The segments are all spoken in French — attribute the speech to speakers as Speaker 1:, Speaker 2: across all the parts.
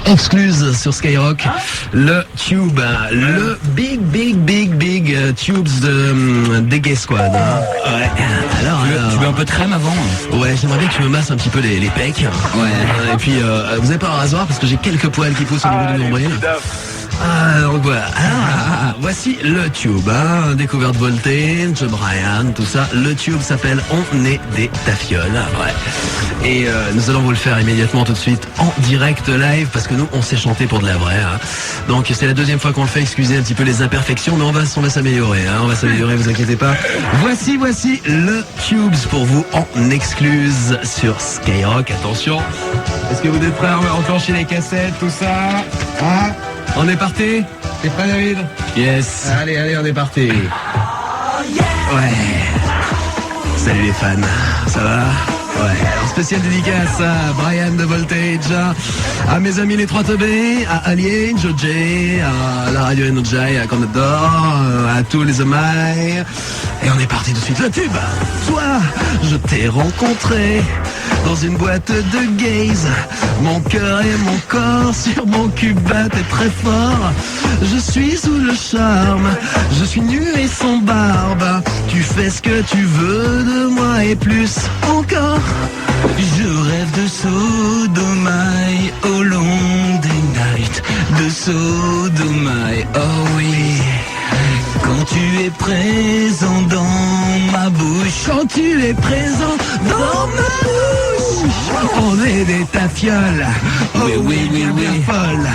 Speaker 1: Excluse sur Skyrock, le tube, le big tubes des Gay Squad. Ouais. Alors,
Speaker 2: tu veux un peu de crème avant?
Speaker 1: Ouais, j'aimerais bien que tu me masses un petit peu les pecs.
Speaker 2: Ouais.
Speaker 1: Et puis, vous avez pas un rasoir parce que j'ai quelques poils qui poussent au niveau du nombril. Donc voilà. Voici le tube, découverte voltage, Brian, tout ça. Le tube s'appelle On est des tafioles. Ouais. Et nous allons vous le faire immédiatement tout de suite en direct live parce que nous on sait chanter pour de la vraie. Donc c'est la deuxième fois qu'on le fait, excusez un petit peu les imperfections, mais on va s'améliorer. On va s'améliorer, vous inquiétez pas. Voici le tubes pour vous en excluse sur Skyrock. Attention. Est-ce que vous êtes prêts à enclencher les cassettes, tout ça? On est parti? T'es prêt, David?
Speaker 2: Yes.
Speaker 1: Allez, on est parti. Ouais. Salut les fans, ça va? Ouais. Alors, spécial dédicace à Brian de Voltage, à mes amis les 3 teubés, à Alien, Jojé, à la radio Enojai, à Condor, à tous les Omaï. Et on est parti tout de suite. Le tube. Toi, je t'ai rencontré dans une boîte de gaze. Mon cœur et mon corps sur mon cul battent très fort. Je suis sous le charme, je suis nu et sans barbe. Tu fais ce que tu veux de moi et plus encore.
Speaker 2: Je rêve de sodomie au long des nights. De sodomie, oh oui. Quand tu es présent dans ma bouche.
Speaker 1: Quand tu es présent dans ma bouche. On est des tafioles.
Speaker 2: Oui.
Speaker 1: Folle.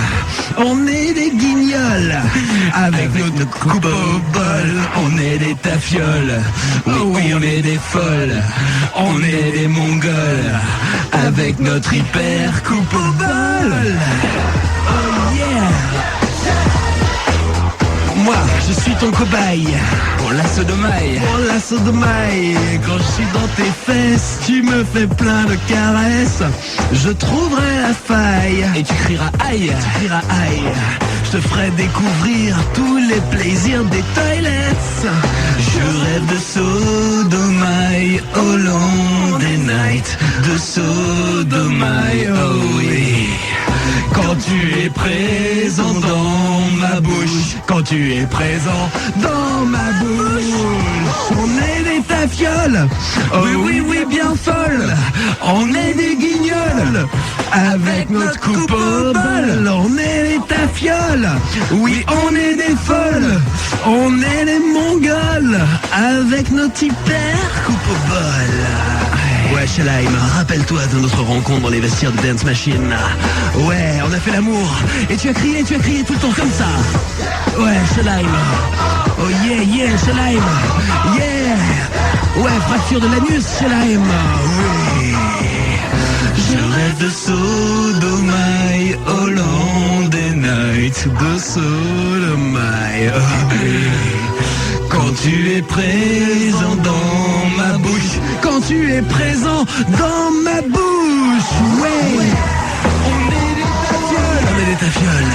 Speaker 1: On est des guignols. Avec notre coupe au bol. On est des tafioles. Oui, on est des folles. On est des mongols. Avec notre hyper coupe au bol. Oh yeah. Moi, je suis ton cobaye.
Speaker 2: Pour la sodomie.
Speaker 1: Pour la sodomie. Quand je suis dans tes fesses, tu me fais plein de caresses. Je trouverai la faille.
Speaker 2: Et tu crieras aïe.
Speaker 1: Tu crieras aïe. Je te ferai découvrir tous les plaisirs des toilettes.
Speaker 2: Je rêve de sodomie au long des nights. De sodomie, oh oui.
Speaker 1: Quand tu es présent dans ma bouche. Quand tu es présent dans ma bouche. On est des tafioles. Oh oui, bien folles. On est des guignols. Avec notre coupe au bol. On est des tafioles. Oui, on est des folles. On est des mongols. Avec notre hyper coupe au bol. Ouais, Shalaim, rappelle-toi de notre rencontre dans les vestiaires de Dance Machine. Ouais, on a fait l'amour. Et tu as crié tout le temps comme ça. Ouais, Shalaim. Oh yeah, Shalaim. Yeah. Ouais, fracture de l'anus, Shalaim. Oui.
Speaker 2: Je rêve de sodomie au long des nights.
Speaker 1: De sodomie.
Speaker 2: Quand tu es présent dans ma bouche.
Speaker 1: Quand tu es présent dans ma bouche. Ouais.
Speaker 2: On est des tafioles.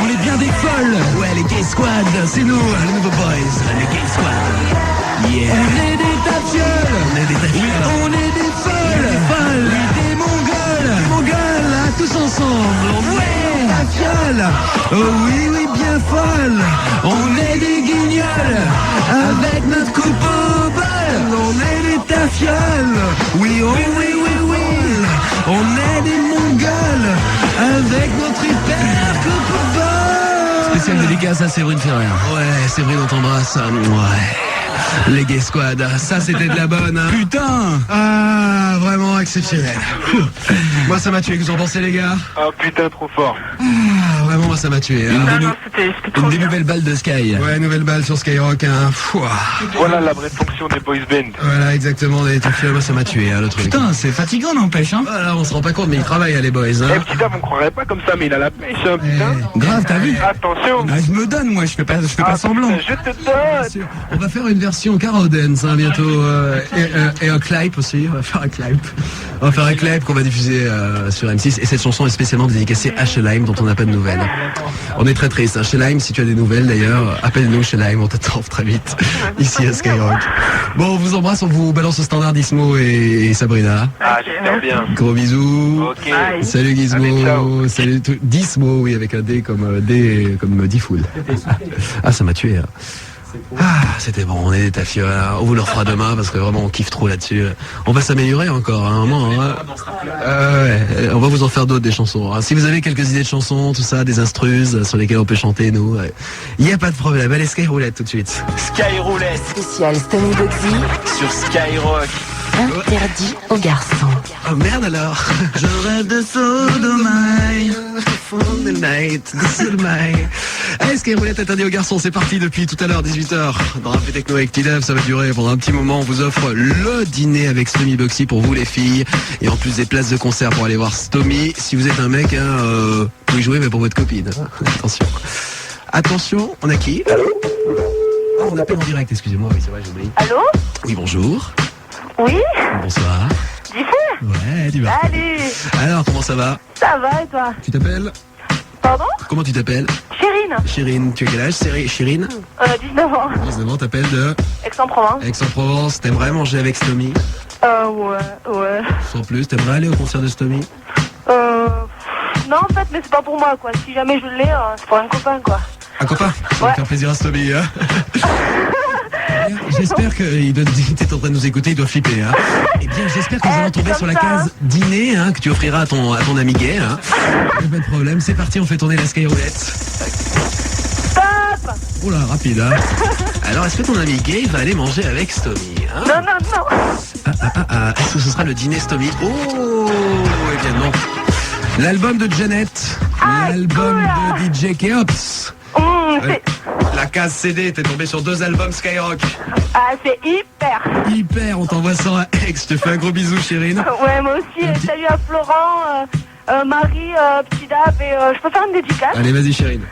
Speaker 1: On est bien des folles. Ouais, les Gay Squad, c'est nous, les nouveaux boys. Les Gay Squad. Yeah.
Speaker 2: On est des tafioles.
Speaker 1: On est des tafioles.
Speaker 2: Oui, on est des folles.
Speaker 1: Des folles.
Speaker 2: Oui, des mongols.
Speaker 1: Des mongols, tous ensemble. Ouais. Tafioles. Oh oui, bien folles.
Speaker 2: On est des guignols.
Speaker 1: Avec notre coupe au bol. On est des tafioles. Oui. On est des mongols. Avec notre hyper coupe au bol.
Speaker 2: Spécial dédicace à Séverine Ferrer.
Speaker 1: Ouais, Séverine, on t'embrasse. Ouais. Les Gay Squad, ça c'était de la bonne.
Speaker 2: Putain.
Speaker 1: Ah, vraiment exceptionnel. Moi ça m'a tué, que vous en pensez les gars?
Speaker 3: Ah putain, trop fort.
Speaker 1: Vraiment moi ça m'a tué.
Speaker 3: C'était trop
Speaker 2: Une des
Speaker 3: bien.
Speaker 2: nouvelles balles de Sky.
Speaker 1: Ouais, nouvelle balle sur Skyrock.
Speaker 3: Voilà la vraie fonction des boys band.
Speaker 1: Voilà, exactement, les tafioles, moi ça m'a tué le truc.
Speaker 2: Putain, c'est fatigant, n'empêche, hein.
Speaker 1: Voilà, on se rend pas compte, mais ils travaillent les boys.
Speaker 3: Eh petit dame, on croirait pas comme ça, mais il a la pêche, putain.
Speaker 2: Grave, t'as vu?
Speaker 3: Attention.
Speaker 2: Ah, je me donne, moi, je fais pas semblant.
Speaker 3: Putain, je te donne.
Speaker 1: On va faire une version Carol Dance bientôt et un clip aussi, on va faire un clip. On va faire un clip qu'on va diffuser sur M6 et cette chanson est spécialement dédicacée à Shelheim dont on n'a pas de nouvelles. On est très triste. Hein. Shelheim, si tu as des nouvelles d'ailleurs, appelle-nous Shelheim, on t'attend très vite ici à Skyrock. Bon, on vous embrasse, on vous balance au standard Dismo et Sabrina.
Speaker 3: Ah, j'espère bien.
Speaker 1: Gros bisous.
Speaker 3: Ok.
Speaker 1: Salut Gizmo.
Speaker 3: Allez, ciao.
Speaker 1: Salut tout. Dismo, oui, avec un D comme Difool. Ah, ça m'a tué. Hein. Ah, c'était bon, on est des tafioles, hein. On vous le refera demain parce que vraiment on kiffe trop là-dessus. On va s'améliorer encore à un moment. Hein. Ouais, on va vous en faire d'autres des chansons. Hein. Si vous avez quelques idées de chansons, tout ça, des instrus sur lesquelles on peut chanter, nous, il n'y a pas de problème. Allez, Skyroulette tout de suite.
Speaker 4: Skyroulette
Speaker 5: Spécial Stoney Bugsy,
Speaker 4: sur Skyrock.
Speaker 5: interdit aux garçons.
Speaker 1: Oh merde alors.
Speaker 2: Je rêve de sodomie.
Speaker 1: The night, the sodomie. Allez, Skyroulette interdit aux garçons, c'est parti depuis tout à l'heure, 18h. Dans Rap et Techno avec T-Dev, ça va durer pendant un petit moment. On vous offre le dîner avec Stomy Bugsy pour vous les filles. Et en plus des places de concert pour aller voir Stomy. Si vous êtes un mec, hein, vous pouvez jouer mais pour votre copine. Attention. Attention, on a qui? Ah, on appelle en direct, excusez-moi, oui c'est vrai, j'ai oublié.
Speaker 6: Allô?
Speaker 1: Oui, bonjour.
Speaker 6: Oui?
Speaker 1: Bonsoir.
Speaker 6: Diffé?
Speaker 1: Ouais, tu vas.
Speaker 6: Salut!
Speaker 1: Alors, comment ça va?
Speaker 6: Ça va et toi?
Speaker 1: Tu t'appelles?
Speaker 6: Pardon?
Speaker 1: Comment tu t'appelles?
Speaker 6: Chérine?
Speaker 1: Chérine, tu as quel âge? Chérine?
Speaker 6: 19 ans.
Speaker 1: 19 ans, t'appelles de
Speaker 6: Aix-en-Provence.
Speaker 1: Aix-en-Provence. T'aimerais manger avec Stomy?
Speaker 6: Ouais.
Speaker 1: Sans plus, t'aimerais aller au concert de Stomy?
Speaker 6: Non, en fait, mais c'est pas pour moi, quoi. Si jamais je l'ai, c'est pour un copain, quoi.
Speaker 1: Un copain? Ça va
Speaker 6: Ouais.
Speaker 1: faire plaisir à Stomy, hein. J'espère qu'il est en train de nous écouter, il doit flipper, hein. Eh bien, j'espère que nous allons tomber
Speaker 6: comme
Speaker 1: sur la
Speaker 6: ça,
Speaker 1: case
Speaker 6: hein.
Speaker 1: dîner, hein, que tu offriras à ton ami gay, hein. Pas de problème, c'est parti, on fait tourner la Skyroulette.
Speaker 6: Stop!
Speaker 1: Oula, rapide, hein. Alors, est-ce que ton ami gay va aller manger avec Stomy, hein?
Speaker 6: Non.
Speaker 1: Est-ce que ce sera le dîner Stomy? Oh, eh bien non. L'album de Janet, l'album
Speaker 6: cool.
Speaker 1: de DJ Keops.
Speaker 6: C'est
Speaker 1: La case CD, t'es tombé sur 2 albums Skyrock.
Speaker 6: c'est hyper.
Speaker 1: Hyper, on t'envoie ça à Aix. Je te fais un gros bisou, Chérine.
Speaker 6: Ouais, moi aussi. Salut à Florent, Marie, Petit Dab et je peux faire une dédicace?
Speaker 1: Allez, vas-y, Chérine.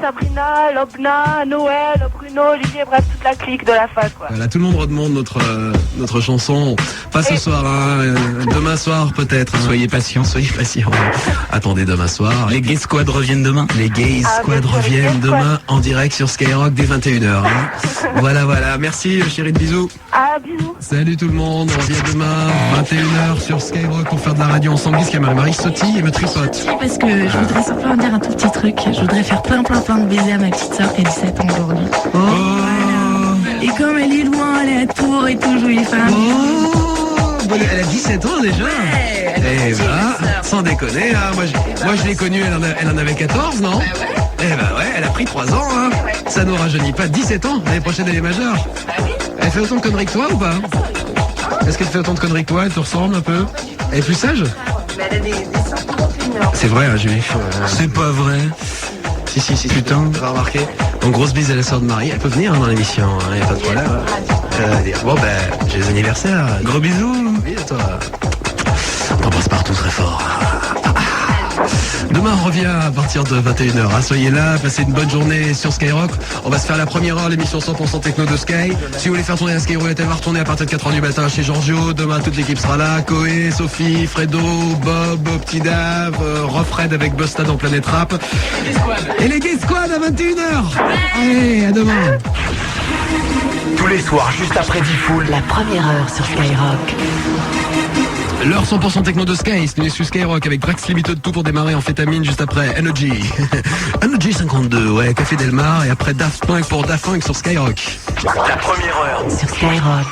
Speaker 6: Sabrina, Lobna, Noël, Bruno, Olivier, bref, toute la clique de la fac, quoi.
Speaker 1: Voilà, tout le monde redemande notre chanson. Pas ce soir, hein. Demain soir peut-être. Hein.
Speaker 2: Soyez patients.
Speaker 1: Soyez patients. Attendez demain soir.
Speaker 2: Les Gay Squad reviennent demain.
Speaker 1: Les Gays
Speaker 6: Ah,
Speaker 1: Squad
Speaker 6: bien sûr, les
Speaker 1: reviennent
Speaker 6: Gay Squad.
Speaker 1: demain en direct sur Skyrock dès 21h. Hein. Voilà. Merci, Chérine, bisous.
Speaker 6: Ah, bisous.
Speaker 1: Salut tout le monde, on revient demain 21h sur Skyrock pour faire de la radio ensemble jusqu'à Marie sautille et me tripote.
Speaker 7: Parce que je voudrais simplement dire un tout petit truc. Je voudrais faire plein de baisers à ma petite sœur qui a 17 ans aujourd'hui.
Speaker 1: Oh.
Speaker 7: Et comme elle est loin, elle est à Tours et tout, je voulais faire un bisou.
Speaker 1: Oh, elle a 17 ans déjà. Eh ben, sans déconner, hein, moi je l'ai connue, elle en avait 14, non? Eh ben ouais, elle a pris 3 ans, hein. Ça nous rajeunit pas. 17 ans, l'année prochaine elle est majeure. Elle fait autant de conneries que toi ou pas? Est-ce qu'elle fait autant de conneries que toi? Elle te ressemble un peu? Elle est plus sage? C'est vrai, hein, Julie.
Speaker 2: C'est pas vrai.
Speaker 1: Si, putain. Tu vas remarquer. Donc grosse bise à la sœur de Marie. Elle peut venir hein, dans l'émission, hein, y a pas de problème. Bon ben, j'ai les anniversaires.
Speaker 2: Gros bisous.
Speaker 1: Oui, à toi. On t'embrasse partout très fort. Demain on revient à partir de 21h. Hein. Soyez là, passez une bonne journée sur Skyrock. On va se faire la première heure, l'émission 100% techno de Sky. Si vous voulez faire tourner la Skyroulette, elle va retourner à partir de 4h du matin chez Giorgio. Demain toute l'équipe sera là. Koé, Sophie, Fredo, Bob, Petit Dave, Rofred avec Bustad en Planète Rap. Et les Gay Squad à 21h. Allez, à demain.
Speaker 4: Tous les soirs, juste après Diffoul.
Speaker 5: La première heure sur Skyrock.
Speaker 1: L'heure 100% techno de Sky, c'est une sur Skyrock avec Drax Limited, tout pour démarrer en fétamine juste après Energy. Energy 52, ouais, Café Delmar et après Daft Punk pour Daft Punk sur Skyrock.
Speaker 4: La première heure.
Speaker 5: Sur Skyrock.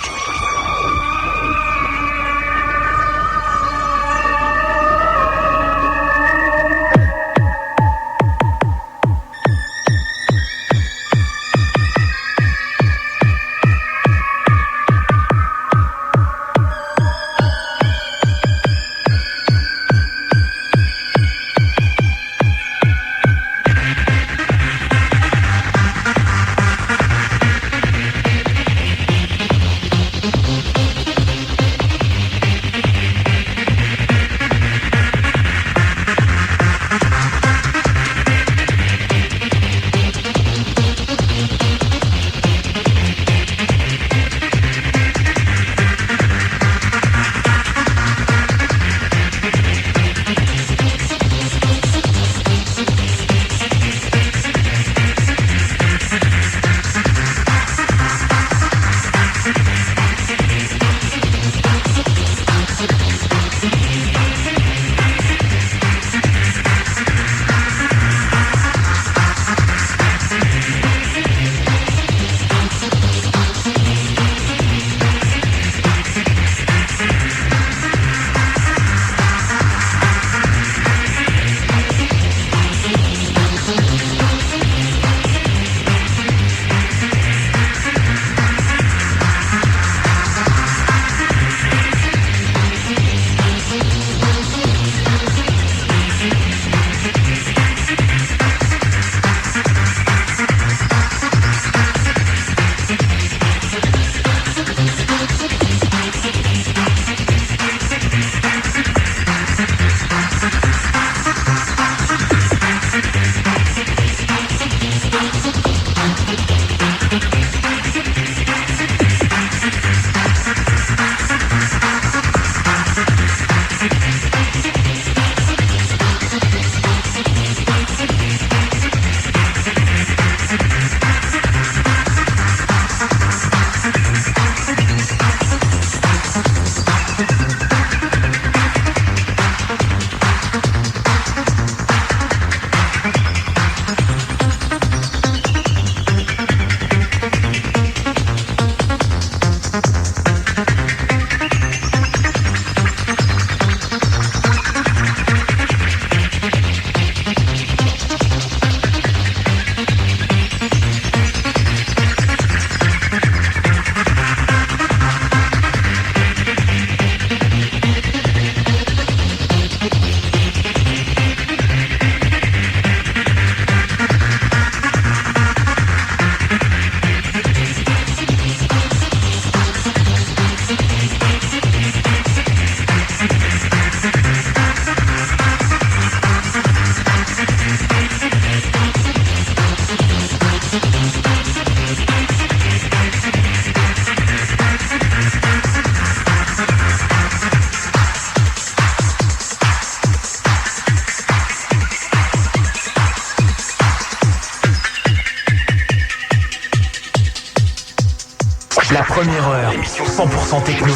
Speaker 4: La première heure, l'émission 100% techno,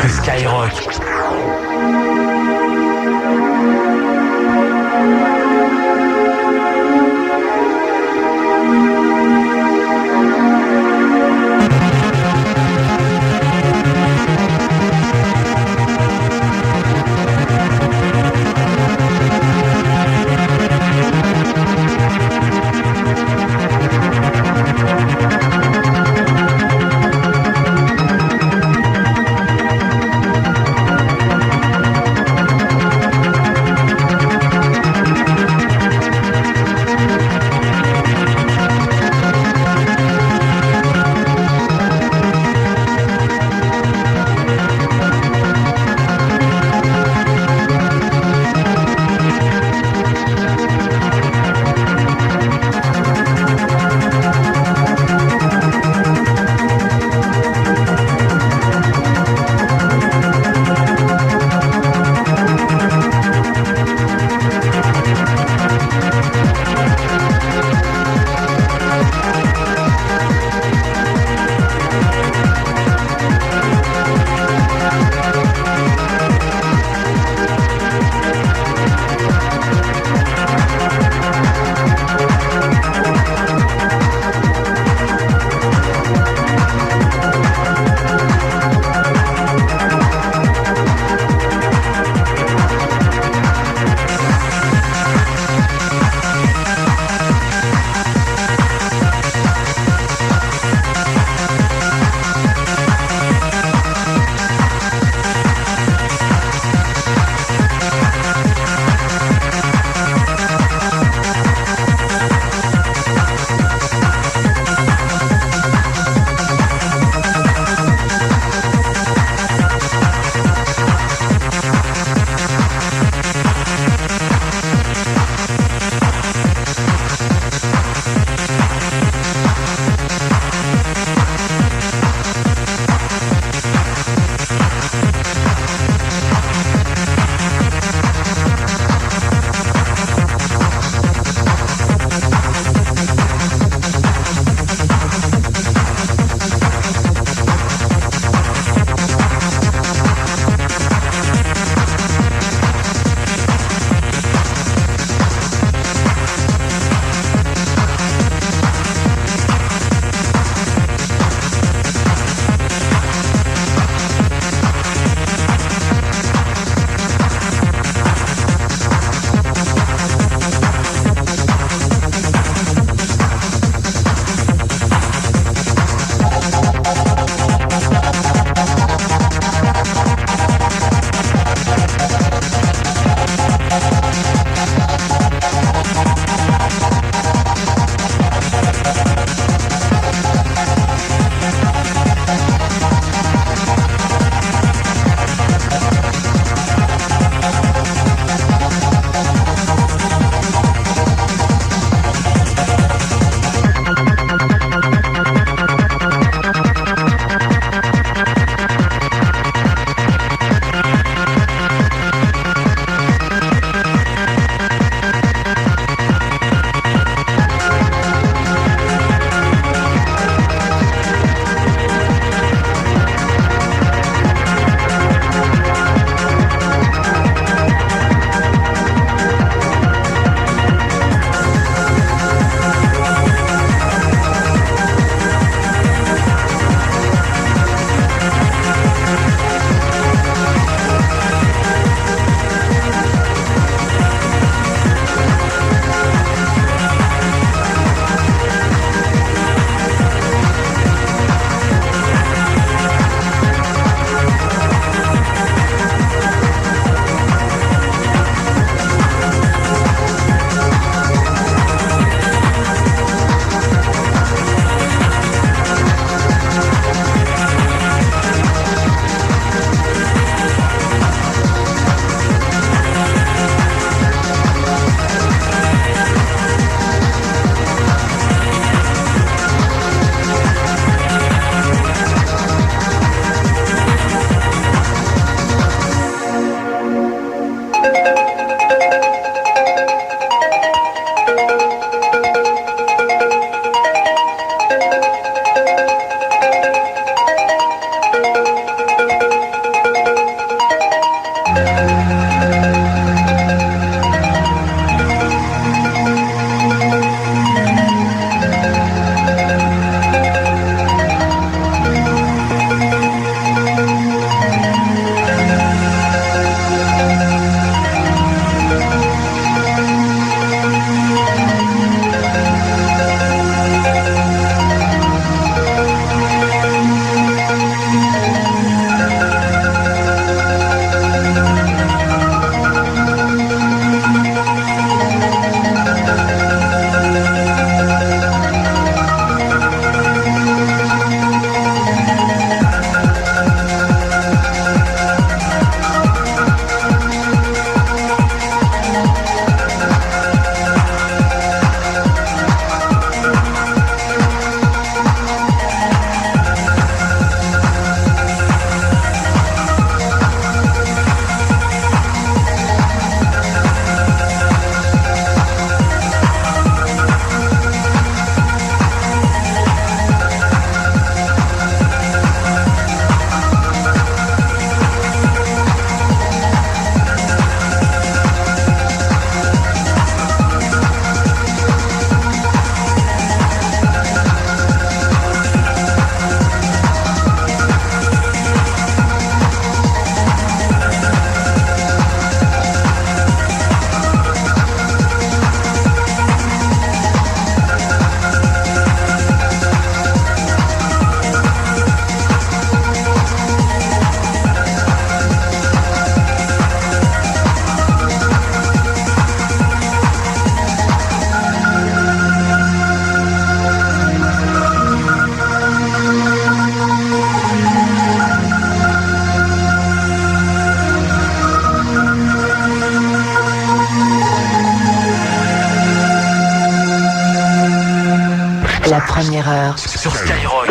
Speaker 4: de Skyrock.
Speaker 5: La première heure
Speaker 4: sur Skyrock.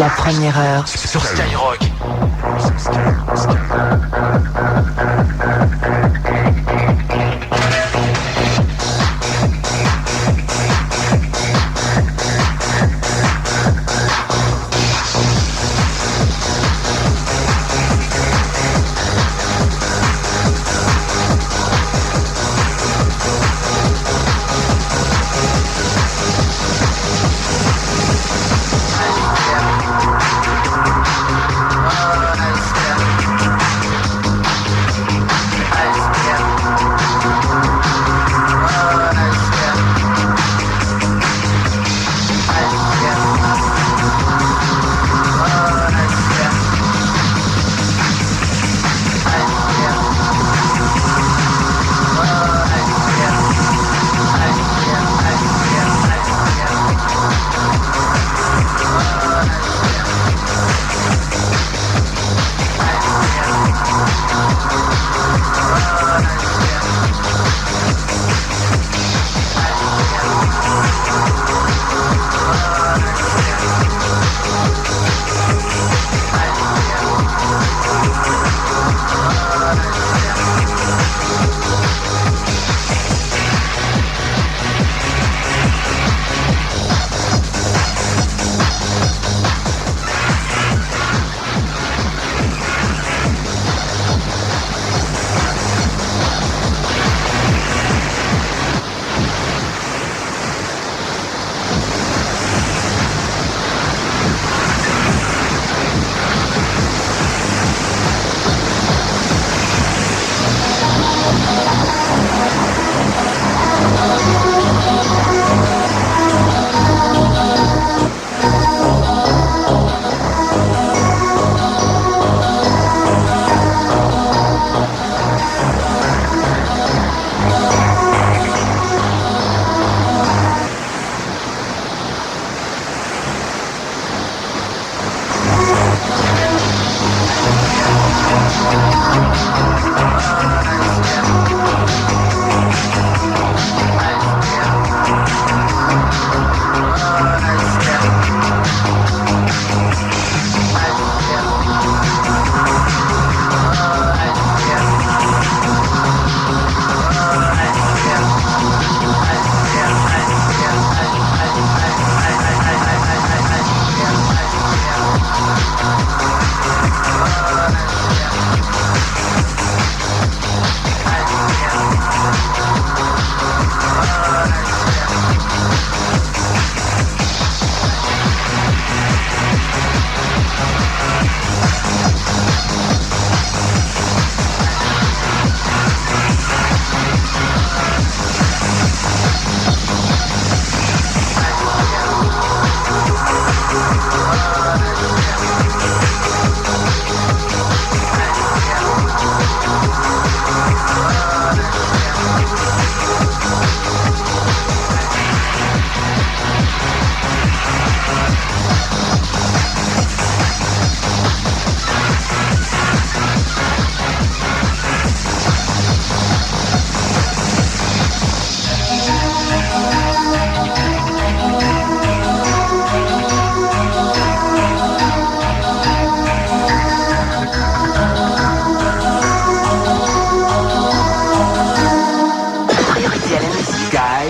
Speaker 5: La première heure
Speaker 4: sur Skyrock.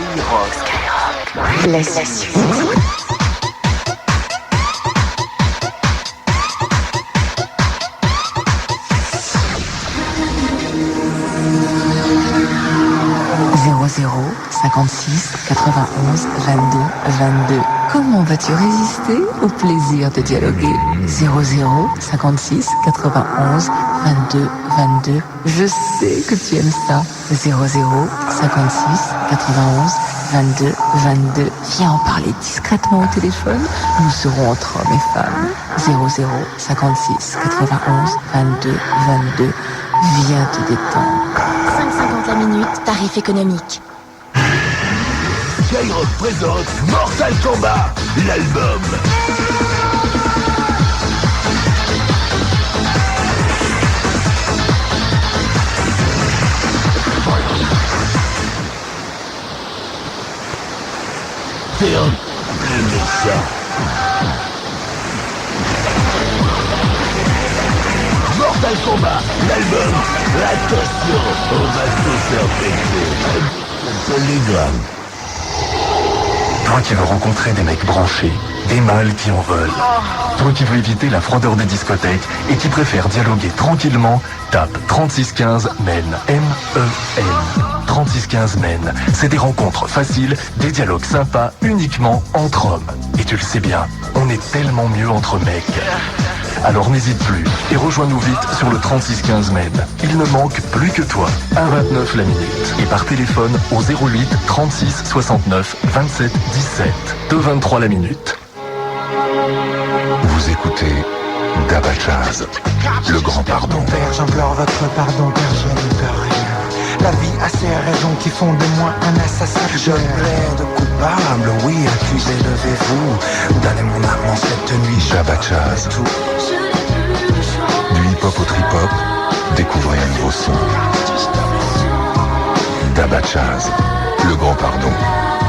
Speaker 5: Skyrock. La suite. Zéro 56 91 22 22. Comment vas-tu résister au plaisir de dialoguer? 00 56 91 22 22. Je sais que tu aimes ça. 00 56 91 22 22. Viens en parler discrètement au téléphone. Nous serons entre hommes et femmes. 00 56 91 22 22. Viens te détendre.
Speaker 8: 5,50 la minute, tarif économique.
Speaker 4: Skyrock présente Mortal Kombat, l'album. C'est un peu méchant. Mortal Kombat, l'album. Attention, on va se faire péter. Un télégramme.
Speaker 9: Toi qui veux rencontrer des mecs branchés, des mâles qui en veulent. Toi qui veux éviter la froideur des discothèques et qui préfère dialoguer tranquillement, tape 3615 MEN, M-E-N. 3615 MEN, c'est des rencontres faciles, des dialogues sympas uniquement entre hommes. Et tu le sais bien, on est tellement mieux entre mecs. Alors n'hésite plus et rejoins-nous vite sur le 3615 MEN. Il ne manque plus que toi. 1,29 la minute. Et par téléphone au 08 36 69 27 17. 2,23 la minute.
Speaker 10: Vous écoutez Dabachaz, le grand pardon.
Speaker 11: Père, j'implore votre pardon car je ne peux rien. La vie a ses raisons qui font de moi un assassin. Je plaide coupable, oui, accusé, levez-vous. Donnez mon arme en cette nuit.
Speaker 10: Dabachaz. Du hip-hop au trip-hop, découvrez un nouveau son. Dabachaz, le grand pardon.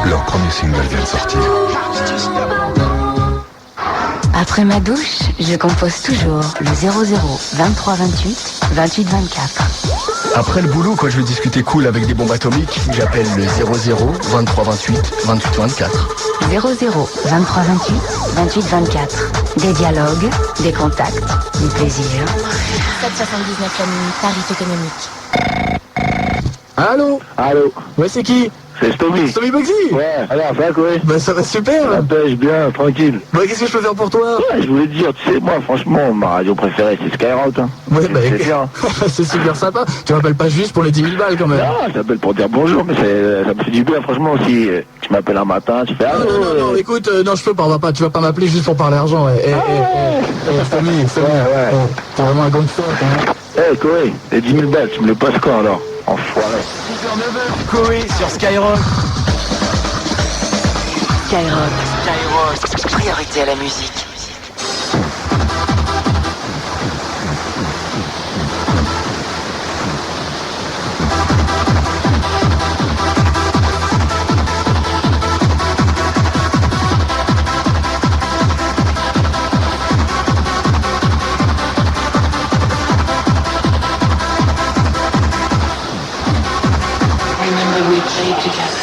Speaker 10: Leur premier single vient de sortir.
Speaker 5: Après ma douche, je compose toujours le 00 23 28 28 24.
Speaker 12: Après le boulot, quand je veux discuter cool avec des bombes atomiques, j'appelle le 00 23 28 28 24.
Speaker 5: 00 23 28 28 24. Des dialogues, des contacts, du plaisir.
Speaker 8: 7,79 la minute, tarif économique.
Speaker 12: Allô?
Speaker 3: Allô?
Speaker 12: Ouais, c'est qui?
Speaker 3: C'est Stomy.
Speaker 12: Stomy Bugsy?
Speaker 3: Ouais, alors ça quoi?
Speaker 12: Bah ça va super.
Speaker 3: Ça pêche bien, tranquille.
Speaker 12: Bah qu'est-ce que je peux faire pour toi?
Speaker 3: Ouais, je voulais te dire, tu sais, moi franchement, ma radio préférée c'est Skyrock. Hein.
Speaker 12: Ouais, bah
Speaker 3: c'est bien.
Speaker 12: c'est super sympa. Tu m'appelles pas juste pour les 10 000 balles quand même.
Speaker 3: Non, je t'appelle pour dire bonjour, mais ça me fait du bien, franchement, si tu m'appelles un matin, tu fais... Ah,
Speaker 12: non, écoute, non, je peux pas, on va pas, tu vas pas m'appeler juste pour parler argent. Stomy,
Speaker 3: ouais.
Speaker 12: T'es vraiment un gangster, hein.
Speaker 3: Koé, les 10 000 balles, tu me le passes quand alors? Enfoiré.
Speaker 4: Koé sur Skyrock.
Speaker 5: Skyrock. Priorité à la musique. Remember we played together.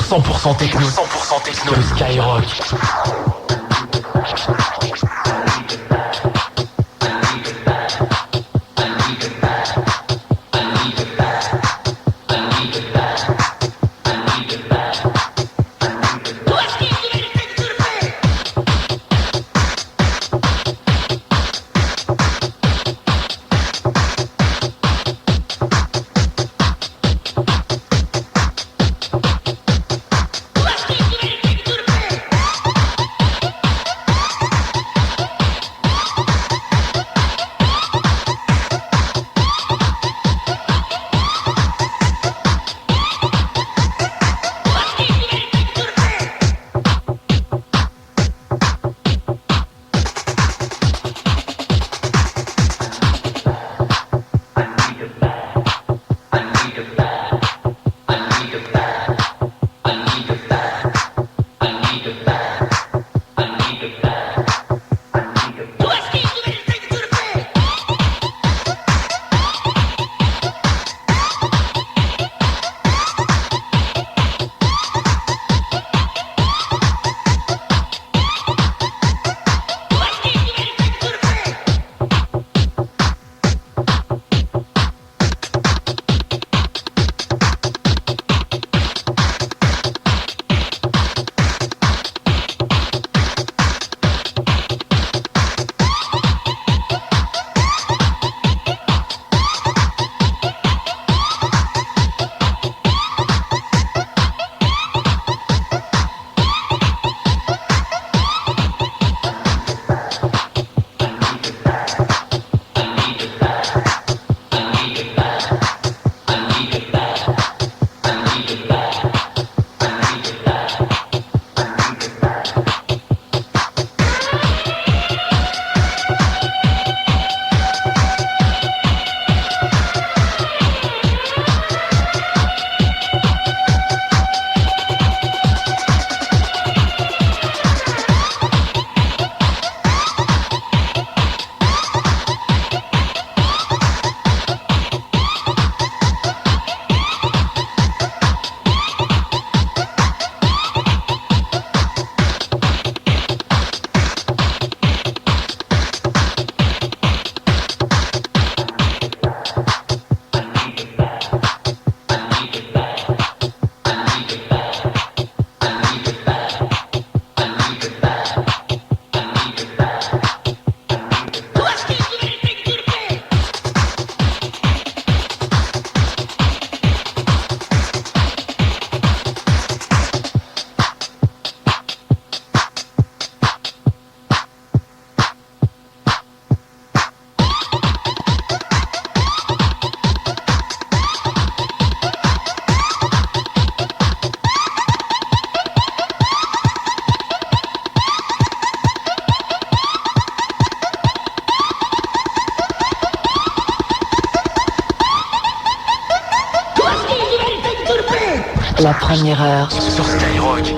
Speaker 13: 100% techno, 100% techno de Skyrock.
Speaker 5: La première heure
Speaker 13: sur Skyrock.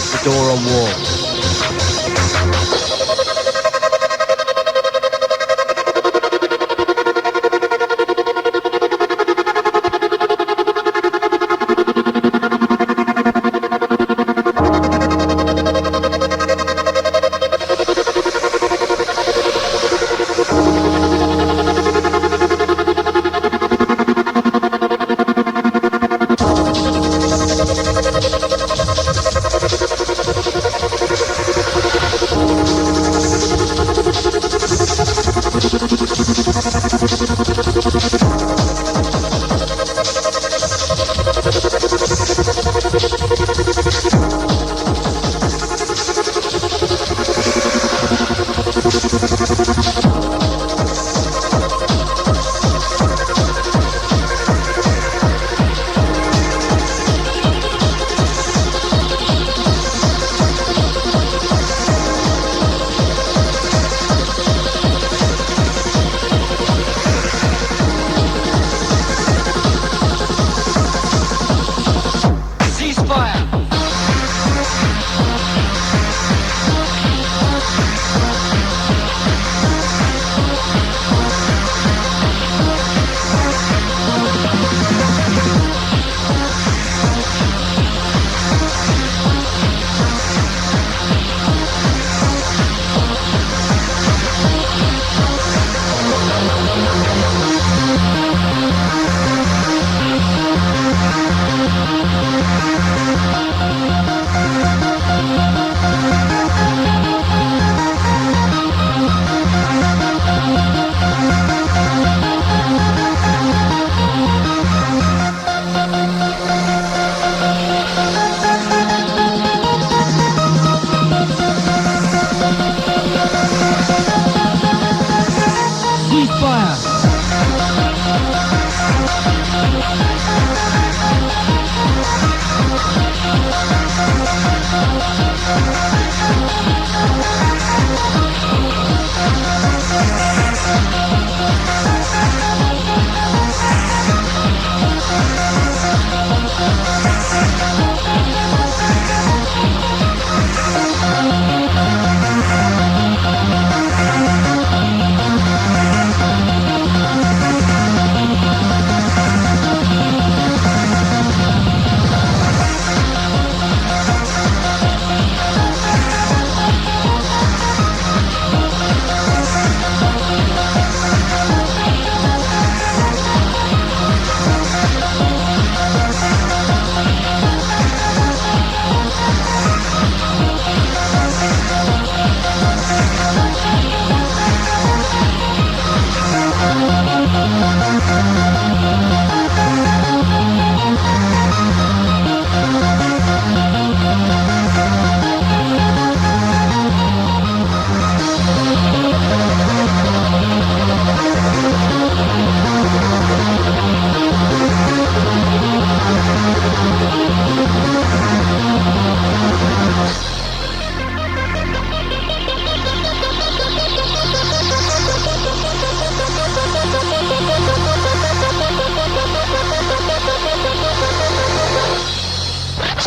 Speaker 14: shut the door on war.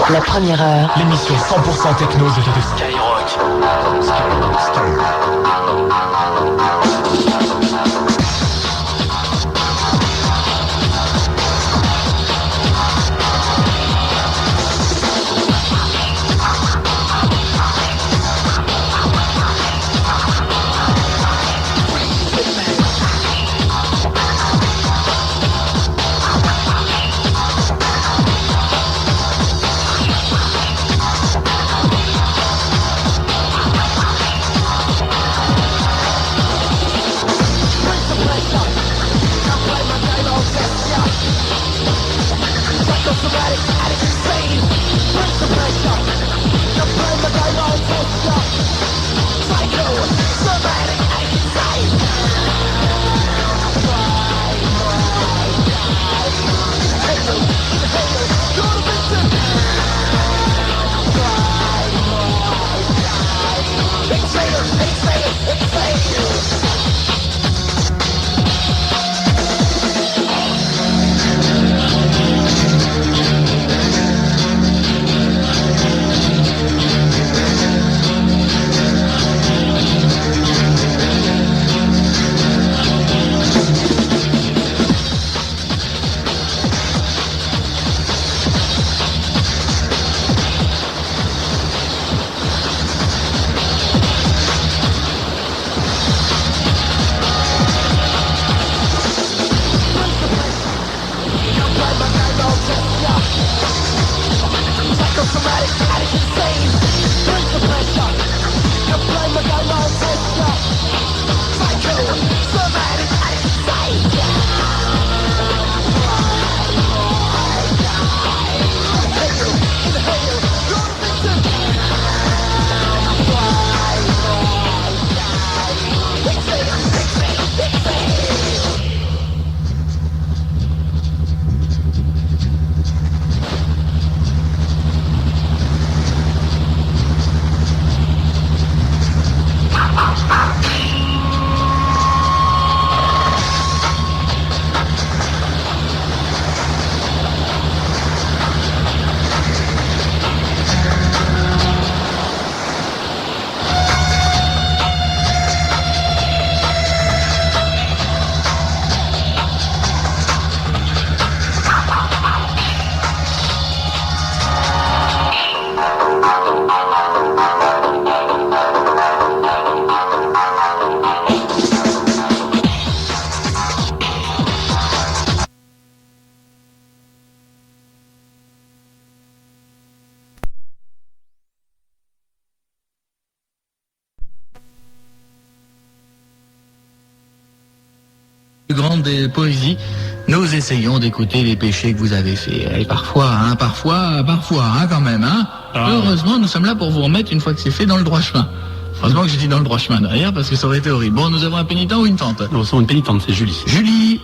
Speaker 5: La première heure.
Speaker 13: L'émission 100% techno de Skyrock.
Speaker 2: Plus grande des poésies, nous essayons d'écouter les péchés que vous avez faits. Et parfois, quand même, hein. Heureusement, nous sommes là pour vous remettre, une fois que c'est fait, dans le droit chemin. Heureusement que j'ai dit dans le droit chemin derrière, parce que ça aurait été horrible. Bon, nous avons un pénitent ou une tante?
Speaker 14: Nous avons une pénitente, c'est Julie.
Speaker 2: Julie!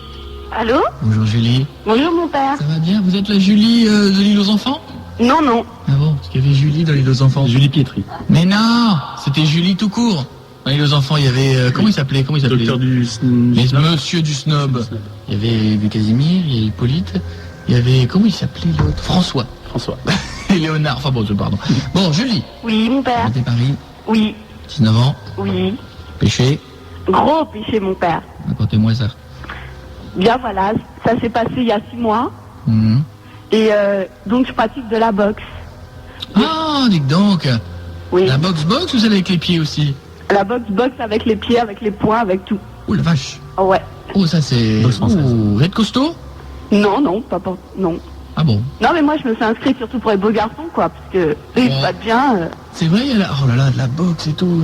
Speaker 6: Allô?
Speaker 2: Bonjour Julie.
Speaker 6: Bonjour mon père.
Speaker 2: Ça va bien? Vous êtes la Julie de l'île aux enfants?
Speaker 6: Non, non.
Speaker 2: Ah bon? Parce qu'il y avait Julie dans l'île aux enfants.
Speaker 14: Julie Pietri.
Speaker 2: Mais non! C'était Julie tout court. Dans l'île aux enfants, il y avait... comment il s'appelait?
Speaker 14: Docteur du
Speaker 2: Monsieur du snob. Il y avait du Casimir, il y avait Hippolyte, il y avait... Comment il s'appelait l'autre? François. Et Léonard, enfin bon, pardon. Bon, Julie.
Speaker 6: Oui, mon père.
Speaker 2: T'es Paris?
Speaker 6: Oui.
Speaker 2: 19 ans?
Speaker 6: Oui.
Speaker 2: Péché?
Speaker 6: Gros péché, mon père.
Speaker 2: Racontez-moi ça.
Speaker 6: Bien voilà, ça s'est passé il y a 6 mois.
Speaker 2: Mhm.
Speaker 6: Et donc je pratique de la boxe.
Speaker 2: Ah, dites donc.
Speaker 6: Oui.
Speaker 2: La boxe ou celle avec les pieds aussi?
Speaker 6: La boxe avec les pieds, avec les poings, avec tout.
Speaker 2: Oh la vache.
Speaker 6: Ouais.
Speaker 2: Oh, ça c'est... Vous êtes costaud?
Speaker 6: Non, non.
Speaker 2: Ah bon?
Speaker 6: Non, mais moi je me suis inscrite surtout pour les beaux garçons, quoi, parce que eux, ils se battent bien.
Speaker 2: C'est vrai, il y a oh là là, de la boxe et tout.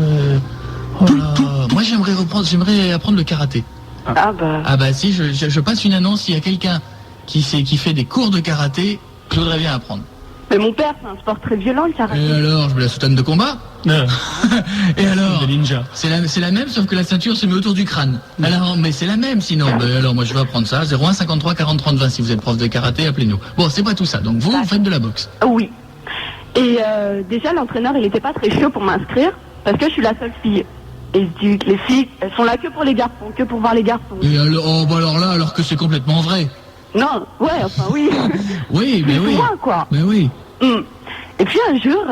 Speaker 2: Oh là. Moi j'aimerais apprendre le karaté.
Speaker 6: Ah bah...
Speaker 2: Ah bah si, je passe une annonce, s'il y a quelqu'un qui fait des cours de karaté, je voudrais bien apprendre.
Speaker 6: Mais mon père, c'est un sport très violent, le karaté.
Speaker 2: Et alors, je mets la soutane de combat? Et alors?
Speaker 14: Des ninjas.
Speaker 2: C'est la même, sauf que la ceinture se met autour du crâne. Alors, mais c'est la même sinon. Alors moi je vais apprendre ça. 01 53 40 30 20, si vous êtes prof de karaté, appelez-nous. Bon, c'est pas tout ça. Donc vous faites de la boxe.
Speaker 6: Oui. Et déjà, l'entraîneur, il était pas très chaud pour m'inscrire, parce que je suis la seule fille. Et je dis que les filles, elles sont là que pour les garçons, que pour voir les garçons.
Speaker 2: Et alors que c'est complètement vrai.
Speaker 6: Non, ouais, enfin oui.
Speaker 2: Oui, mais oui.
Speaker 6: Moins, quoi.
Speaker 2: Mais oui.
Speaker 6: Et puis un jour,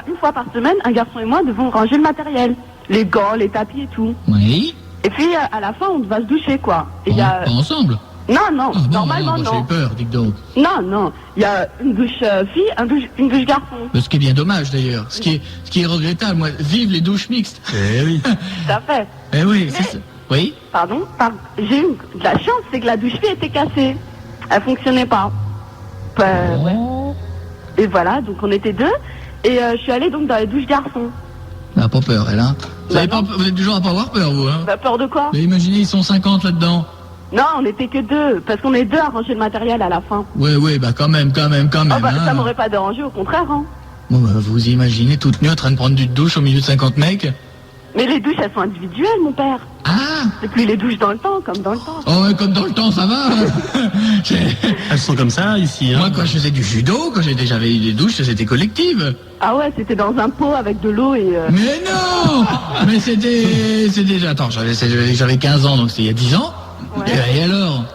Speaker 6: une fois par semaine, un garçon et moi devons ranger le matériel. Les gants, les tapis et tout.
Speaker 2: Oui.
Speaker 6: Et puis à la fin, on va se doucher, quoi. Et
Speaker 2: Pas ensemble?
Speaker 6: Non, normalement non.
Speaker 2: J'ai peur, dites donc.
Speaker 6: Non, il y a une douche fille, une douche garçon.
Speaker 2: Ce qui est bien dommage d'ailleurs. Ce qui est regrettable, moi, vive les douches mixtes.
Speaker 14: Eh oui.
Speaker 6: Tout à fait.
Speaker 2: Eh oui, c'est ça. Oui.
Speaker 6: Pardon, j'ai eu de la chance, c'est que la douche fille était cassée. Elle fonctionnait pas. Ouais. Et voilà, donc on était deux. Et je suis allée donc dans les douches garçons.
Speaker 2: Elle n'a pas peur, elle, hein? Vous êtes du genre à pas avoir peur, vous, hein?
Speaker 6: Bah, peur de quoi?
Speaker 2: Mais imaginez, ils sont 50 là-dedans.
Speaker 6: Non, on n'était que deux, parce qu'on est deux à ranger le matériel à la fin.
Speaker 2: Oui, bah quand même.
Speaker 6: Ça
Speaker 2: Hein.
Speaker 6: m'aurait pas dérangé, au contraire, hein.
Speaker 2: Bon, bah, vous imaginez toute nue en train de prendre du douche au milieu de 50 mecs?
Speaker 6: Mais les douches, elles sont individuelles, mon père.
Speaker 2: Ah!
Speaker 6: C'est plus les douches dans le temps, comme dans le temps.
Speaker 2: Oh ouais, comme dans le temps, ça va.
Speaker 14: Elles sont comme ça, ici. Hein.
Speaker 2: Moi, quand je faisais du judo, quand j'avais eu des douches, c'était collective.
Speaker 6: Ah ouais, c'était dans un pot avec de l'eau et...
Speaker 2: Mais non! Mais c'était... Attends, j'avais 15 ans, donc c'était il y a 10 ans.
Speaker 6: Ouais.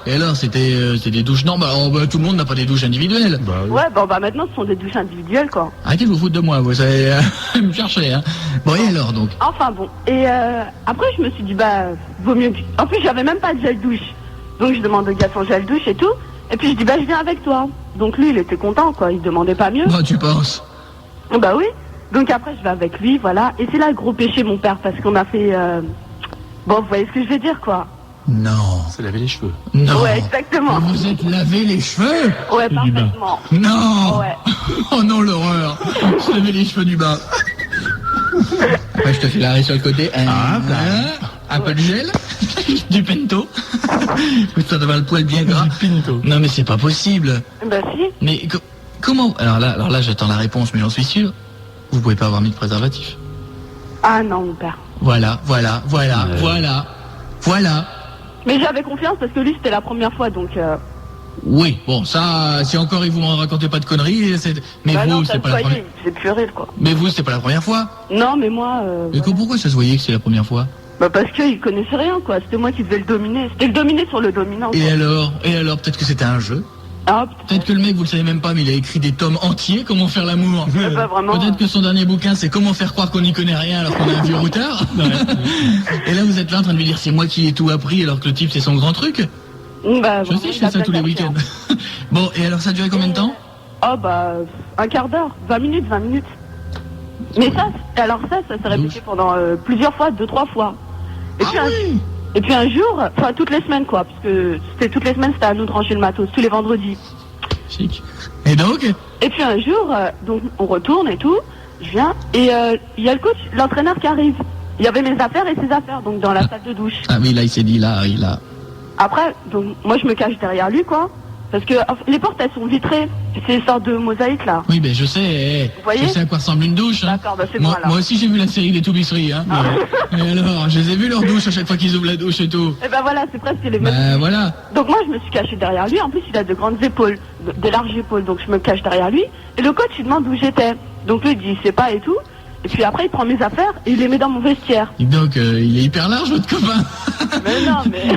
Speaker 2: Et alors, c'était des douches normales. Oh, bah, tout le monde n'a pas des douches individuelles.
Speaker 6: Ouais, bon, bah maintenant, ce sont des douches individuelles, quoi.
Speaker 2: Arrêtez de vous foutre de moi, vous savez me chercher, hein. Bon, et alors, donc?
Speaker 6: Enfin, bon. Et après, je me suis dit, bah, vaut mieux que... En plus, j'avais même pas de gel douche. Donc, je demande au gars son gel douche et tout. Et puis, je dis, bah, je viens avec toi. Donc, lui, il était content, quoi. Il demandait pas mieux.
Speaker 2: Bah, tu penses?
Speaker 6: Bah oui. Donc, après, je vais avec lui, voilà. Et c'est là le gros péché, mon père, parce qu'on a fait... Bon, vous voyez ce que je veux dire, quoi.
Speaker 2: Non.
Speaker 14: C'est laver les cheveux.
Speaker 2: Non.
Speaker 6: Ouais, exactement.
Speaker 2: Vous vous êtes lavé les cheveux?
Speaker 6: Ouais, parfaitement.
Speaker 2: Non.
Speaker 6: Ouais.
Speaker 2: Oh non, l'horreur. Se laver les cheveux du bas. Après, je te fais l'arrêt sur le côté. Un peu de gel. Du pento. Ça doit avoir le poil bien gras.
Speaker 14: Du pinto.
Speaker 2: Non, mais c'est pas possible.
Speaker 6: Bah si.
Speaker 2: Mais comment? Alors là, j'attends la réponse, mais j'en suis sûr. Vous pouvez pas avoir mis de préservatif.
Speaker 6: Ah non, mon père.
Speaker 2: Voilà.
Speaker 6: Mais j'avais confiance parce que lui, c'était la première fois, donc...
Speaker 2: Oui, bon, ça, si encore il vous en racontez pas de conneries, mais
Speaker 6: bah
Speaker 2: vous,
Speaker 6: non,
Speaker 2: c'est pas la première...
Speaker 6: J'ai pleuré, quoi.
Speaker 2: Mais vous, c'est pas la première fois?
Speaker 6: Non, mais moi...
Speaker 2: Et pourquoi ça se voyait que c'est la première fois?
Speaker 6: Bah parce qu'il connaissait rien, quoi. C'était moi qui devais le dominer. C'était le dominer sur le dominant, quoi.
Speaker 2: Et alors, peut-être que c'était un jeu?
Speaker 6: Ah,
Speaker 2: peut-être que le mec, vous le savez même pas, mais il a écrit des tomes entiers, comment faire l'amour.
Speaker 6: Bah, vraiment.
Speaker 2: Peut-être que son dernier bouquin, c'est comment faire croire qu'on n'y connaît rien alors qu'on est un vieux routard. Et là, vous êtes là en train de lui dire, c'est moi qui ai tout appris alors que le type, c'est son grand truc.
Speaker 6: Bah,
Speaker 2: je sais, je fais ça tous les week-ends. Bon, et alors ça a duré combien de temps?
Speaker 6: Oh bah, un quart d'heure, 20 minutes. Mais ça s'est répété pendant plusieurs fois, 2-3 fois. Et puis un jour, enfin toutes les semaines, quoi, parce que c'était toutes les semaines, c'était à nous de ranger le matos, tous les vendredis.
Speaker 2: Chic. Et donc?
Speaker 6: Et puis un jour, donc on retourne et tout, je viens, et il y a le coach, l'entraîneur qui arrive. Il y avait mes affaires et ses affaires, donc dans la salle de douche.
Speaker 2: Ah oui, là il s'est dit, là,
Speaker 6: Après, donc, moi, je me cache derrière lui, quoi. Parce que les portes, elles sont vitrées. C'est une sorte de mosaïque, là.
Speaker 2: Oui, je sais.
Speaker 6: Vous voyez,
Speaker 2: je sais à quoi ressemble une douche. Hein.
Speaker 6: D'accord, c'est
Speaker 2: moi,
Speaker 6: moi, là.
Speaker 2: Moi aussi, j'ai vu la série des Toubisseries. Hein. Et alors, je les ai vus leur douche à chaque fois qu'ils ouvrent la douche et tout.
Speaker 6: Et ben voilà, c'est presque les mêmes.
Speaker 2: Voilà.
Speaker 6: Donc moi, je me suis cachée derrière lui. En plus, il a de grandes épaules, de larges épaules. Donc je me cache derrière lui. Et le coach, il demande où j'étais. Donc lui, il dit, il sait pas et tout. Et puis après, il prend mes affaires et il les met dans mon vestiaire.
Speaker 2: Et donc, il est hyper large, votre copain.
Speaker 6: Mais non, mais...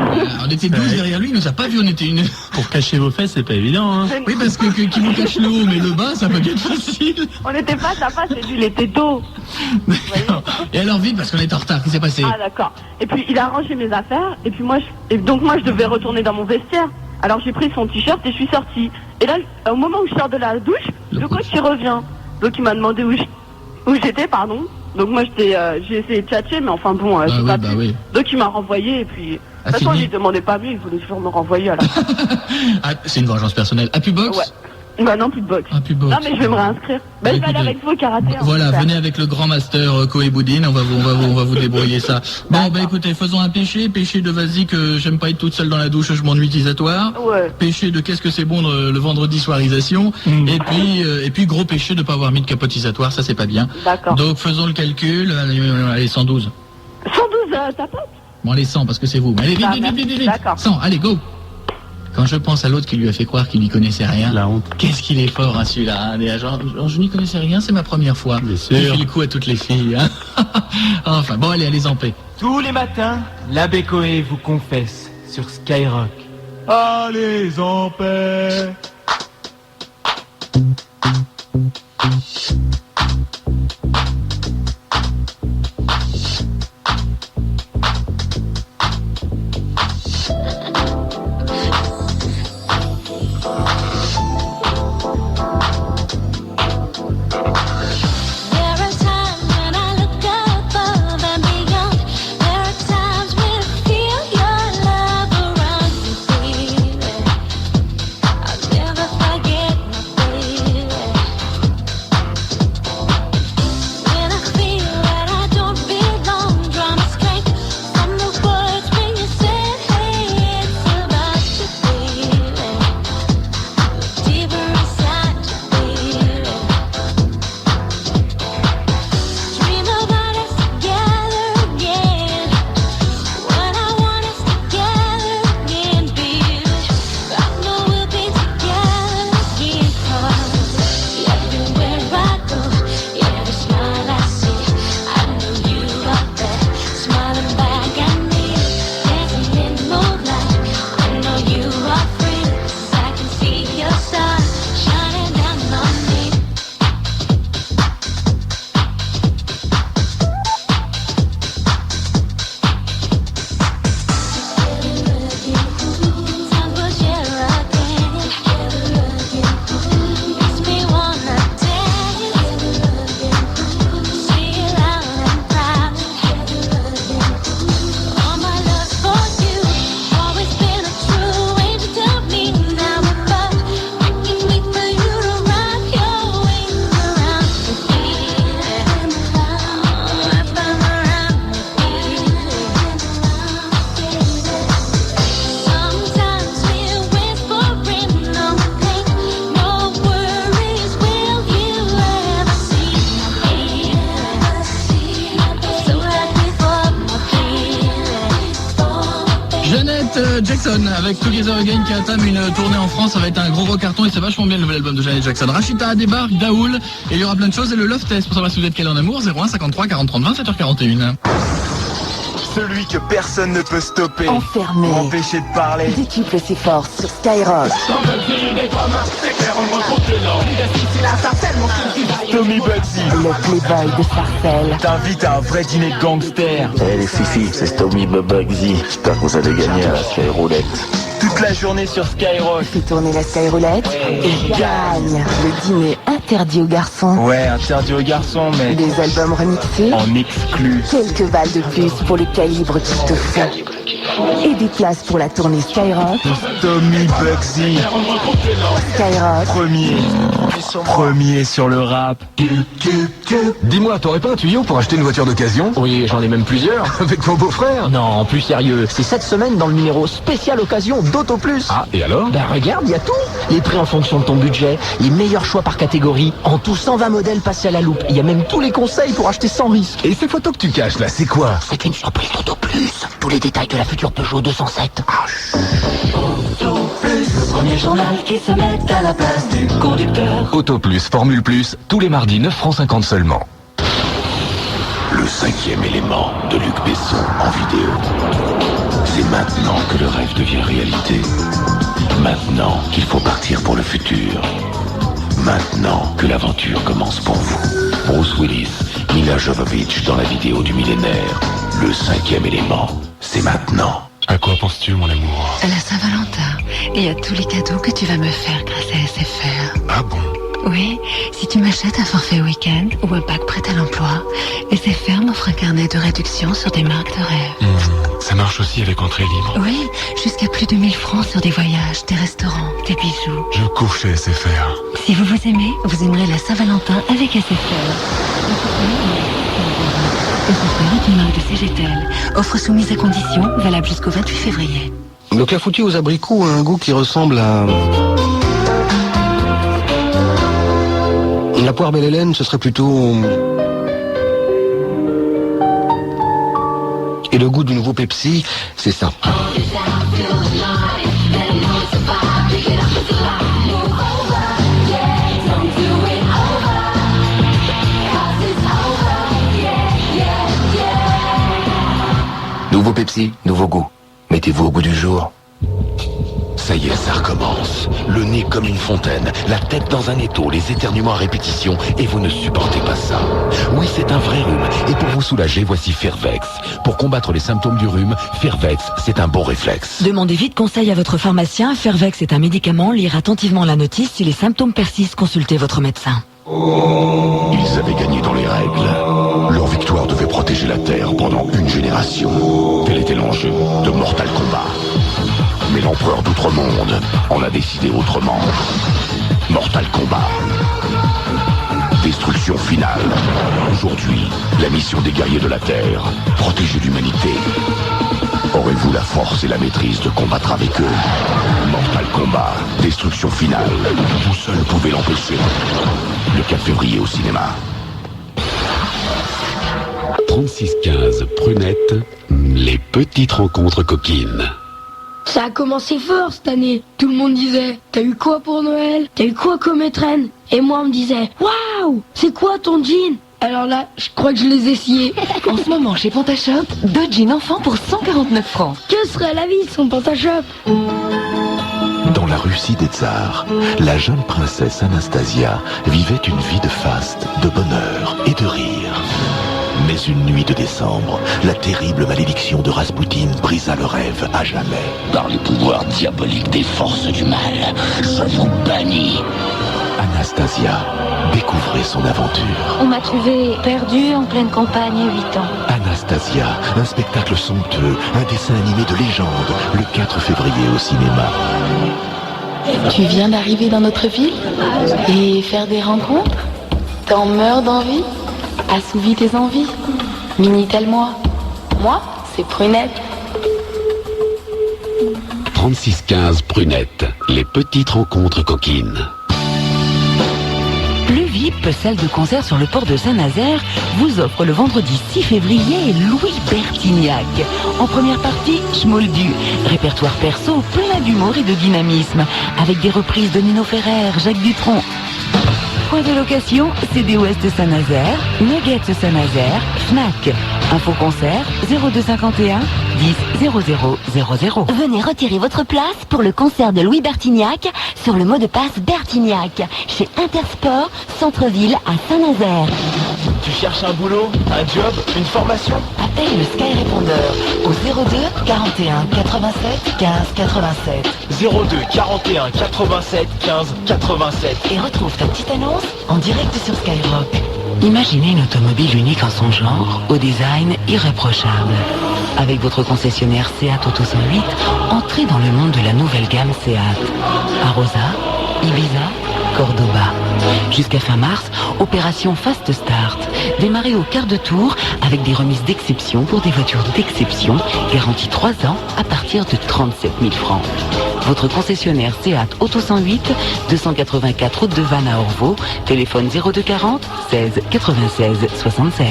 Speaker 2: on était 12 derrière lui, il nous a pas vu, on était une...
Speaker 14: Pour cacher vos fesses, c'est pas évident, hein.
Speaker 6: Mais...
Speaker 2: Oui, parce que qui vous cache le haut, mais le bas, ça peut être facile.
Speaker 6: On n'était pas face à face et lui, il était dos.
Speaker 2: Et alors, vite, parce qu'on est en retard, qu'est-ce qui s'est passé?
Speaker 6: Ah, d'accord. Et puis, il a rangé mes affaires, et puis moi, je devais retourner dans mon vestiaire. Alors, j'ai pris son t-shirt et je suis sortie. Et là, au moment où je sors de la douche, le coach, il revient. Donc, il m'a demandé où j'étais, pardon. Donc moi j'ai essayé de tchatcher, mais enfin bon, j'ai pas pu.
Speaker 2: Oui.
Speaker 6: Donc il m'a renvoyé et puis de toute façon il demandait pas mieux, il voulait toujours me renvoyer à la fin.
Speaker 2: Ah, c'est une vengeance personnelle. Ah, plus boxe?
Speaker 6: Ouais. Bah non, plus de boxe.
Speaker 2: Ah, plus boxe.
Speaker 6: Non mais je vais me réinscrire. Bah je vais aller avec vous au karaté.
Speaker 2: Voilà, venez avec le grand master Koé Boudine, on va vous débrouiller ça. Bon, bah écoutez, faisons un péché de vas-y que j'aime pas être toute seule dans la douche, je m'ennuie utilisatoire.
Speaker 6: Ouais.
Speaker 2: Péché de qu'est-ce que c'est bon le vendredi soirisation. Et puis gros péché de pas avoir mis de capotisatoire, ça c'est pas bien.
Speaker 6: D'accord.
Speaker 2: Donc faisons le calcul, allez 112.
Speaker 6: 112 ta pote?
Speaker 2: Bon allez 100 parce que c'est vous. Allez vite.
Speaker 6: D'accord.
Speaker 2: 100, allez go. Quand je pense à l'autre qui lui a fait croire qu'il n'y connaissait rien,
Speaker 14: la honte.
Speaker 2: Qu'est-ce qu'il est fort, hein, celui-là. Hein, genre, je n'y connaissais rien, c'est ma première fois.
Speaker 14: Bien sûr.
Speaker 2: Il fait le coup à toutes les filles. Hein. Enfin, bon, allez en paix.
Speaker 15: Tous les matins, l'abbé Koé vous confesse sur Skyrock.
Speaker 16: Allez en paix.
Speaker 2: Jackson avec Together Again qui entame une tournée en France, ça va être un gros carton et c'est vachement bien le nouvel album de Janet Jackson. Rachita débarque, Daoul, et il y aura plein de choses et le Love Test pour savoir si vous êtes calé en amour, 01 53 40 30 27h41.
Speaker 17: Celui que personne ne peut stopper,
Speaker 5: enfermé,
Speaker 17: empêcher de parler,
Speaker 5: décuple ses forces sur Skyrock.
Speaker 17: Tommy Bugsy,
Speaker 5: le playboy de Sarcelles,
Speaker 17: t'invite à un vrai dîner de gangsters.
Speaker 4: Eh les filles, c'est Tommy Bugsy. J'espère que vous allez gagner à la Skyroulette.
Speaker 17: Toute la journée sur Skyrock.
Speaker 5: Fais tourner la Skyroulette et gagne le dîner interdit aux garçons.
Speaker 17: Ouais, interdit aux garçons, mais...
Speaker 5: Des albums remixés
Speaker 17: en exclu.
Speaker 5: Quelques balles de plus pour le calibre qu'il te faut. et des places pour la tournée Skyrock.
Speaker 17: Tommy Bugsy.
Speaker 5: Skyrock.
Speaker 17: Premier sur le rap.
Speaker 12: Dis-moi, t'aurais pas un tuyau pour acheter une voiture d'occasion?
Speaker 15: Oui, j'en ai même plusieurs.
Speaker 12: Avec mon beau-frère?
Speaker 15: Non, plus sérieux, c'est cette semaine dans le numéro spécial occasion d'Auto Plus.
Speaker 12: Ah, et alors?
Speaker 15: Ben regarde, il y a tout. Les prix en fonction de ton budget, les meilleurs choix par catégorie, en tout 120 modèles passés à la loupe. Il y a même tous les conseils pour acheter sans risque.
Speaker 12: Et ces photos que tu caches là, c'est quoi?
Speaker 15: C'est une surprise d'Auto Plus. Tous les détails de la future Peugeot 207.
Speaker 18: Auto Plus, le premier journal qui se met à la place du conducteur.
Speaker 9: Auto Plus, Formule Plus, tous les mardis 9,50 € seulement.
Speaker 4: Le 5e élément de Luc Besson en vidéo. C'est maintenant que le rêve devient réalité. Maintenant qu'il faut partir pour le futur. Maintenant que l'aventure commence pour vous. Bruce Willis, Mila Jovovich dans la vidéo du millénaire. Le 5e élément, c'est maintenant.
Speaker 10: À quoi penses-tu, mon amour?
Speaker 7: À la Saint-Valentin. Et à tous les cadeaux que tu vas me faire grâce à SFR.
Speaker 10: Ah bon?
Speaker 7: Oui, si tu m'achètes un forfait week-end ou un pack prêt à l'emploi, SFR m'offre un carnet de réduction sur des marques de rêve.
Speaker 10: Ça marche aussi avec entrée libre.
Speaker 7: Oui, jusqu'à plus de 1000 francs sur des voyages, des restaurants, des bijoux.
Speaker 10: Je cours chez SFR.
Speaker 7: Si vous vous aimez, vous aimerez la Saint-Valentin avec SFR. SFR est une marque de CGTL. Offre soumise à condition, valable jusqu'au 28 février.
Speaker 12: Le clafoutis aux abricots a un goût qui ressemble à... La poire belle Hélène, ce serait plutôt... Et le goût du nouveau Pepsi, c'est ça. Nouveau Pepsi, nouveau goût. Mettez-vous au goût du jour.
Speaker 4: Ça y est, ça recommence. Le nez comme une fontaine, la tête dans un étau, les éternuements à répétition, et vous ne supportez pas ça. Oui, c'est un vrai rhume, et pour vous soulager, voici Fervex. Pour combattre les symptômes du rhume, Fervex, c'est un bon réflexe.
Speaker 19: Demandez vite conseil à votre pharmacien. Fervex est un médicament. Lire attentivement la notice. Si les symptômes persistent, consultez votre médecin.
Speaker 4: Ils avaient gagné dans les règles. Leur victoire devait protéger la Terre pendant une génération. Tel était l'enjeu de Mortal Kombat. Mais l'empereur d'Outre-Monde en a décidé autrement. Mortal Kombat. Destruction finale. Aujourd'hui, la mission des guerriers de la Terre, protéger l'humanité. Aurez-vous la force et la maîtrise de combattre avec eux? Mortal Kombat, destruction finale. Vous seul pouvez l'empêcher. Le 4 février au cinéma.
Speaker 20: 3615 Prunette, les petites rencontres coquines.
Speaker 21: Ça a commencé fort cette année. Tout le monde disait, t'as eu quoi pour Noël? T'as eu quoi comme étrenne? Et moi on me disait, waouh, c'est quoi ton jean? Alors là, je crois que je les ai sciés.
Speaker 5: En ce moment, chez Pantashop, 2 jeans enfants pour 149 francs.
Speaker 21: Que serait la vie sans Pantashop?
Speaker 4: Dans la Russie des tsars, la jeune princesse Anastasia vivait une vie de faste, de bonheur et de rire. Mais une nuit de décembre, la terrible malédiction de Raspoutine brisa le rêve à jamais.
Speaker 22: Par les pouvoirs diaboliques des forces du mal, je vous bannis.
Speaker 4: Anastasia découvrait son aventure.
Speaker 23: On m'a trouvé perdue en pleine campagne à 8 ans.
Speaker 4: Anastasia, un spectacle somptueux, un dessin animé de légende, le 4 février au cinéma.
Speaker 5: Tu viens d'arriver dans notre ville et faire des rencontres? T'en meurs d'envie? Assouvis tes envies? Minitel-moi. Moi, c'est Prunette.
Speaker 20: 3615 Prunette, les petites rencontres coquines.
Speaker 19: Le VIP, salle de concert sur le port de Saint-Nazaire, vous offre le vendredi 6 février Louis Bertignac. En première partie, Schmoldu, répertoire perso plein d'humour et de dynamisme, avec des reprises de Nino Ferrer, Jacques Dutronc. Point de location, CD Ouest Saint-Nazaire, Nuggets Saint-Nazaire, Fnac. Info concert 0251 10 0000.
Speaker 8: Venez retirer votre place pour le concert de Louis Bertignac sur le mot de passe Bertignac chez Intersport, centre-ville à Saint-Nazaire.
Speaker 15: Tu cherches un boulot, un job, une formation?
Speaker 5: Appelle le Sky Répondeur au 02 41 87 15 87.
Speaker 15: 02 41 87 15 87.
Speaker 5: Et retrouve ta petite annonce en direct sur Skyrock.
Speaker 19: Imaginez une automobile unique en son genre, au design irréprochable. Avec votre concessionnaire Seat Auto 108, entrez dans le monde de la nouvelle gamme Seat. Arosa, Ibiza, Cordoba. Jusqu'à fin mars, opération Fast Start. Démarrez au quart de tour avec des remises d'exception pour des voitures d'exception, garantie 3 ans à partir de 37 000 francs. Votre concessionnaire Seat Auto 108, 284 route de Vannes à Orvaux, téléphone 0240 16 96 76.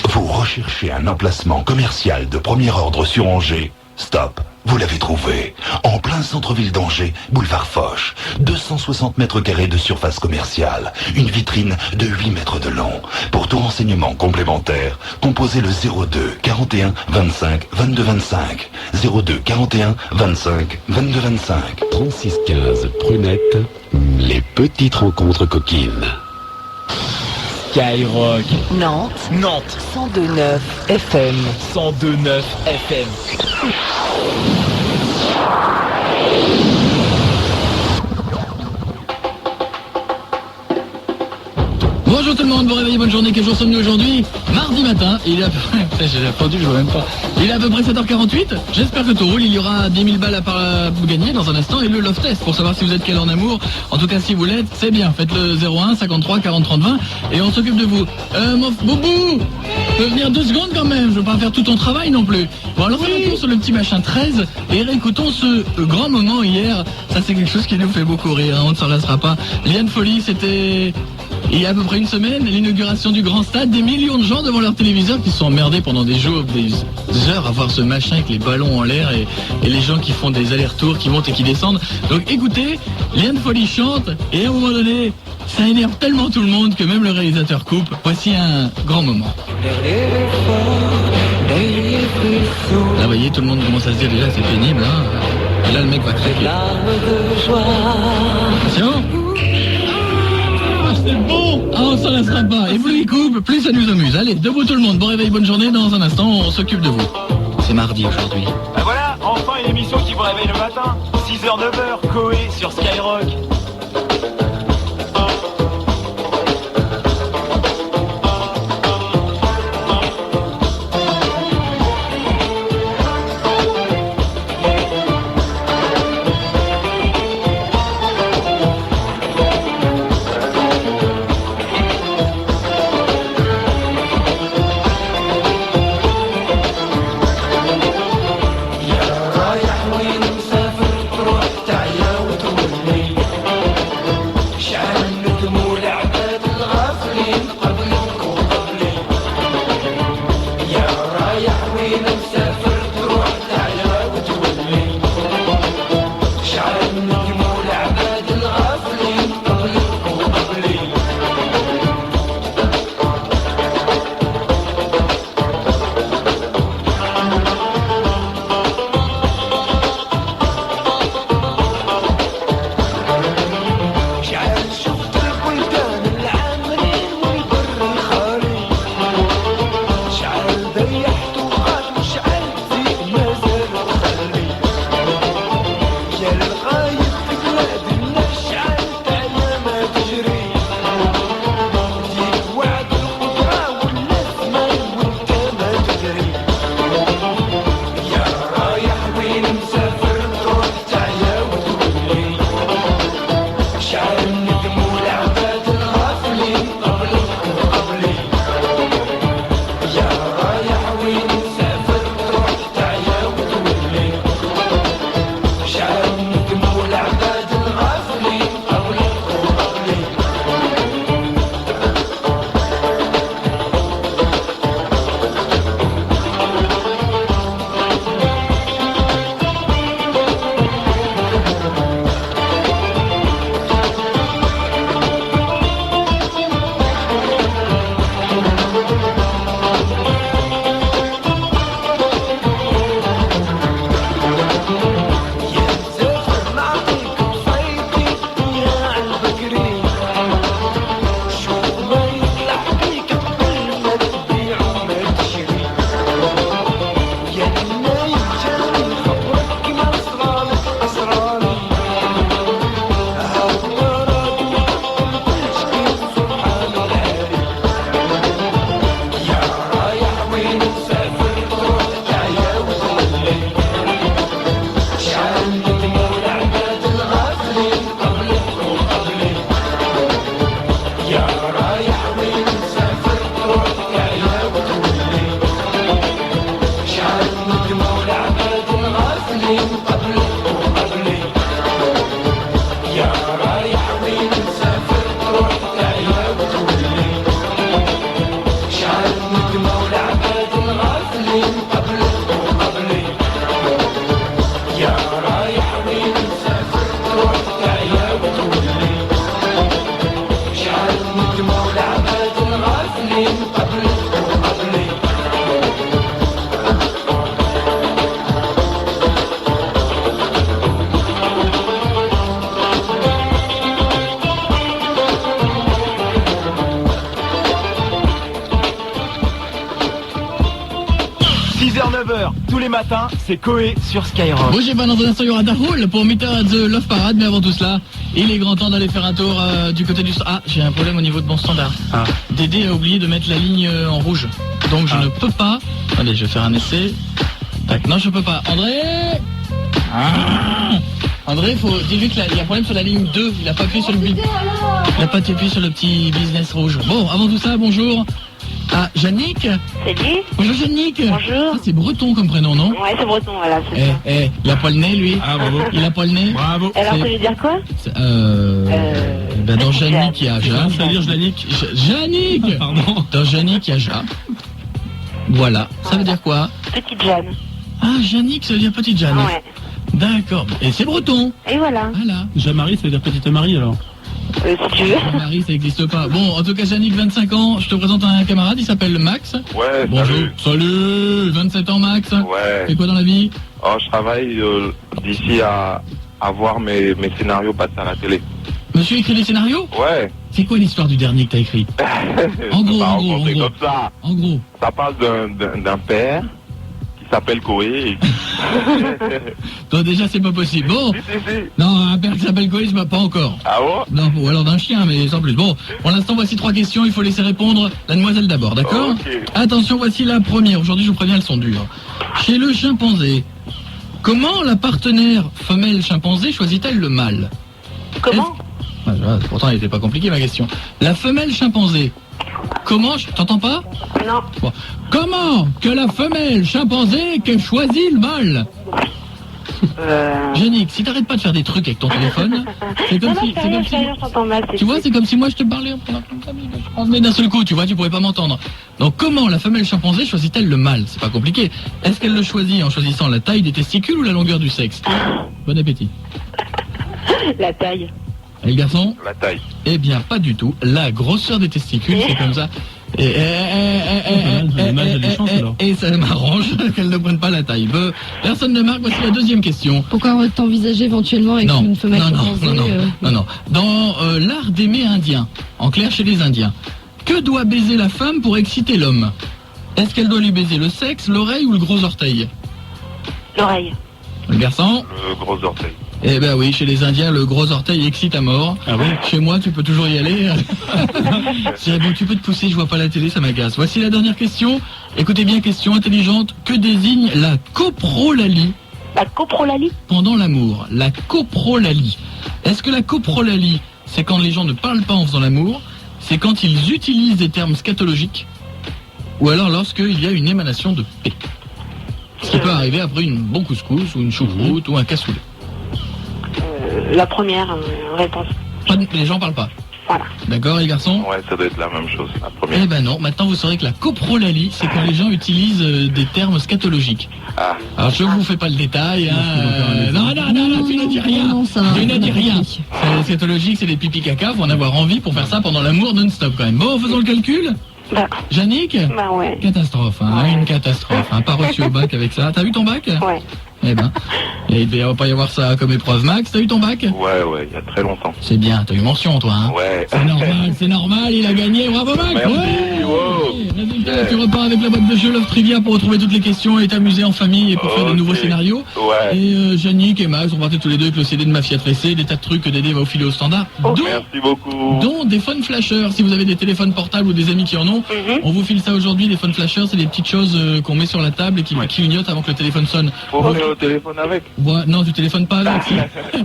Speaker 4: Vous recherchez un emplacement commercial de premier ordre sur Angers? Stop, vous l'avez trouvé. En plein centre-ville d'Angers, boulevard Foch. 260 mètres carrés de surface commerciale. Une vitrine de 8 mètres de long. Pour tout renseignement complémentaire, composez le 02 41 25 22 25. 02 41 25 22 25.
Speaker 20: 36 15 Prunette, les petites rencontres coquines.
Speaker 13: Skyrock.
Speaker 15: Nantes.
Speaker 13: Nantes.
Speaker 15: 102.9 FM.
Speaker 13: 102.9 FM.
Speaker 2: Bonjour tout le monde, bon réveil, bonne journée, quel jour sommes-nous aujourd'hui? Mardi matin, il est à peu près, j'ai répondu, je vois même pas. Il est à peu près 7h48, j'espère que tout roule, il y aura 10 000 balles à gagner dans un instant et le love test pour savoir si vous êtes quel en amour. En tout cas, si vous l'êtes, c'est bien, faites le 01 53 40 30 20 et on s'occupe de vous. Boubou, tu peux venir 2 secondes quand même, je veux pas faire tout ton travail non plus. Bon alors fais le tour sur le petit machin 13 et réécoutons ce grand moment hier, ça c'est quelque chose qui nous fait beaucoup rire, hein, on ne s'en lassera pas. Liane Folie, c'était... Il y a à peu près une semaine, l'inauguration du grand stade, des millions de gens devant leur téléviseur qui se sont emmerdés pendant des jours, des heures à voir ce machin avec les ballons en l'air et les gens qui font des allers-retours, qui montent et qui descendent. Donc écoutez, Liane Folie chante et à un moment donné, ça énerve tellement tout le monde que même le réalisateur coupe. Voici un grand moment. Là, vous voyez, tout le monde commence à se dire déjà c'est pénible, hein. Et là, le mec va craquer. Attention. C'est bon. Ah, on s'en lassera pas. Et plus il coupe, plus ça nous amuse. Allez, debout tout le monde. Bon réveil, bonne journée. Dans un instant, on s'occupe de vous. C'est mardi aujourd'hui.
Speaker 13: Ben voilà, enfin une émission qui vous réveille le matin. 6h, 9h, Coé sur Skyrock. tous les matins, c'est Coé sur Skyrock.
Speaker 2: Bougez pas, dans un instant, il y aura Darul pour Meet Her at the Love Parade, mais avant tout cela, il est grand temps d'aller faire un tour du côté du... Ah, j'ai un problème au niveau de mon standard. Dédé a oublié de mettre la ligne en rouge. Donc je ne peux pas... Allez, je vais faire un essai. Tac, non, je peux pas. André André, dis-lui qu'il y a un problème sur la ligne 2. Il a pas appuyé sur le petit business rouge. Bon, avant tout ça, bonjour. Ah, Yannick.
Speaker 1: Salut.
Speaker 2: Bonjour Yannick.
Speaker 1: Bonjour.
Speaker 2: Ah, c'est breton comme prénom, non?
Speaker 1: Ouais, c'est breton, voilà, c'est ça.
Speaker 2: Il a pas le nez, lui. Ah, bravo. Il a pas le nez.
Speaker 14: Bravo.
Speaker 1: Alors, ça veut dire quoi?
Speaker 2: Dans Yannick, il y a Ja.
Speaker 14: Ça veut dire Yannick.
Speaker 2: Yannick. Pardon. Dans Yannick, il y a Ja. Voilà. Ça veut dire quoi?
Speaker 1: Petite Jeanne.
Speaker 2: Ah, Yannick, ça veut dire petite Jeanne.
Speaker 1: Ouais.
Speaker 2: D'accord. Et c'est breton.
Speaker 1: Et voilà.
Speaker 2: Voilà.
Speaker 14: Jean-Marie, ça veut dire petite Marie, alors.
Speaker 1: Si tu veux.
Speaker 2: Marie, ça n'existe pas. Bon, en tout cas, Yannick, 25 ans, je te présente un camarade, il s'appelle Max.
Speaker 3: Ouais,
Speaker 2: bonjour. Salut. 27 ans, Max.
Speaker 3: Ouais.
Speaker 2: Et quoi dans la vie?
Speaker 3: Oh, je travaille d'ici à voir mes scénarios passer à la télé.
Speaker 2: Monsieur écrit des scénarios?
Speaker 3: Ouais.
Speaker 2: C'est quoi l'histoire du dernier que t'as écrit? En gros.
Speaker 3: Comme ça.
Speaker 2: En gros.
Speaker 3: Ça parle d'un père qui s'appelle Coé.
Speaker 2: Donc déjà, c'est pas possible. Bon. Non, un père qui s'appelle Coé, je pas encore.
Speaker 3: Ah bon?
Speaker 2: Non, ou alors d'un chien, mais sans plus. Bon, pour l'instant, voici 3 questions. Il faut laisser répondre la demoiselle d'abord, d'accord?
Speaker 3: Okay.
Speaker 2: Attention, voici la première. Aujourd'hui, je vous préviens, elles sont dures. Chez le chimpanzé, comment la partenaire femelle chimpanzé choisit-elle le mâle?
Speaker 1: Comment?
Speaker 2: Pourtant, elle n'était pas compliquée, ma question. La femelle chimpanzé, comment... T'entends pas?
Speaker 1: Non.
Speaker 2: Bon. Comment que la femelle chimpanzé qu'elle choisit le mâle? Yannick, si t'arrêtes pas de faire des trucs avec ton téléphone, c'est comme si... Tu vois, c'est comme si moi je te parlais en venait d'un seul coup, tu vois, tu pourrais pas m'entendre. Donc comment la femelle chimpanzé choisit-elle le mâle? C'est pas compliqué. Est-ce qu'elle le choisit en choisissant la taille des testicules ou la longueur du sexe? Bon appétit.
Speaker 1: La taille.
Speaker 2: Et le garçon?
Speaker 3: La taille.
Speaker 2: Eh bien, pas du tout. La grosseur des testicules, c'est comme ça. Et ça m'arrange qu'elle ne prenne pas la taille. Personne ne marque, voici la deuxième question.
Speaker 21: Pourquoi t'envisager éventuellement avec une femelle chimpanzé?
Speaker 2: Non. Dans l'art d'aimer indien, en clair chez les Indiens, que doit baiser la femme pour exciter l'homme? Est-ce qu'elle doit lui baiser le sexe, l'oreille ou le gros orteil?
Speaker 1: L'oreille.
Speaker 2: Le garçon?
Speaker 3: Le gros orteil.
Speaker 2: Eh ben oui, chez les Indiens, le gros orteil excite à mort.
Speaker 14: Ah bon?
Speaker 2: Chez moi, tu peux toujours y aller. C'est bon, tu peux te pousser, je vois pas la télé, ça m'agace. Voici la dernière question. Écoutez bien, question intelligente. Que désigne la coprolalie?
Speaker 1: La coprolalie?
Speaker 2: Pendant l'amour. La coprolalie. Est-ce que la coprolalie, c'est quand les gens ne parlent pas en faisant l'amour? C'est quand ils utilisent des termes scatologiques? Ou alors lorsqu'il y a une émanation de paix? Ce qui peut arriver après une bon couscous ou une choucroute ou un cassoulet.
Speaker 1: La première réponse.
Speaker 2: Les gens parlent pas.
Speaker 1: Voilà.
Speaker 2: D'accord, les garçons?
Speaker 3: Ouais, ça doit être la même chose, la première.
Speaker 2: Eh ben non, maintenant vous saurez que la coprolalie, c'est quand les gens utilisent des termes scatologiques.
Speaker 3: Ah.
Speaker 2: Alors je vous fais pas le détail, hein. Non, tu ne dis rien. Tu ne dis rien. Scatologique, c'est des pipi caca, faut en avoir envie pour faire ça pendant l'amour non-stop quand même. Bon, faisons le calcul. Yannick?
Speaker 1: Bah ouais.
Speaker 2: Catastrophe, hein, une catastrophe. Hein. Pas reçu au bac avec ça. T'as eu ton bac?
Speaker 1: Ouais.
Speaker 2: Eh ben, il ne va pas y avoir ça comme épreuve. Max, t'as eu ton bac?
Speaker 3: Ouais, il y a très longtemps.
Speaker 2: C'est bien, t'as eu mention toi, hein?
Speaker 3: Ouais.
Speaker 2: C'est normal, il a gagné, bravo Max!
Speaker 3: Merci,
Speaker 2: ouais
Speaker 3: wow.
Speaker 2: Résultat, tu repars avec la boîte de jeux Love Trivia pour retrouver toutes les questions et t'amuser en famille et pour faire de nouveaux scénarios.
Speaker 3: Ouais.
Speaker 2: Et Yannick et Max, on partait tous les deux avec le CD de Mafia Tressé, des tas de trucs que Dédé va au filer au standard.
Speaker 3: Merci beaucoup.
Speaker 2: Dont des phone flashers, si vous avez des téléphones portables ou des amis qui en ont, on vous file ça aujourd'hui. Les phone flashers, c'est des petites choses qu'on met sur la table et qui clignotent avant que le téléphone sonne.
Speaker 3: Faut ouvrir le téléphone avec.
Speaker 2: Ouais, non, tu téléphones pas avec.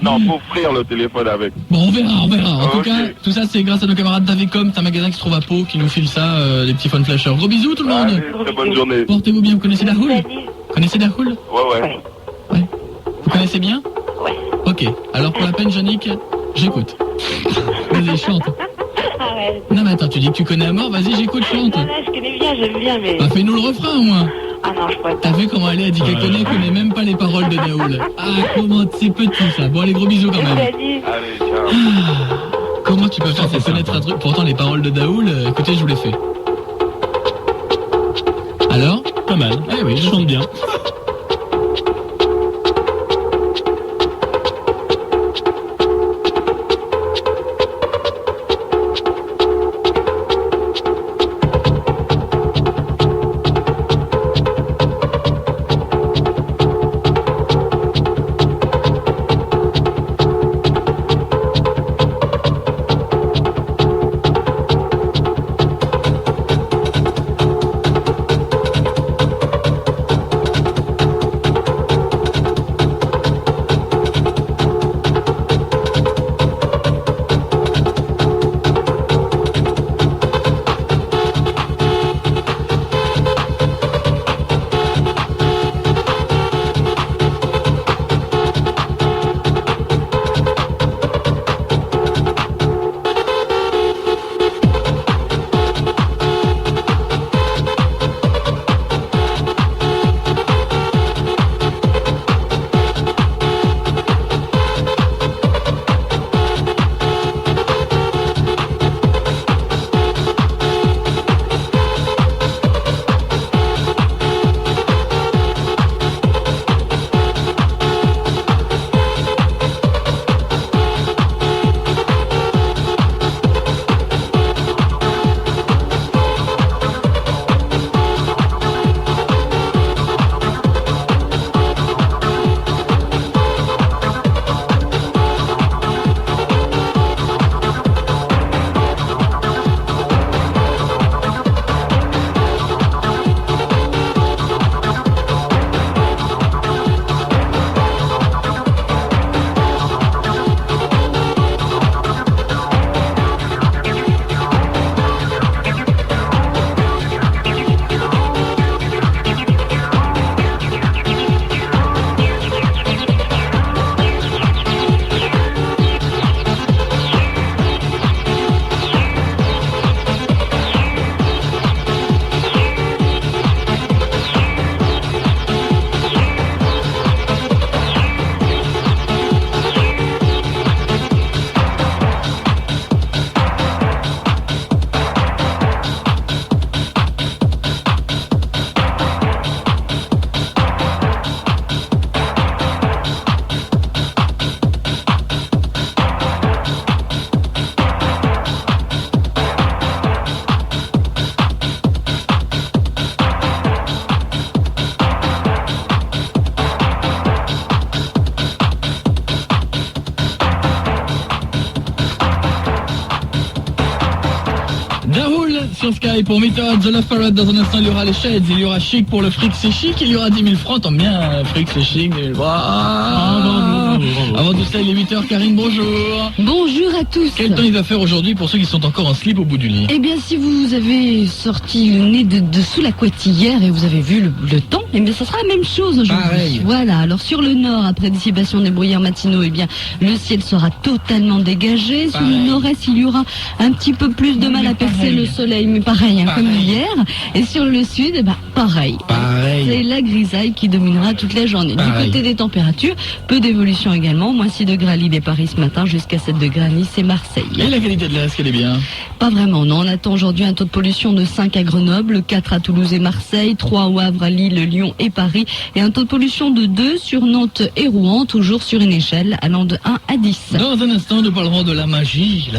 Speaker 3: Non, faut offrir le téléphone avec.
Speaker 2: Bon, on verra. En tout cas, tout ça, c'est grâce à nos camarades d'Avecom, c'est un magasin qui se trouve à Pau, qui nous file ça, des petits phone flashers. Gros bisous tout le monde.
Speaker 3: Allez, très bonne journée.
Speaker 2: Portez-vous bien, vous connaissez Darul? Connaissez Darul?
Speaker 3: Ouais.
Speaker 2: Vous connaissez bien?
Speaker 1: Ouais.
Speaker 2: Ok, alors pour la peine, Yannick, j'écoute. Vas-y, chante.
Speaker 1: Ah ouais.
Speaker 2: Non mais attends, tu dis que tu connais à mort, vas-y, j'écoute, chante.
Speaker 1: Non, je connais bien, j'aime bien, mais...
Speaker 2: Bah fais-nous le refrain au moins.
Speaker 1: Ah non, je pourrais pas.
Speaker 2: T'as vu comment elle est, elle dit qu'elle connaît même pas les paroles de Daoul. Ah, comment c'est petit ça. Bon, allez, gros bisous quand même.
Speaker 3: Allez, ciao.
Speaker 2: Comment tu peux faire pour connaître un truc? Pourtant, les paroles de Daoul, écoutez, je vous les fais. Alors?
Speaker 14: Pas mal.
Speaker 2: Eh oui, je chante bien. sur Sky pour Method, The Love Parade. Dans un instant, il y aura les Shades, il y aura Chic pour le fric, c'est chic, il y aura 10 000 francs. Tant bien, fric, c'est chic. Avant tout ça, il est 8h, Karine, bonjour.
Speaker 6: Bonjour à tous.
Speaker 2: Quel temps il va faire aujourd'hui pour ceux qui sont encore en slip au bout du lit?
Speaker 6: Eh bien, si vous avez sorti le nez de dessous la couette hier et vous avez vu le temps, eh bien, ça sera la même chose aujourd'hui.
Speaker 2: Pareil.
Speaker 6: Voilà. Alors, sur le nord, après dissipation des brouillards matinaux, eh bien, le ciel sera totalement dégagé. Sur le nord-est, il y aura un petit peu plus de mal à percer le soleil, mais pareil, hein, comme hier. Et sur le sud, eh ben, pareil. C'est la grisaille qui dominera toute la journée. Du côté des températures, peu d'évolution également. Moins 6 degrés à Lille et Paris ce matin, jusqu'à 7 degrés à Nice et Marseille.
Speaker 2: Et la qualité de l'air, est-ce qu'elle est bien?
Speaker 6: Pas vraiment, non. On attend aujourd'hui un taux de pollution de 5 à Grenoble, 4 à Toulouse et Marseille, 3 au Havre, à Lille, Lyon et Paris. Et un taux de pollution de 2 sur Nantes et Rouen, toujours sur une échelle allant de 1 à 10.
Speaker 2: Dans un instant, nous parlerons de la magie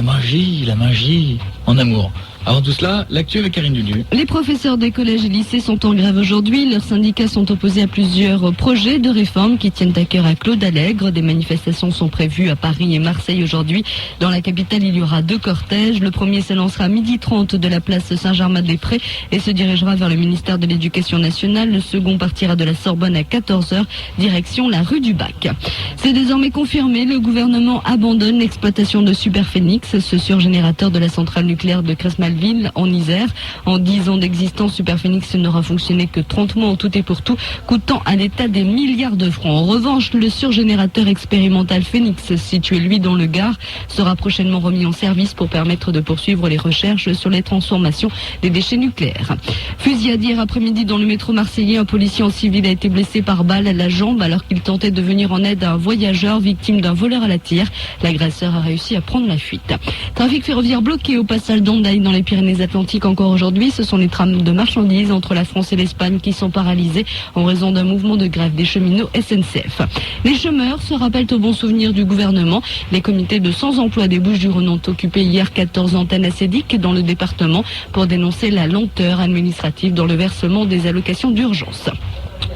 Speaker 2: en amour. Avant tout cela, l'actu avec Karine Dudu.
Speaker 6: Les professeurs des collèges et lycées sont en grève aujourd'hui. Leurs syndicats sont opposés à plusieurs projets de réforme qui tiennent à cœur à Claude Allègre. Des manifestations sont prévues à Paris et Marseille aujourd'hui. Dans la capitale, il y aura 2 cortèges. Le premier s'élancera à 12h30 de la place Saint-Germain-des-Prés et se dirigera vers le ministère de l'Éducation nationale. Le second partira de la Sorbonne à 14h, direction la rue du Bac. C'est désormais confirmé, le gouvernement abandonne l'exploitation de Superphénix, ce surgénérateur de la centrale nucléaire de Cresmalville en Isère. En 10 ans d'existence, Superphénix n'aura fonctionné que 30 mois en tout et pour tout, coûtant à l'État des milliards de francs. En revanche, le surgénérateur expérimental Phénix, situé lui dans le Gard, sera prochainement remis en service pour permettre de poursuivre les recherches sur les transformations des déchets nucléaires. Fusillade hier après-midi dans le métro marseillais, un policier en civil a été blessé par balle à la jambe alors qu'il tentait de venir en aide à un voyageur victime d'un voleur à la tire. L'agresseur a réussi à prendre la fuite. Trafic ferroviaire bloqué au passage d'Hendaye dans les Pyrénées-Atlantiques encore aujourd'hui. Ce sont les trams de marchandises entre la France et l'Espagne qui sont paralysés en raison d'un mouvement de grève des cheminots SNCF. Les chômeurs se rappellent au bon souvenir du gouvernement. Les comités de sans emploi des Bouches-du-Rhône ont occupé hier 14 antennes acédiques dans le département pour dénoncer la lenteur administrative dans le versement des allocations d'urgence.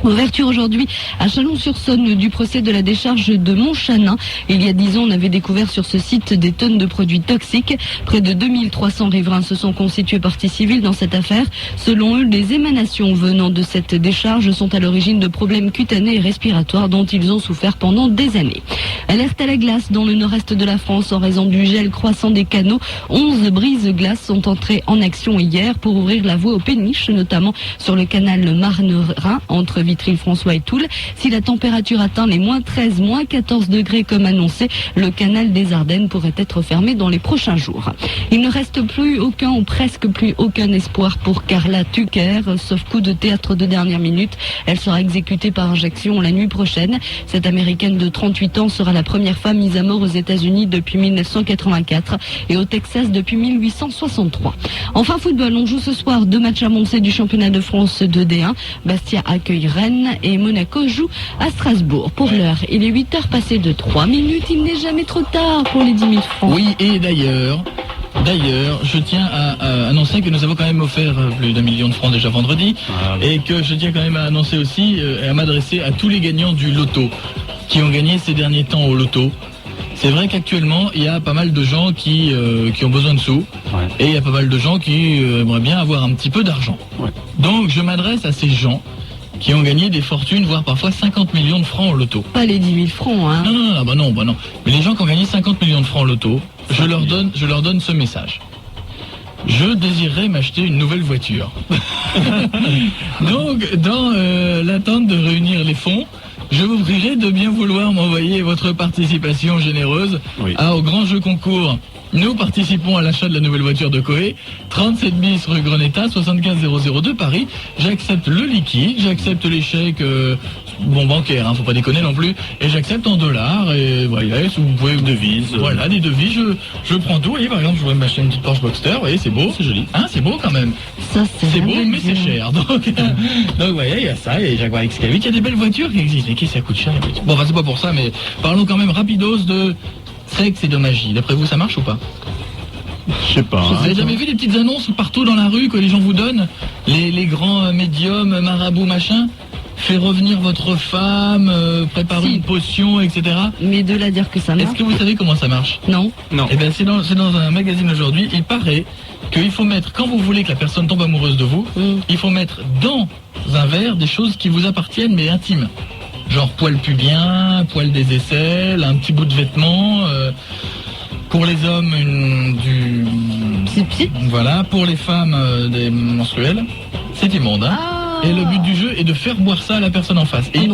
Speaker 6: Ouverture aujourd'hui à Chalon-sur-Saône du procès de la décharge de Montchanin. Il y a 10 ans, on avait découvert sur ce site des tonnes de produits toxiques. Près de 2300 riverains se sont constitués partie civile dans cette affaire. Selon eux, les émanations venant de cette décharge sont à l'origine de problèmes cutanés et respiratoires dont ils ont souffert pendant des années. Alerte à la glace dans le nord-est de la France en raison du gel croissant des canaux. 11 brises-glaces sont entrées en action hier pour ouvrir la voie aux péniches, notamment sur le canal Marne-Rhin entre Vitry-François et Toul. Si la température atteint les -13, -14 degrés comme annoncé, le canal des Ardennes pourrait être fermé dans les prochains jours. Il ne reste plus aucun ou presque plus aucun espoir pour Carla Tucker, sauf coup de théâtre de dernière minute. Elle sera exécutée par injection la nuit prochaine. Cette américaine de 38 ans sera la première femme mise à mort aux États-Unis depuis 1984 et au Texas depuis 1863. Enfin football, on joue ce soir 2 matchs avancés du championnat de France de D1. Bastia accueille Rennes et Monaco joue à Strasbourg. Pour l'heure, il est 8h passé de 3 minutes. Il n'est jamais trop tard pour les 10 000 francs.
Speaker 2: Oui, et d'ailleurs, je tiens à annoncer que nous avons quand même offert plus d'1 million de francs déjà vendredi. Et que je tiens quand même à annoncer aussi et à m'adresser à tous les gagnants du loto qui ont gagné ces derniers temps au loto. C'est vrai qu'actuellement, il y a pas mal de gens qui ont besoin de sous. Et il y a pas mal de gens qui aimeraient bien avoir un petit peu d'argent. Donc je m'adresse à ces gens qui ont gagné des fortunes, voire parfois 50 millions de francs au loto.
Speaker 6: Pas les 10 000 francs, hein.
Speaker 2: Non. Mais les gens qui ont gagné 50 millions de francs au loto, je leur donne ce message. Je désirerais m'acheter une nouvelle voiture. Donc, dans l'attente de réunir les fonds, je vous prierai de bien vouloir m'envoyer votre participation généreuse au grand jeu concours. Nous participons à l'achat de la nouvelle voiture de Coé, 37 bis rue Greneta, 75 002 Paris. J'accepte le liquide, j'accepte les chèques bancaires, faut pas déconner non plus, et j'accepte en dollars, et voilà, si vous pouvez devises. Voilà, des devises, je prends tout. Vous voyez, par exemple, je voudrais m'acheter une petite Porsche Boxster, vous voyez, c'est beau, c'est joli. C'est beau quand même.
Speaker 6: Ça,
Speaker 2: c'est beau, mais c'est cher. Donc vous voyez, il y a ça, il y a Jaguar XK8, il y a des belles voitures qui existent, mais qui ça coûte cher les voitures. Bon, c'est pas pour ça, mais parlons quand même rapidos de sexe et de magie. D'après vous, ça marche ou pas?
Speaker 14: Je sais pas.
Speaker 2: Vous avez jamais vu des petites annonces partout dans la rue que les gens vous donnent? Les grands médiums, marabouts, machin? fait revenir votre femme, prépare une potion, etc.
Speaker 6: Mais de là à dire que ça marche.
Speaker 2: Est-ce que vous savez comment ça marche?
Speaker 6: Non.
Speaker 2: Eh bien, c'est dans un magazine aujourd'hui. Il paraît qu'il faut mettre, quand vous voulez que la personne tombe amoureuse de vous, il faut mettre dans un verre des choses qui vous appartiennent mais intimes. Genre poil pubien, poil des aisselles, un petit bout de vêtement. Pour les hommes, du... Voilà. Pour les femmes, des menstruels. C'est immonde, hein. Et le but du jeu est de faire boire ça à la personne en face. Et il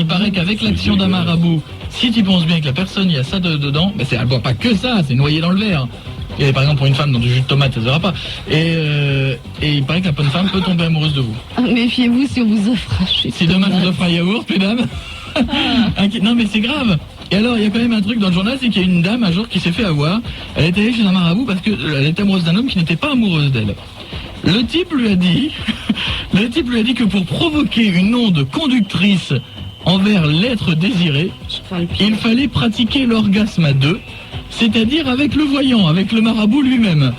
Speaker 2: paraît qu'avec l'action d'un marabout, si tu penses bien que la personne, il y a ça dedans, ben elle boit pas que ça, c'est noyé dans le verre. Et par exemple, pour une femme, dans du jus de tomate, ça se verra pas. Et il paraît que la bonne femme peut tomber amoureuse de vous.
Speaker 6: Méfiez-vous si on vous offre un jus de
Speaker 2: Si demain je vous offre un yaourt, mesdames. Non mais c'est grave. Et alors, il y a quand même un truc dans le journal, c'est qu'il y a une dame un jour qui s'est fait avoir. Elle était allée chez un marabout parce qu'elle était amoureuse d'un homme qui n'était pas amoureuse d'elle. Le type lui a dit que pour provoquer une onde conductrice envers l'être désiré, il fallait pratiquer l'orgasme à deux, c'est-à-dire avec le voyant, avec le marabout lui-même.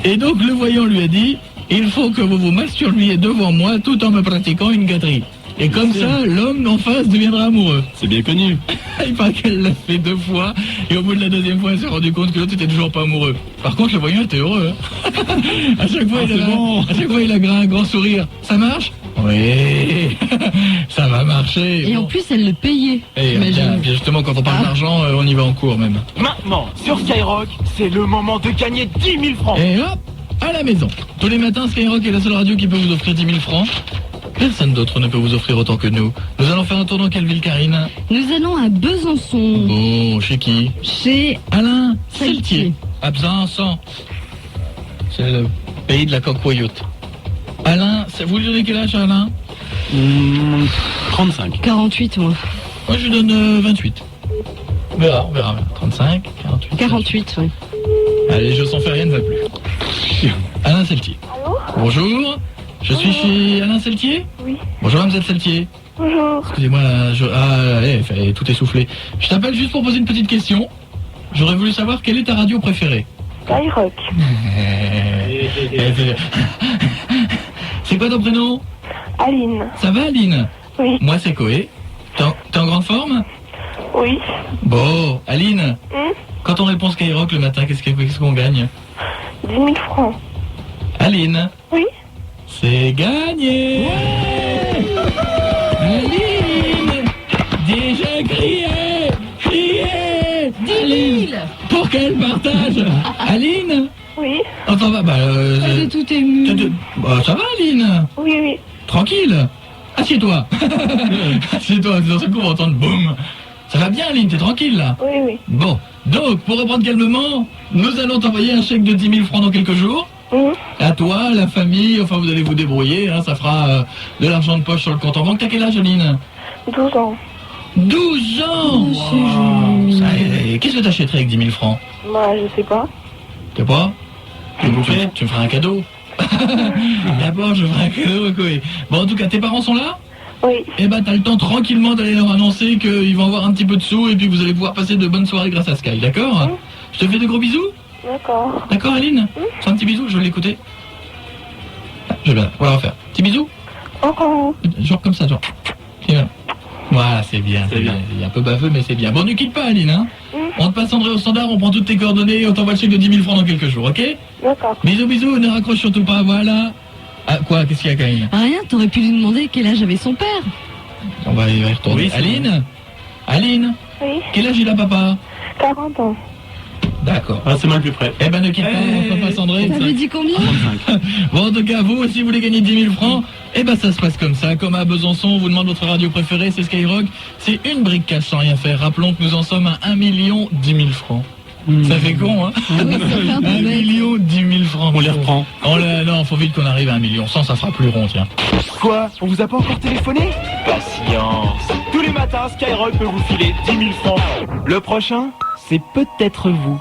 Speaker 2: Et donc le voyant lui a dit, il faut que vous vous masturbiez devant moi tout en me pratiquant une gâterie. Et comme ça, l'homme en face deviendra amoureux.
Speaker 14: C'est bien connu.
Speaker 2: Il paraît qu'elle l'a fait 2 fois, et au bout de la 2e fois, elle s'est rendu compte que l'autre était toujours pas amoureux. Par contre, le voyant était heureux. À chaque fois, il a un grand sourire. Ça marche? Oui, ça va marcher.
Speaker 6: Et en plus, elle le payait.
Speaker 2: Et bien, justement, quand on parle d'argent, on y va en cours même.
Speaker 13: Maintenant, sur Skyrock, c'est le moment de gagner 10 000 francs.
Speaker 2: Et hop, à la maison. Tous les matins, Skyrock est la seule radio qui peut vous offrir 10 000 francs. Personne d'autre ne peut vous offrir autant que nous. Nous allons faire un tour dans quelle ville, Karine?
Speaker 6: Nous allons à Besançon.
Speaker 2: Bon, chez qui?
Speaker 6: Chez
Speaker 2: Alain Seltier. À Besançon. C'est le pays de la cocoyote. Alain, vous lui donnez quel âge, Alain?
Speaker 14: 35.
Speaker 6: 48, moi.
Speaker 2: Moi, je lui donne 28. On verra. 35, 48.
Speaker 6: 48, oui.
Speaker 2: Allez, je sens faire rien ne va plus. Alain Seltier.
Speaker 1: Allô?
Speaker 2: Bonjour. Je suis chez Alain Seltier?
Speaker 1: Oui.
Speaker 2: Bonjour, Mme Seltier.
Speaker 1: Bonjour.
Speaker 2: Excusez-moi, il fallait tout essouffler. Je t'appelle juste pour poser une petite question. J'aurais voulu savoir quelle est ta radio préférée?
Speaker 1: Skyrock.
Speaker 2: C'est quoi ton prénom?
Speaker 1: Aline.
Speaker 2: Ça va, Aline?
Speaker 1: Oui.
Speaker 2: Moi, c'est Koé. T'es en grande forme?
Speaker 1: Oui.
Speaker 2: Bon, Aline, quand on répond Skyrock le matin, qu'est-ce qu'on gagne?
Speaker 1: 10 000 francs.
Speaker 2: Aline?
Speaker 1: Oui.
Speaker 2: C'est gagné! Aline! Déjà crié!
Speaker 6: 10 000!
Speaker 2: Pour qu'elle partage! Aline?
Speaker 1: Oui.
Speaker 2: Enfin,
Speaker 6: Elle est tout émue.
Speaker 2: Ça va, Aline?
Speaker 1: Oui, oui.
Speaker 2: Tranquille. Assieds-toi. Assieds-toi, dans ce coup, on va entendre boum. Ça va bien, Aline, t'es tranquille, là?
Speaker 1: Oui, oui.
Speaker 2: Bon, donc, pour reprendre calmement, nous allons t'envoyer un chèque de 10 000 francs dans quelques jours. À toi, la famille, enfin, vous allez vous débrouiller, hein, ça fera de l'argent de poche sur le compte en banque. T'as quel âge, Aline?
Speaker 1: 12 ans.
Speaker 2: 12 ans! Wow. Qu'est-ce que t'achèterais avec 10 000 francs?
Speaker 1: Bah, je sais pas.
Speaker 2: Tu sais pas? Tu me feras un cadeau. D'abord, je ferai un cadeau, quoi. Bon, en tout cas, tes parents sont là?
Speaker 1: Oui.
Speaker 2: Eh ben, t'as le temps tranquillement d'aller leur annoncer qu'ils vont avoir un petit peu de sous et puis vous allez pouvoir passer de bonnes soirées grâce à Sky, d'accord? Je te fais de gros bisous?
Speaker 1: D'accord.
Speaker 2: D'accord, Aline? C'est un petit bisou, je vais l'écouter. Je vais bien, on va refaire. Petit bisou? Genre comme ça, genre. Tiens. Voilà, c'est bien, c'est bien. Il est un peu baveux, mais c'est bien. Bon, ne quitte pas, Aline, hein? On te passe André au standard, on prend toutes tes coordonnées et on t'envoie le chèque de 10 000 francs dans quelques jours, ok?
Speaker 1: D'accord.
Speaker 2: Bisous, bisous, ne raccroche surtout pas, voilà. Ah, quoi? Qu'est-ce qu'il y a, Karine?
Speaker 6: Rien, t'aurais pu lui demander quel âge avait son père.
Speaker 2: On va y retourner.
Speaker 14: Oui,
Speaker 2: Aline? Aline?
Speaker 1: Oui.
Speaker 2: Quel âge il a, papa?
Speaker 1: 40 ans.
Speaker 2: D'accord.
Speaker 14: Ah, c'est mal plus près.
Speaker 2: Eh ben, ne quitte pas, on passe André.
Speaker 6: T'avais dit combien?
Speaker 2: Bon, en tout cas, vous, si vous voulez gagner 10 000 francs, eh ben, ça se passe comme ça. Comme à Besançon, on vous demande votre radio préférée, c'est Skyrock. C'est une brique cash sans rien faire. Rappelons que nous en sommes à 1 million 10 000 francs. Ça fait con, hein? 1 million 10 000 francs.
Speaker 14: On les reprend.
Speaker 2: Non, faut vite qu'on arrive à 1 million 100, ça fera plus rond, tiens.
Speaker 13: Quoi? On vous a pas encore téléphoné? Patience. Tous les matins, Skyrock peut vous filer 10 000 francs. Le prochain, c'est peut-être vous.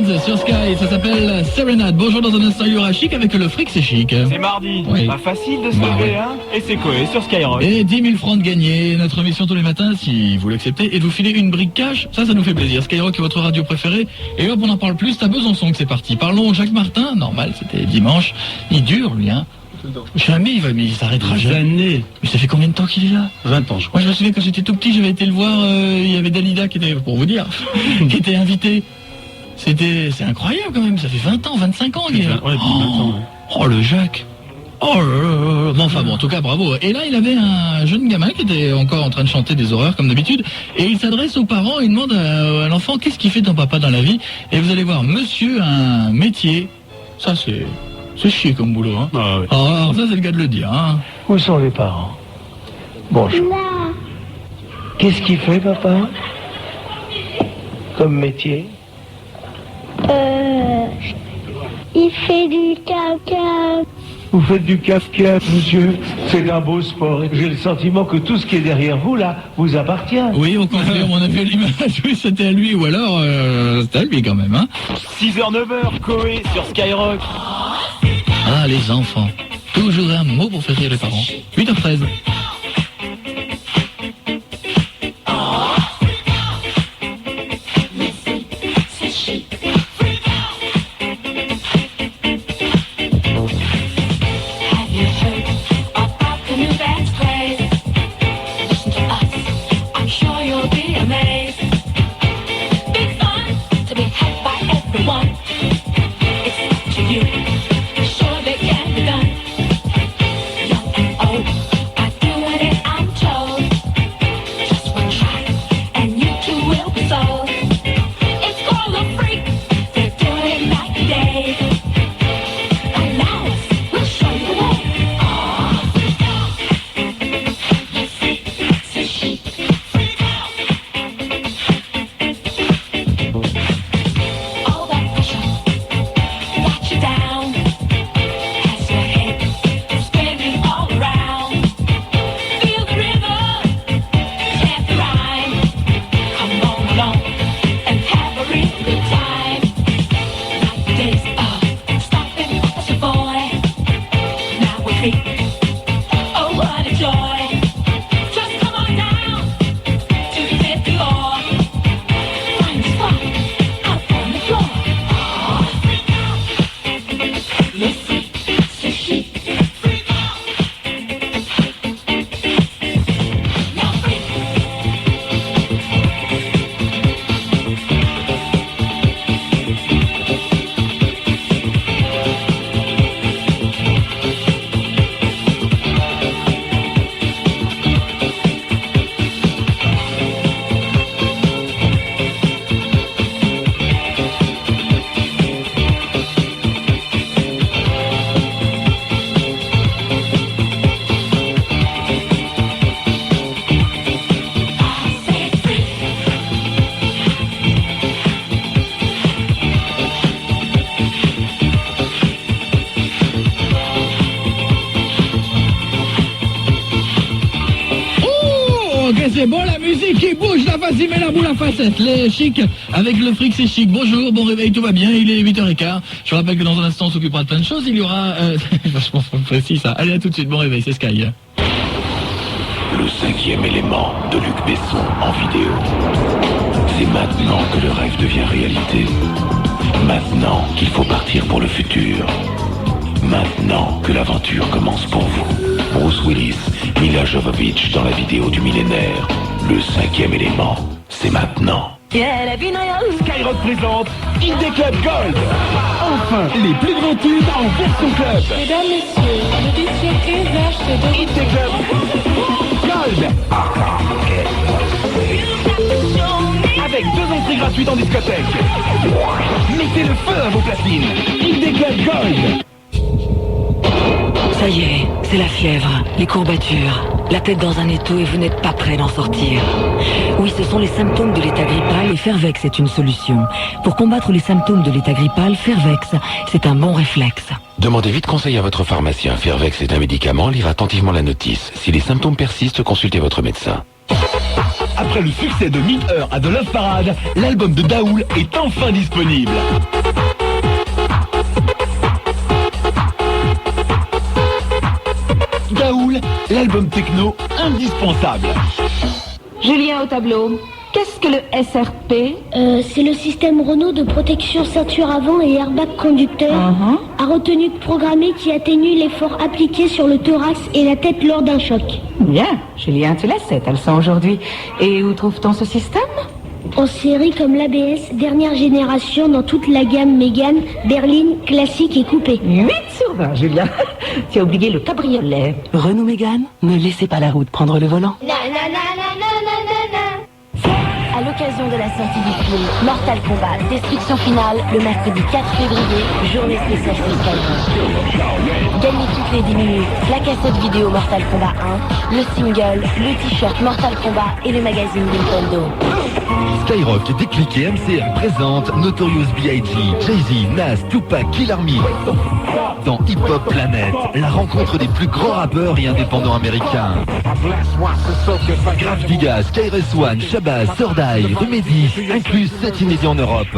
Speaker 2: Kids sur Sky, ça s'appelle Serenade. Bonjour, dans un instant il y aura Chic avec le fric, c'est chic.
Speaker 13: C'est mardi,
Speaker 2: Oui.
Speaker 13: pas facile de se lever, hein. Et c'est Coé sur Skyrock.
Speaker 2: Et 10 000 francs de gagner. Notre mission tous les matins, si vous l'acceptez, et de vous filer une brique cash. Ça nous fait plaisir. Skyrock est votre radio préférée. Et hop, on en parle plus. C'est à Besançon que c'est parti. Parlons Jacques Martin. Normal, c'était dimanche. Il dure, lui, hein. Jamais il s'arrêtera jamais. Mais ça fait combien de temps qu'il est là?
Speaker 14: 20 ans, je crois.
Speaker 2: Moi, je me souviens quand j'étais tout petit, j'avais été le voir. Il y avait Dalida qui était, pour vous dire, qui était invité. C'est incroyable quand même. Ça fait 20 ans, 25 ans qu'il est là.
Speaker 14: Ouais, 20 ans, ouais.
Speaker 2: Oh, le Jacques. Oh là là. Bon, enfin bon, en tout cas, bravo. Et là, il avait un jeune gamin qui était encore en train de chanter des horreurs comme d'habitude. Et il s'adresse aux parents et il demande à l'enfant qu'est-ce qu'il fait ton papa dans la vie. Et vous allez voir, monsieur a un métier. Ça, c'est chier comme boulot, hein.
Speaker 14: Ah, ouais.
Speaker 2: Alors ça, c'est le gars de le dire, hein.
Speaker 11: Où sont les parents? Bonjour. Qu'est-ce qu'il fait, papa? Comme métier?
Speaker 16: Il fait du caca.
Speaker 11: Vous faites du caf-caf, monsieur. C'est un beau sport. J'ai le sentiment que tout ce qui est derrière vous, là, vous appartient.
Speaker 2: Oui, on confirme, on a vu l'image. Oui, c'était à lui, ou alors c'était à lui quand même, hein.
Speaker 13: 6h, 9h, Coé sur Skyrock.
Speaker 2: Ah, les enfants. Toujours un mot pour faire rire les parents. 8h13. C'est bon, la musique qui bouge, la vas-y, mets la boule à facette. Les chics avec le fric, c'est chic. Bonjour, bon réveil, tout va bien, il est 8h15. Je rappelle que dans un instant, on s'occupera de plein de choses. Il y aura... vachement précis ça. Allez, à tout de suite, bon réveil, c'est Sky.
Speaker 4: Le cinquième élément de Luc Besson en vidéo. C'est maintenant que le rêve devient réalité. Maintenant qu'il faut partir pour le futur. Maintenant que l'aventure commence pour vous. Bruce Willis, Mila Jovovich dans la vidéo du millénaire. Le cinquième élément, c'est maintenant.
Speaker 13: Skyrock présente ID Club Gold. Enfin, les plus grands tubes en version club.
Speaker 16: Mesdames, messieurs, je dis sur
Speaker 13: ID Club Gold. Avec 2 entrées gratuites en discothèque. Mettez le feu à vos platines. ID Club Gold.
Speaker 5: Ça y est, c'est la fièvre, les courbatures, la tête dans un étau et vous n'êtes pas prêt d'en sortir. Oui, ce sont les symptômes de l'état grippal et Fervex est une solution. Pour combattre les symptômes de l'état grippal, Fervex, c'est un bon réflexe.
Speaker 4: Demandez vite conseil à votre pharmacien. Fervex est un médicament, lire attentivement la notice. Si les symptômes persistent, consultez votre médecin.
Speaker 13: Après le succès de Meet Her à The Love Parade, l'album de Daoul est enfin disponible. l'album techno indispensable.
Speaker 9: Julien au tableau. Qu'est-ce que le SRP?
Speaker 16: C'est le système Renault de protection ceinture avant et airbag conducteur à retenue programmée qui atténue l'effort appliqué sur le thorax et la tête lors d'un choc.
Speaker 9: Bien, Julien, tu l'as 7 à leçon aujourd'hui. Et où trouve-t-on ce système?
Speaker 16: En série comme l'ABS, dernière génération dans toute la gamme Mégane, berline, classique et coupé.
Speaker 9: 8 sur 20, Julien. Tu as oublié le cabriolet.
Speaker 19: Renault Mégane, ne laissez pas la route prendre le volant.
Speaker 8: À l'occasion de la sortie du film Mortal Kombat, Destruction Finale, le mercredi 4 février, journée spéciale sur Skyrock. Gagnez toutes les 10 minutes la cassette vidéo Mortal Kombat 1, le single, le t-shirt Mortal Kombat et le magazine Nintendo.
Speaker 17: Skyrock, Déclic et MCM présente Notorious B.I.G., Jay-Z, Nas, Tupac, Kid Army. Dans Hip Hop Planet, la rencontre des plus granns rappeurs et indépendants américains. Graf Diga, KRS-One, Shabazz, Sordai, Remedy, inclus 7 inédits en Europe.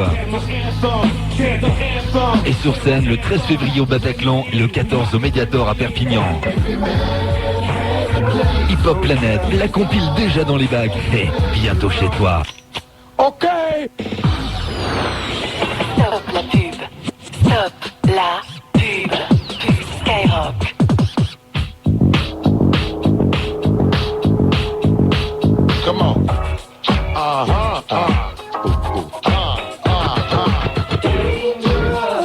Speaker 17: Et sur scène le 13 février au Bataclan et le 14 au Mediator à Perpignan. Hip Hop Planet, la compile déjà dans les bacs et bientôt chez toi.
Speaker 15: Ok.
Speaker 19: Stop la pub. Stop la pub. Skyrock.
Speaker 4: Come on.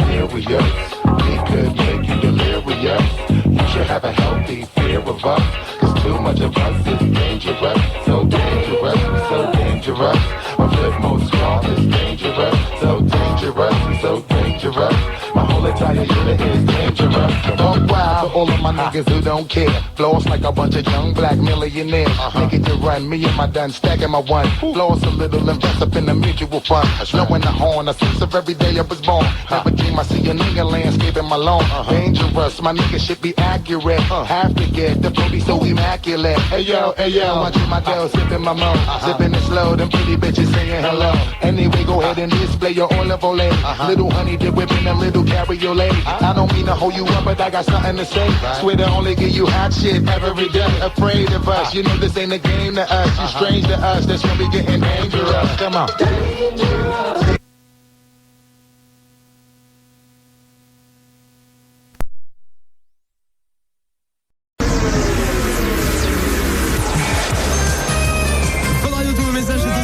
Speaker 4: Serious, we could make you delirious. You should have a healthy fear of us, 'cause too much of us is dangerous. So dangerous, so dangerous. My flip mode strong is dangerous. So dangerous, so dangerous. My whole entire unit is dangerous. Oh wow, for all of my niggas who don't care. Floss like a bunch of young black millionaires. Nigga to run, me and my done stacking my one. Floss a little, invest up in the mutual fund. Blowing the horn, a sense of every day I was born. Never dream I see a nigga landscaping my lawn. Dangerous, my nigga should be accurate. Have to get the booty so immaculate. Hey yo, watching my girl sipping my mo. Sipping it slow, them pretty bitches saying hello. Anyway, go ahead and display your olive oil. Little honey dip whipping a little cabriolet. I don't mean to hold you up, but I got something to say. Swear to only give you hot shit every day. Afraid of us, you know this ain't a game to us. You strange to us, that's when we getting dangerous. Come on.
Speaker 18: Faudra de tous vos messages, c'est au 16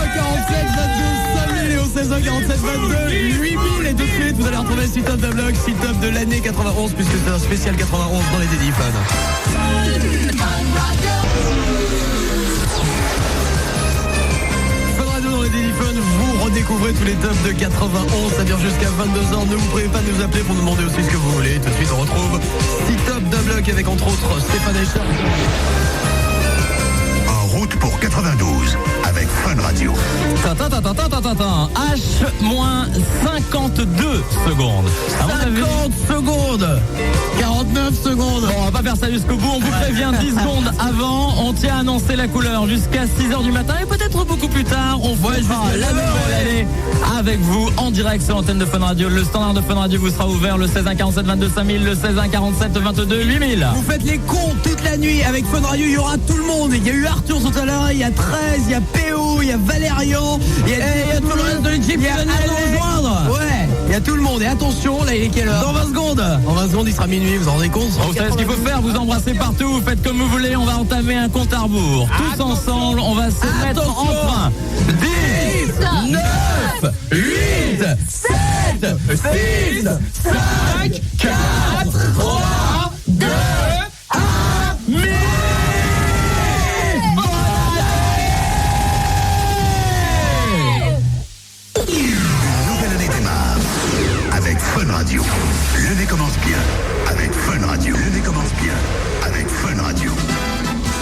Speaker 18: 1 47 22 5000 et au 16 1 47 22 8000 et tout de suite vous allez retrouver Site Top de Block, Site Top de l'année 91 puisque c'est un spécial 91 dans les Daily Fun. Dans les Daily Fun, vous redécouvrez tous les tops de 91, ça dure jusqu'à 22h. Ne vous priez pas de nous appeler pour nous demander aussi ce que vous voulez. Tout de suite, on retrouve 6 tops de bloc avec entre autres Stéphane Echer.
Speaker 24: En route pour 92 avec Fun Radio.
Speaker 18: H-52 secondes. 50 secondes 49 secondes. Bon, on va pas faire ça jusqu'au bout, on vous prévient 10 secondes avant. On tient à annoncer la couleur jusqu'à 6h du matin et peut-être beaucoup plus tard. On voit jusqu'à la nouvelle année avec vous en direct sur l'antenne de Fun Radio. Le standard de Fun Radio vous sera ouvert le 16 1 47 22 5000, le 16 1 47 22 8000. Vous faites les cons toute la nuit avec Fun Radio, il y aura tout le monde. Il y a eu Arthur tout à l'heure, il y a 13, il y a PO, il y a Valérian, il y a tout le reste de l'équipe qui va nous rejoindre. Ouais, il y a tout le monde. Et attention, là il est quelle heure? Dans 20 secondes. En 20 secondes, il sera minuit, vous en rendez compte? Vous savez ce qu'il faut faire, vous embrassez partout, vous faites comme vous voulez, on va entamer un compte à rebours. Tous ensemble, on va se mettre en train. 10, 9, 8, 7, 6, 5, 4, 3, 2, 1,
Speaker 24: avec Fun Radio. L'année commence bien avec Fun Radio. L'année commence bien avec Fun Radio.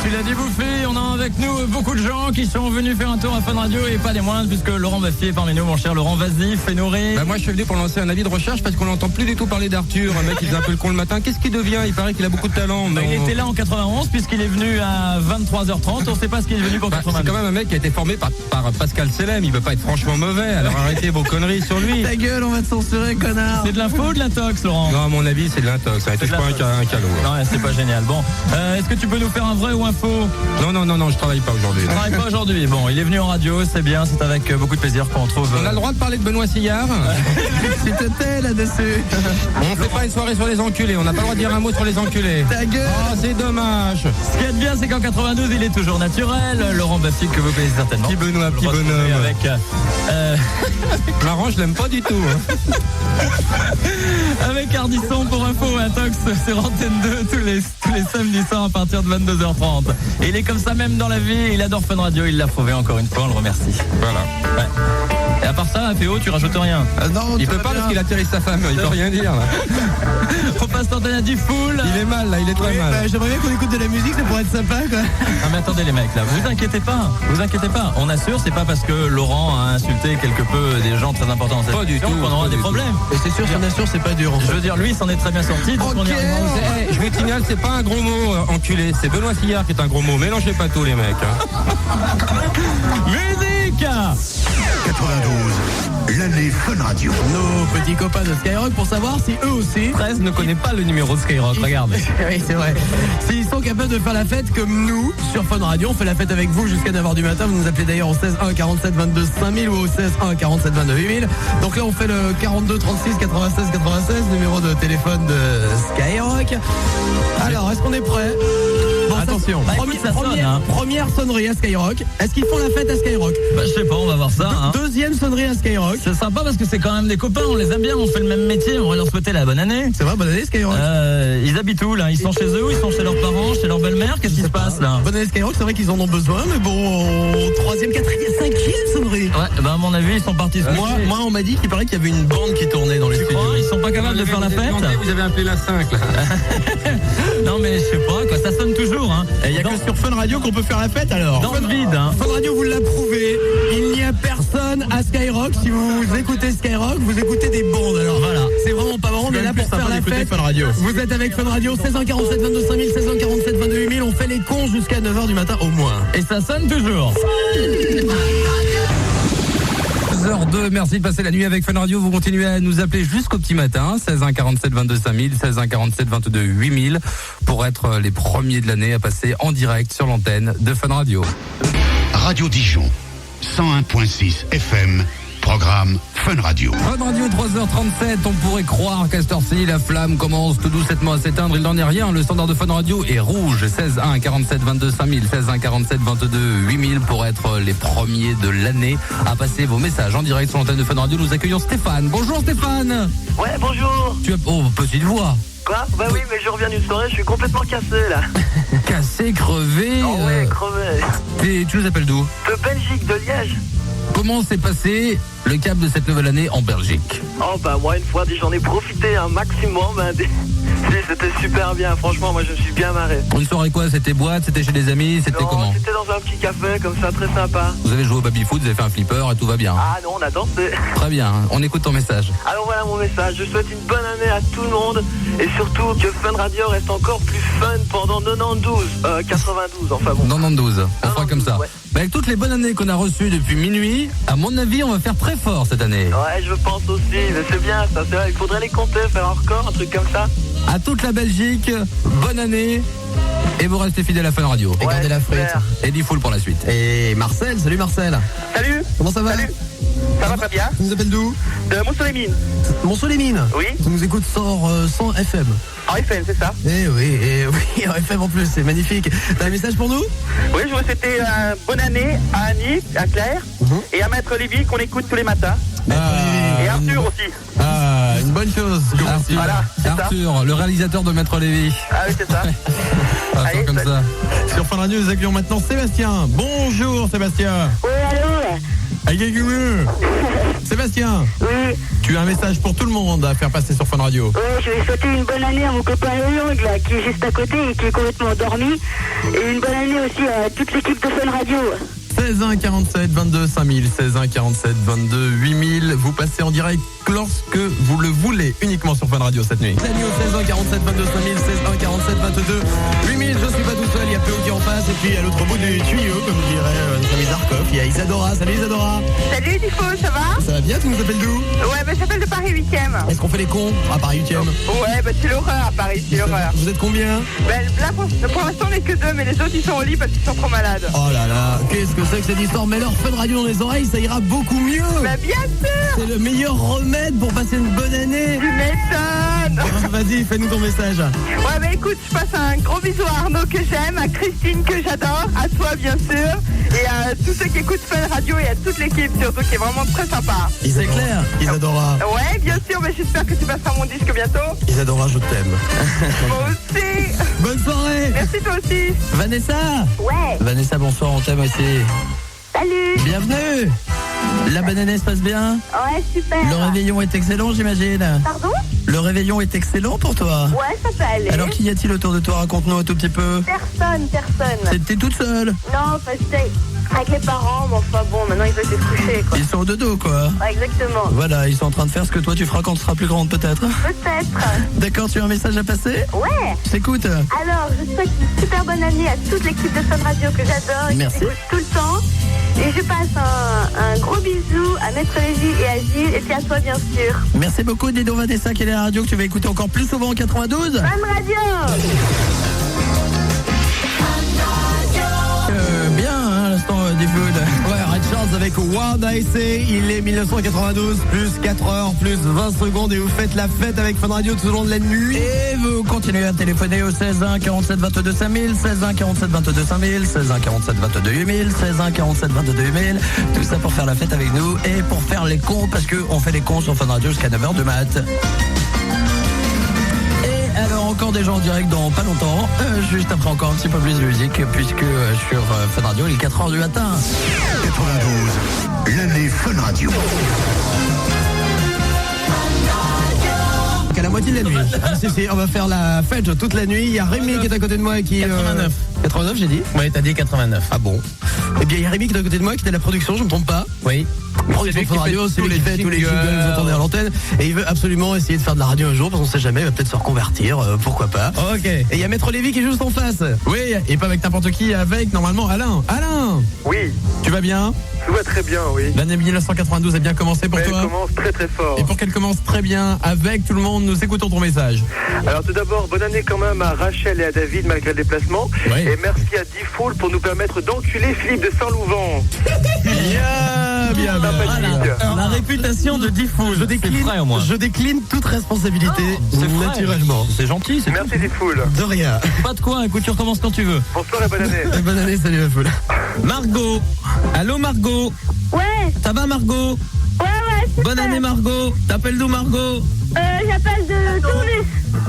Speaker 18: Tu l'as dit Bouffi, on a avec nous beaucoup de gens qui sont venus faire un tour à Fun Radio et pas les moindres puisque Laurent Baffy est parmi nous, mon cher Laurent, vas-y, fais-nous rire.
Speaker 7: Bah moi je suis venu pour lancer un avis de recherche parce qu'on n'entend plus du tout parler d'Arthur, un mec qui faisait un peu le con le matin. Qu'est-ce qu'il devient? Il paraît qu'il a beaucoup de talent.
Speaker 18: Bah, il était là en 91 puisqu'il est venu à 23h30, on sait pas ce qu'il est venu pour 92.
Speaker 7: C'est quand même un mec qui a été formé par Pascal Selem, il peut pas être franchement mauvais, alors arrêtez vos conneries sur lui.
Speaker 18: Ta gueule, on va te censurer, connard. C'est de l'info ou de l'intox, Laurent?
Speaker 7: Non, à mon avis c'est de l'intox, ça touche pas un calot.
Speaker 18: Non, c'est pas génial. Bon, est-ce que tu peux nous faire un vrai ou un faux?
Speaker 7: Non, je travaille pas aujourd'hui.
Speaker 18: Je travaille pas aujourd'hui. Bon, il est venu en radio, c'est bien, c'est avec beaucoup de plaisir qu'on trouve.
Speaker 7: On a le droit de parler de Benoît Sillard.
Speaker 18: S'il te plaît, là-dessus.
Speaker 7: On fait pas une soirée sur les enculés, on n'a pas le droit de dire un mot sur les enculés.
Speaker 18: Ta gueule.
Speaker 7: Oh, c'est dommage.
Speaker 18: Ce qui est bien, c'est qu'en 92, il est toujours naturel. Laurent Baffy, que vous connaissez certainement.
Speaker 7: Petit Benoît, petit bonhomme.
Speaker 18: Avec.
Speaker 7: Marrant, je l'aime pas du tout.
Speaker 18: Avec Ardisson pour info, intox sur Antenne 2 tous les samedis soirs à partir de 22h30. Et il est comme ça même dans la vie, il adore Fun Radio, il l'a prouvé encore une fois, on le remercie.
Speaker 7: Voilà.
Speaker 18: Ouais. Et à part ça, PO, tu rajoutes rien.
Speaker 7: Non, il peut pas parce qu'il atterrit sa femme, il peut rien dire là.
Speaker 18: On passe l'antenne à Diffoul.
Speaker 7: Il est mal là, il est très mal.
Speaker 18: J'aimerais bien qu'on écoute de la musique, ça pourrait être sympa quoi. Ah mais attendez les mecs là, vous inquiétez pas. On assure, c'est pas parce que Laurent a insulté quelque peu des gens très importants dans cette
Speaker 7: pas du tout
Speaker 18: qu'on aura des problèmes.
Speaker 7: Et c'est sûr, si on assure, c'est pas dur en fait.
Speaker 18: Je veux dire, lui, il s'en est très bien sorti. Donc on y
Speaker 7: je vous signale, c'est pas un gros mot, enculé. C'est Benoît Sillard qui est un gros mot. Mélangez pas tous les mecs.
Speaker 18: Musique
Speaker 24: 92, l'année Fun Radio.
Speaker 18: Nos petits copains de Skyrock pour savoir si eux aussi 13 ne connaissent pas le numéro de Skyrock, regarde. Oui, c'est vrai. S'ils sont capables de faire la fête comme nous sur Fun Radio, on fait la fête avec vous jusqu'à 9h du matin. Vous nous appelez d'ailleurs au 16 1 47 22 5000 ou au 16 1 47 22 8000. Donc là on fait le 42 36 96 96, numéro de téléphone de Skyrock. Alors, est-ce qu'on est prêt? Bon, attention, première sonnerie à Skyrock. Est-ce qu'ils font la fête à Skyrock? Bah je sais pas, on va voir ça. Deuxième sonnerie à Skyrock. C'est sympa parce que c'est quand même des copains, on les aime bien, on fait le même métier, on va leur souhaiter la bonne année. C'est vrai, bonne année Skyrock. Ils habitent où là? Ils sont chez eux ou ils sont chez leurs parents, chez leur belle-mère? Qu'est-ce qui se passe là? Bonne année Skyrock, c'est vrai qu'ils en ont besoin, mais bon, troisième, quatrième, cinquième sonnerie. Ouais, bah à mon avis ils sont partis. Moi on m'a dit qu'il paraît qu'il y avait une bande qui tournait dans les studios. Ils sont pas capables de faire la fête?
Speaker 7: Vous avez appelé la 5 là.
Speaker 18: Non mais je sais pas quoi, ça sonne toujours hein. Il y a que sur Fun Radio qu'on peut faire la fête alors. Dans le vide hein. Fun Radio vous l'a prouvé. Il n'y a personne à Skyrock. Si vous écoutez Skyrock, vous écoutez des bandes. Alors voilà, c'est vraiment pas marrant, on est là pour faire la fête. Fun Radio. Vous êtes avec Fun Radio, 16 1 47 22 5000, 16 1 47 22 8000, on fait les cons jusqu'à 9h du matin au moins. Et ça sonne toujours.
Speaker 7: 2h02, merci de passer la nuit avec Fun Radio. Vous continuez à nous appeler jusqu'au petit matin, 16 1 47 22 5000, 16 1 47 22 8000, pour être les premiers de l'année à passer en direct sur l'antenne de Fun Radio.
Speaker 24: Radio Dijon, 101.6 FM, programme Fun Radio.
Speaker 7: Fun Radio, 3h37, on pourrait croire qu'à cette heure-ci, la flamme commence tout doucement à s'éteindre. Il n'en est rien, le standard de Fun Radio est rouge. 16 1 47 22 5000, 16 1 47 22 8000 pour être les premiers de l'année à passer vos messages en direct sur l'antenne de Fun Radio. Nous accueillons Stéphane. Bonjour Stéphane.
Speaker 10: Ouais, bonjour.
Speaker 7: Tu as... Oh, petite voix.
Speaker 10: Quoi? Bah oui, mais je reviens d'une soirée, je suis complètement cassé là.
Speaker 7: Cassé, crevé.
Speaker 10: Oh ouais, crevé.
Speaker 7: Tu nous appelles d'où?
Speaker 10: De Belgique, de Liège.
Speaker 7: Comment s'est passé le cap de cette nouvelle année en Belgique?
Speaker 10: Oh bah moi une fois j'en ai profité un maximum. C'était super bien, franchement moi je me suis bien marré.
Speaker 7: Une soirée quoi? C'était boîte, c'était chez des amis, c'était comment?
Speaker 10: C'était dans un petit café comme ça, très sympa.
Speaker 7: Vous avez joué au baby-foot, vous avez fait un flipper et tout va bien?
Speaker 10: Ah non, on a dansé.
Speaker 7: Très bien, on écoute ton message.
Speaker 10: Alors voilà mon message, je souhaite une bonne année à tout le monde et surtout que Fun Radio reste encore plus fun pendant 92, enfin bon.
Speaker 7: 92, on fera comme ça. Ouais. Mais avec toutes les bonnes années qu'on a reçues depuis minuit, à mon avis, on va faire très fort cette année.
Speaker 10: Ouais, je pense aussi, mais c'est bien ça, c'est vrai, il faudrait les compter, faire un record, un truc comme ça.
Speaker 7: À toute la Belgique, bonne année. Et vous restez fidèles à Fun Radio.
Speaker 10: Et gardez la frite.
Speaker 7: Et Diffoul pour la suite.
Speaker 18: Et Marcel, salut Marcel.
Speaker 10: Salut.
Speaker 18: Comment ça va?
Speaker 10: Salut. Ça va très bien.
Speaker 18: Tu nous appelles d'où?
Speaker 10: De Montsolimine.
Speaker 18: Montsolimine?
Speaker 10: Oui.
Speaker 18: Tu nous écoutes sans FM.
Speaker 10: En FM, c'est ça?
Speaker 18: Eh oui, en FM en plus, c'est magnifique. T'as un message pour nous?
Speaker 10: Oui, je veux souhaiter bonne année à Annie, à Claire et à Maître Lévy qu'on écoute tous les matins. Et Arthur aussi.
Speaker 18: Ah, une bonne chose.
Speaker 7: Arthur,
Speaker 10: voilà,
Speaker 7: Arthur, le réalisateur de Maître Lévy.
Speaker 10: Ah oui, c'est ça.
Speaker 7: Allez, comme ça.
Speaker 18: Sur Fun Radio, nous accueillons maintenant Sébastien. Bonjour Sébastien.
Speaker 16: Oui, allô.
Speaker 12: Sébastien.
Speaker 20: Oui.
Speaker 12: Tu as un message pour tout le monde à faire passer sur Fun Radio.
Speaker 20: Oui, je vais souhaiter une bonne année à mon copain Young, là, qui est juste à côté et qui est complètement endormi. Et une bonne année aussi à toute l'équipe de Fun Radio.
Speaker 12: 16 1 47 22 5000, 16 1 47 22 8000. Vous passez en direct lorsque vous le voulez, uniquement sur Fun Radio cette nuit. La nuit au 16 1 47 22 5000, 16 1 47 22 8000. Je suis pas tout seul, il y a PO qui est en face. Et puis à l'autre bout du tuyau, comme dirait notre ami Zarkov, il y a Isadora. Salut Isadora.
Speaker 22: Salut Difo, ça va?
Speaker 12: Ça va bien, tu nous appelles d'où?
Speaker 22: Ouais, bah j'appelle de Paris 8ème.
Speaker 12: Est-ce qu'on fait les cons à Paris 8ème?
Speaker 22: Ouais, bah c'est l'horreur à Paris, c'est l'horreur.
Speaker 12: Vous êtes combien?
Speaker 22: Bah là pour l'instant on n'est que 2, mais les autres ils sont au lit parce qu'ils sont trop malades.
Speaker 12: Oh là là, qu'est-ce que c'est que cette histoire? Mais alors Fun Radio dans les oreilles, ça ira beaucoup mieux.
Speaker 22: Bah bien sûr.
Speaker 12: C'est le meilleur remède pour passer une bonne année.
Speaker 22: Tu m'étonnes.
Speaker 12: Vas-y, fais-nous ton message.
Speaker 22: Ouais, bah écoute, je passe un gros bisou à Arnaud que j'aime, à Christine que j'adore, à toi bien sûr, et à tous ceux qui écoutent Fun Radio et à toute l'équipe surtout qui est vraiment très sympa.
Speaker 12: C'est clair, Isadora.
Speaker 22: Ouais, bien sûr, mais j'espère que tu passeras mon disque bientôt.
Speaker 12: Isadora, je t'aime.
Speaker 22: Moi aussi.
Speaker 12: Bonne soirée.
Speaker 22: Merci toi aussi.
Speaker 12: Vanessa.
Speaker 22: Ouais.
Speaker 12: Vanessa, bonsoir, on t'aime aussi.
Speaker 22: Salut.
Speaker 12: Bienvenue. La bonne année se passe bien?
Speaker 22: Ouais, super.
Speaker 12: Le réveillon est excellent, j'imagine.
Speaker 22: Pardon?
Speaker 12: Le réveillon est excellent pour toi?
Speaker 22: Ouais, ça peut aller.
Speaker 12: Alors, qu'y a-t-il autour de toi? Raconte-nous un tout petit peu.
Speaker 22: Personne.
Speaker 12: T'es toute seule?
Speaker 22: Non, parce que avec les parents, mais enfin bon, maintenant ils veulent se coucher, quoi.
Speaker 12: Ils sont au dodo, quoi.
Speaker 22: Ouais, exactement.
Speaker 12: Voilà, ils sont en train de faire ce que toi tu feras quand tu seras plus grande, peut-être.
Speaker 22: Peut-être.
Speaker 12: D'accord, tu as un message à passer?
Speaker 22: Ouais.
Speaker 12: Je t'écoute.
Speaker 22: Alors, je souhaite une super bonne année à toute l'équipe de Fun Radio que j'adore et
Speaker 12: Merci.
Speaker 22: qui écoute tout le temps. Et je passe un gros bisou à Maître Légy et à Gilles, et puis à toi bien sûr.
Speaker 12: Merci beaucoup, Dido Vanessa, qui est la radio que tu vas écouter encore plus souvent en 92.
Speaker 22: Fun Radio.
Speaker 12: Bien, hein, l'instant des Food. Ouais, Red Charles avec Wild I Say. Il est 1992, plus 4 heures, plus 20 secondes. Et vous faites la fête avec Fun Radio tout au long de la nuit. Et vous continuez à téléphoner au 16 1 47 22 5000, 16 1 47 22 5000, 16 1 47 22 8000, 16 1 47 22 8000. Tout ça pour faire la fête avec nous et pour faire les cons, parce qu'on fait les cons sur Fun Radio jusqu'à 9h de mat'. Alors encore des gens en direct dans pas longtemps, juste après encore un petit peu plus de musique, puisque sur Fun Radio il est 4h du matin.
Speaker 24: 92, l'année Fun Radio.
Speaker 12: À la moitié de la nuit. Si, on va faire la fête toute la nuit. Il y a Rémi qui est à côté de moi qui...
Speaker 18: 89.
Speaker 12: 89 j'ai dit?
Speaker 18: Ouais, t'as dit 89.
Speaker 12: Ah bon? Eh bien il y a Rémi qui est à côté de moi qui est à la production, je me trompe pas?
Speaker 18: Oui.
Speaker 12: Production Fun Radio, c'est lui qui fait tous les jingles que vous entendez à l'antenne. Et il veut absolument essayer de faire de la radio un jour, parce qu'on sait jamais, il va peut-être se reconvertir, pourquoi pas.
Speaker 18: Ok.
Speaker 12: Et il y a Maître Lévy qui est juste en face.
Speaker 18: Oui, et pas avec n'importe qui, avec normalement Alain. Alain.
Speaker 10: Oui.
Speaker 18: Tu vas bien?
Speaker 10: Tout va très bien, oui.
Speaker 18: L'année 1992 a bien commencé pour toi?
Speaker 10: Elle commence très très fort.
Speaker 18: Et pour qu'elle commence très bien avec tout le monde, nous écoutons ton message.
Speaker 10: Alors tout d'abord, bonne année quand même à Rachel et à David malgré le déplacement.
Speaker 18: Oui.
Speaker 10: Et merci à Diffoul pour nous permettre d'enculer Philippe de Saint-Louvent.
Speaker 12: Bien.
Speaker 18: La réputation de Diffoul.
Speaker 12: Je décline toute responsabilité, naturellement.
Speaker 18: C'est gentil, c'est
Speaker 10: Merci Diffoul.
Speaker 12: De rien.
Speaker 18: pas de quoi, écoute, tu recommences quand tu veux.
Speaker 10: Bonsoir et bonne année.
Speaker 12: Bonne année, salut la foule.
Speaker 18: Margot. Allô Margot.
Speaker 22: Ouais.
Speaker 18: Ça va Margot?
Speaker 22: Ouais, super.
Speaker 18: Bonne année Margot. T'appelles d'où Margot?
Speaker 22: J'appelle de Tournus.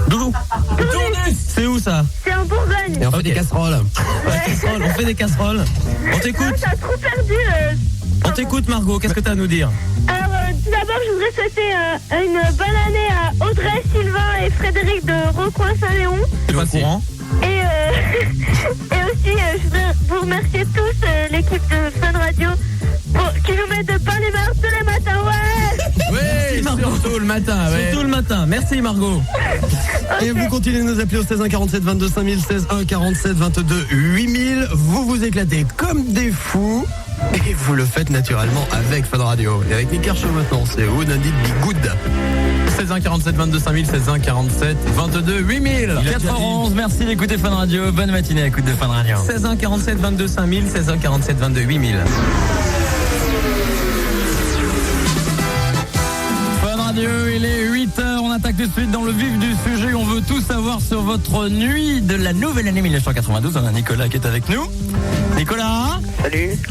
Speaker 18: D'où? Tournus. C'est où ça?
Speaker 22: C'est en Bourgogne.
Speaker 12: Et on fait des casseroles.
Speaker 18: On fait des casseroles. On t'écoute.
Speaker 22: T'as trop perdu.
Speaker 18: On t'écoute Margot, qu'est-ce que t'as à nous dire?
Speaker 22: Alors, tout d'abord, je voudrais souhaiter une bonne année à Audrey, Sylvain et Frédéric de Recoin-Saint-Léon.
Speaker 18: C'est pas courant.
Speaker 22: Et aussi, je voudrais vous remercier tous, l'équipe de Fun Radio, qui nous met de pain les mœurs tous les matins, ouais.
Speaker 18: Oui, surtout le matin, ouais. Surtout le matin, merci Margot.
Speaker 12: Et vous continuez de nous appeler au 16 1 47 22 5000, 16 1 47 22 8000. Vous vous éclatez comme des fous. Et vous le faites naturellement avec Fun Radio. Et avec Nick Kershaw maintenant, c'est Who Don't It Be Good.
Speaker 18: 16 1 47 22 5000, 16 1 47 22 8000. 4h11, merci d'écouter Fun Radio. Bonne matinée à l'écoute de Fun Radio. 16 1 47 22 5000, 16 1 47 22 8000. Fun Radio, il est 8h, on attaque tout de suite dans le vif du sujet. On veut tout savoir sur votre nuit de la nouvelle année 1992. On a Nicolas qui est avec nous. Nicolas.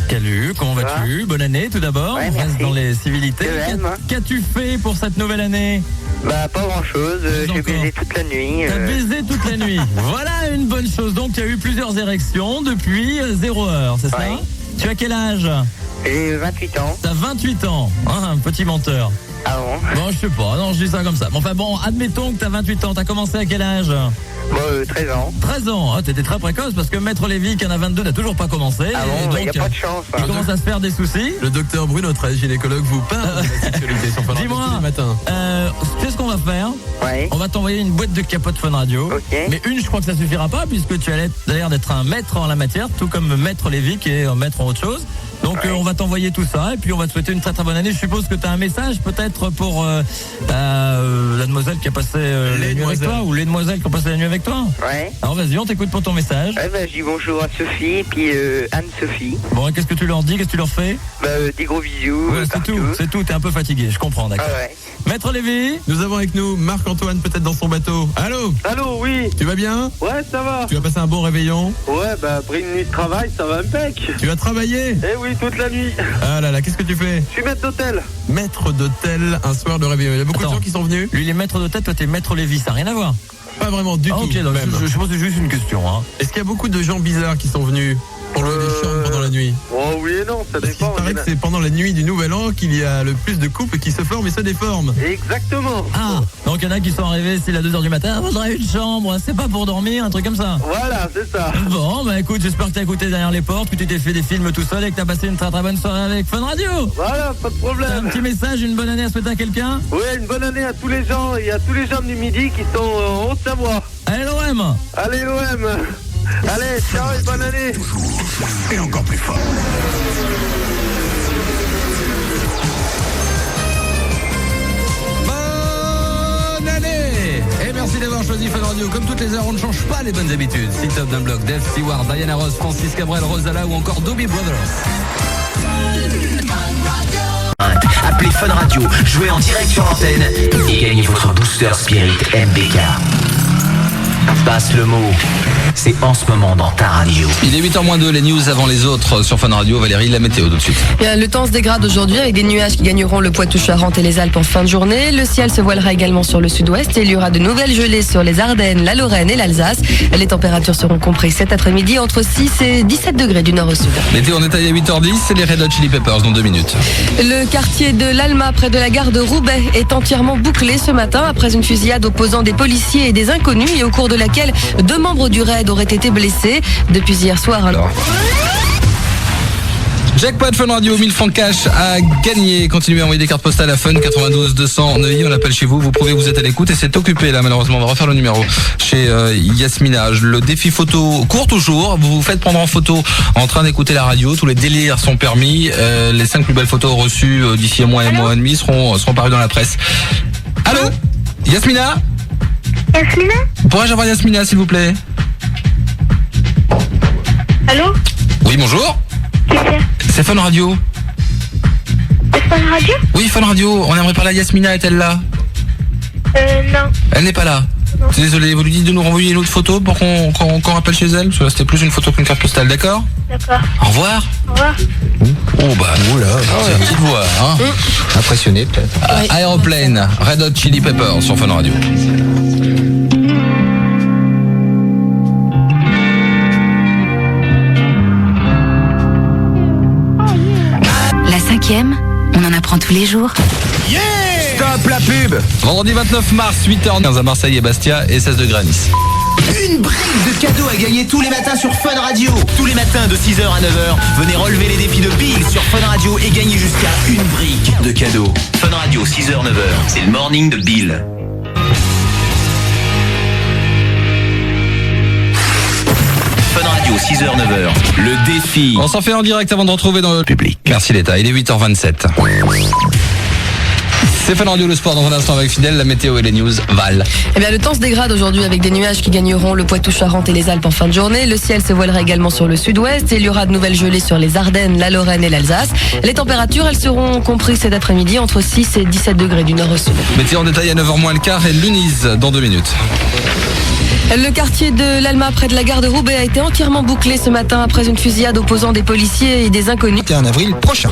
Speaker 18: Salut, comment vas-tu? Bonne année tout d'abord,
Speaker 20: Ouais,
Speaker 18: on reste
Speaker 20: merci.
Speaker 18: dans les civilités.
Speaker 20: De même.
Speaker 18: Qu'as-tu fait pour cette nouvelle année?
Speaker 20: Bah pas grand chose, j'ai baisé toute la nuit.
Speaker 18: T'as baisé toute la nuit. Voilà une bonne chose. Donc il y a eu plusieurs érections depuis 0 heure, c'est ça?
Speaker 20: Ouais.
Speaker 18: Tu as quel âge?
Speaker 1: J'ai 28 ans.
Speaker 18: T'as 28 ans, hein, un petit menteur.
Speaker 1: Ah bon?
Speaker 18: Bon, je sais pas, non, je dis ça comme ça. Enfin bon, admettons que t'as 28 ans, t'as commencé à quel âge?
Speaker 1: 13 ans.
Speaker 18: 13 ans, ah, t'étais très précoce parce que Maître Lévy, qui en a 22, n'a toujours pas commencé.
Speaker 1: Ah bon, il n'y a pas de chance.
Speaker 18: Il commence à se faire des soucis.
Speaker 7: Le docteur Bruno, notre gynécologue, vous parle de la sexualité sur Fun Radio
Speaker 18: Dis-moi,
Speaker 7: tous les matins.
Speaker 18: tu sais ce qu'on va faire?
Speaker 1: Ouais.
Speaker 18: On va t'envoyer une boîte de capotes Fun Radio.
Speaker 1: Ok.
Speaker 18: Mais une, je crois que ça suffira pas puisque tu as l'air d'être un maître en la matière, tout comme Maître Lévy qui est un maître en autre chose. Donc on va t'envoyer tout ça et puis on va te souhaiter une très très bonne année. Je suppose que tu as un message peut-être pour la demoiselle qui a passé la nuit avec toi ou les demoiselles qui ont passé la nuit avec toi.
Speaker 1: Ouais.
Speaker 18: Alors vas-y, on t'écoute pour ton message.
Speaker 1: Ouais, je dis bonjour à Sophie et puis Anne-Sophie.
Speaker 18: Bon, et qu'est-ce que tu leur dis? Qu'est-ce que tu leur fais?
Speaker 1: Des gros bisous.
Speaker 18: Ouais, c'est tout, t'es un peu fatigué, je comprends, d'accord.
Speaker 1: Ah ouais.
Speaker 18: Maître Lévy,
Speaker 7: nous avons avec nous Marc-Antoine, peut-être dans son bateau. Allô?
Speaker 10: Allô, oui.
Speaker 7: Tu vas bien?
Speaker 10: Ouais, ça va.
Speaker 7: Tu as passé un bon réveillon?
Speaker 10: Ouais, après une nuit de travail, ça va impec.
Speaker 7: Tu as travaillé?
Speaker 10: Eh oui, toute la nuit.
Speaker 7: Ah là là, qu'est-ce que tu fais?
Speaker 10: Je suis maître d'hôtel.
Speaker 7: Maître d'hôtel, un soir de réveillon. Il y a beaucoup de gens qui sont venus?
Speaker 18: Lui, il est maître d'hôtel, toi t'es Maître Lévy, ça n'a rien à voir.
Speaker 7: Pas vraiment du tout.
Speaker 18: Ok, donc
Speaker 7: même.
Speaker 18: je pense que c'est juste une question. Hein.
Speaker 7: Est-ce qu'il y a beaucoup de gens bizarres qui sont venus pour louer des chambres pendant la nuit?
Speaker 10: Oh oui et non, ça dépend.
Speaker 7: Il paraît que c'est pendant la nuit du Nouvel An qu'il y a le plus de couples qui se forment et se déforment.
Speaker 10: Exactement.
Speaker 18: Ah, donc il y en a qui sont arrivés, c'est à 2h du matin, on voudrait une chambre, c'est pas pour dormir, un truc comme ça.
Speaker 10: Voilà, c'est ça.
Speaker 18: Bon, bah écoute, j'espère que t'as écouté derrière les portes, que tu t'es fait des films tout seul et que t'as passé une très très bonne soirée avec Fun Radio.
Speaker 10: Voilà, pas de problème.
Speaker 18: T'as un petit message, une bonne année à souhaiter à quelqu'un?
Speaker 10: Ouais, une bonne année à tous les gens et à tous les gens du Midi qui sont en Haute-Savoie.
Speaker 18: Allez l'OM.
Speaker 10: Allez l'OM. Allez, ciao et bonne année.
Speaker 24: Et encore plus fort.
Speaker 7: Bonne année. Et merci d'avoir choisi Fun Radio. Comme toutes les heures, on ne change pas les bonnes habitudes. C'est top d'un bloc. Dave Stewart, Diana Ross, Francis Cabrel, Rosala ou encore Doobie Brothers.
Speaker 3: Appelez Fun Radio, jouez en direct sur l'antenne et gagnez votre booster Spirit MBK. Passe le mot, c'est en ce moment dans ta radio.
Speaker 7: Il est 8h-2, les news avant les autres sur Fun Radio. Valérie, la météo tout de suite.
Speaker 6: Bien, le temps se dégrade aujourd'hui avec des nuages qui gagneront le Poitou-Charentes et les Alpes en fin de journée. Le ciel se voilera également sur le sud-ouest et il y aura de nouvelles gelées sur les Ardennes, la Lorraine et l'Alsace. Les températures seront comprises cet après-midi entre 6 et 17 degrés du nord au sud.
Speaker 7: Météo en détail à 8h10, c'est les Red Hot Chili Peppers dans 2 minutes.
Speaker 6: Le quartier de l'Alma près de la gare de Roubaix est entièrement bouclé ce matin après une fusillade opposant des policiers et des inconnus et au cours de laquelle 2 membres du raid auraient été blessés. Depuis hier soir.
Speaker 7: Jackpot Fun Radio, 1000 francs cash à gagner. Continuez à envoyer des cartes postales à Fun 92 200 Neuilly. On appelle chez vous. Vous prouvez que vous êtes à l'écoute et c'est occupé là malheureusement. On va refaire le numéro chez Yasmina. Le défi photo court toujours. Vous vous faites prendre en photo en train d'écouter la radio. Tous les délires sont permis. Les 5 plus belles photos reçues d'ici un mois et et demi seront parues dans la presse. Allô, Yasmina?
Speaker 16: Yasmina?
Speaker 7: Pourrais-je avoir Yasmina s'il vous plaît?
Speaker 16: Allô?
Speaker 7: Oui, bonjour. C'est Fun Radio.
Speaker 16: C'est Fun Radio?
Speaker 7: Oui, Fun Radio. On aimerait parler à Yasmina, est-elle là?
Speaker 16: Non.
Speaker 7: Elle n'est pas là. Désolé, vous lui dites de nous renvoyer une autre photo pour qu'on rappelle chez elle? Parce que là, c'était plus une photo qu'une carte postale, d'accord?
Speaker 16: D'accord.
Speaker 7: Au revoir.
Speaker 16: Au revoir.
Speaker 7: Oh bah, oula, c'est une petite voix, hein. Impressionné peut-être. Aéroplane, Red Hot Chili Peppers sur Fun Radio.
Speaker 21: La 5e, on en apprend tous les jours.
Speaker 7: Yeah! Stop la pub! Vendredi 29 mars, 8h15 à Marseille et Bastia et 16 degrés à Nice.
Speaker 3: Une brique de cadeaux à gagner tous les matins sur Fun Radio. Tous les matins de 6h à 9h, venez relever les défis de Bill sur Fun Radio et gagner jusqu'à une brique de cadeaux. Fun Radio, 6h, 9h, c'est le morning de Bill. Fun Radio, 6h, 9h, le défi.
Speaker 7: On s'en fait en direct avant de retrouver dans le public. Merci l'État, il est 8h27. C'est Fun Radio, le sport dans un instant avec Fidèle, la météo et les news. Val.
Speaker 6: Eh bien, le temps se dégrade aujourd'hui avec des nuages qui gagneront le Poitou-Charentes et les Alpes en fin de journée. Le ciel se voilera également sur le sud-ouest et il y aura de nouvelles gelées sur les Ardennes, la Lorraine et l'Alsace. Les températures, elles seront comprises cet après-midi entre 6 et 17 degrés du nord au sud.
Speaker 7: Météo en détail à 9h moins le quart et Lunise dans 2 minutes.
Speaker 6: Le quartier de l'Alma près de la gare de Roubaix a été entièrement bouclé ce matin après une fusillade opposant des policiers et des inconnus.
Speaker 12: 21 avril prochain.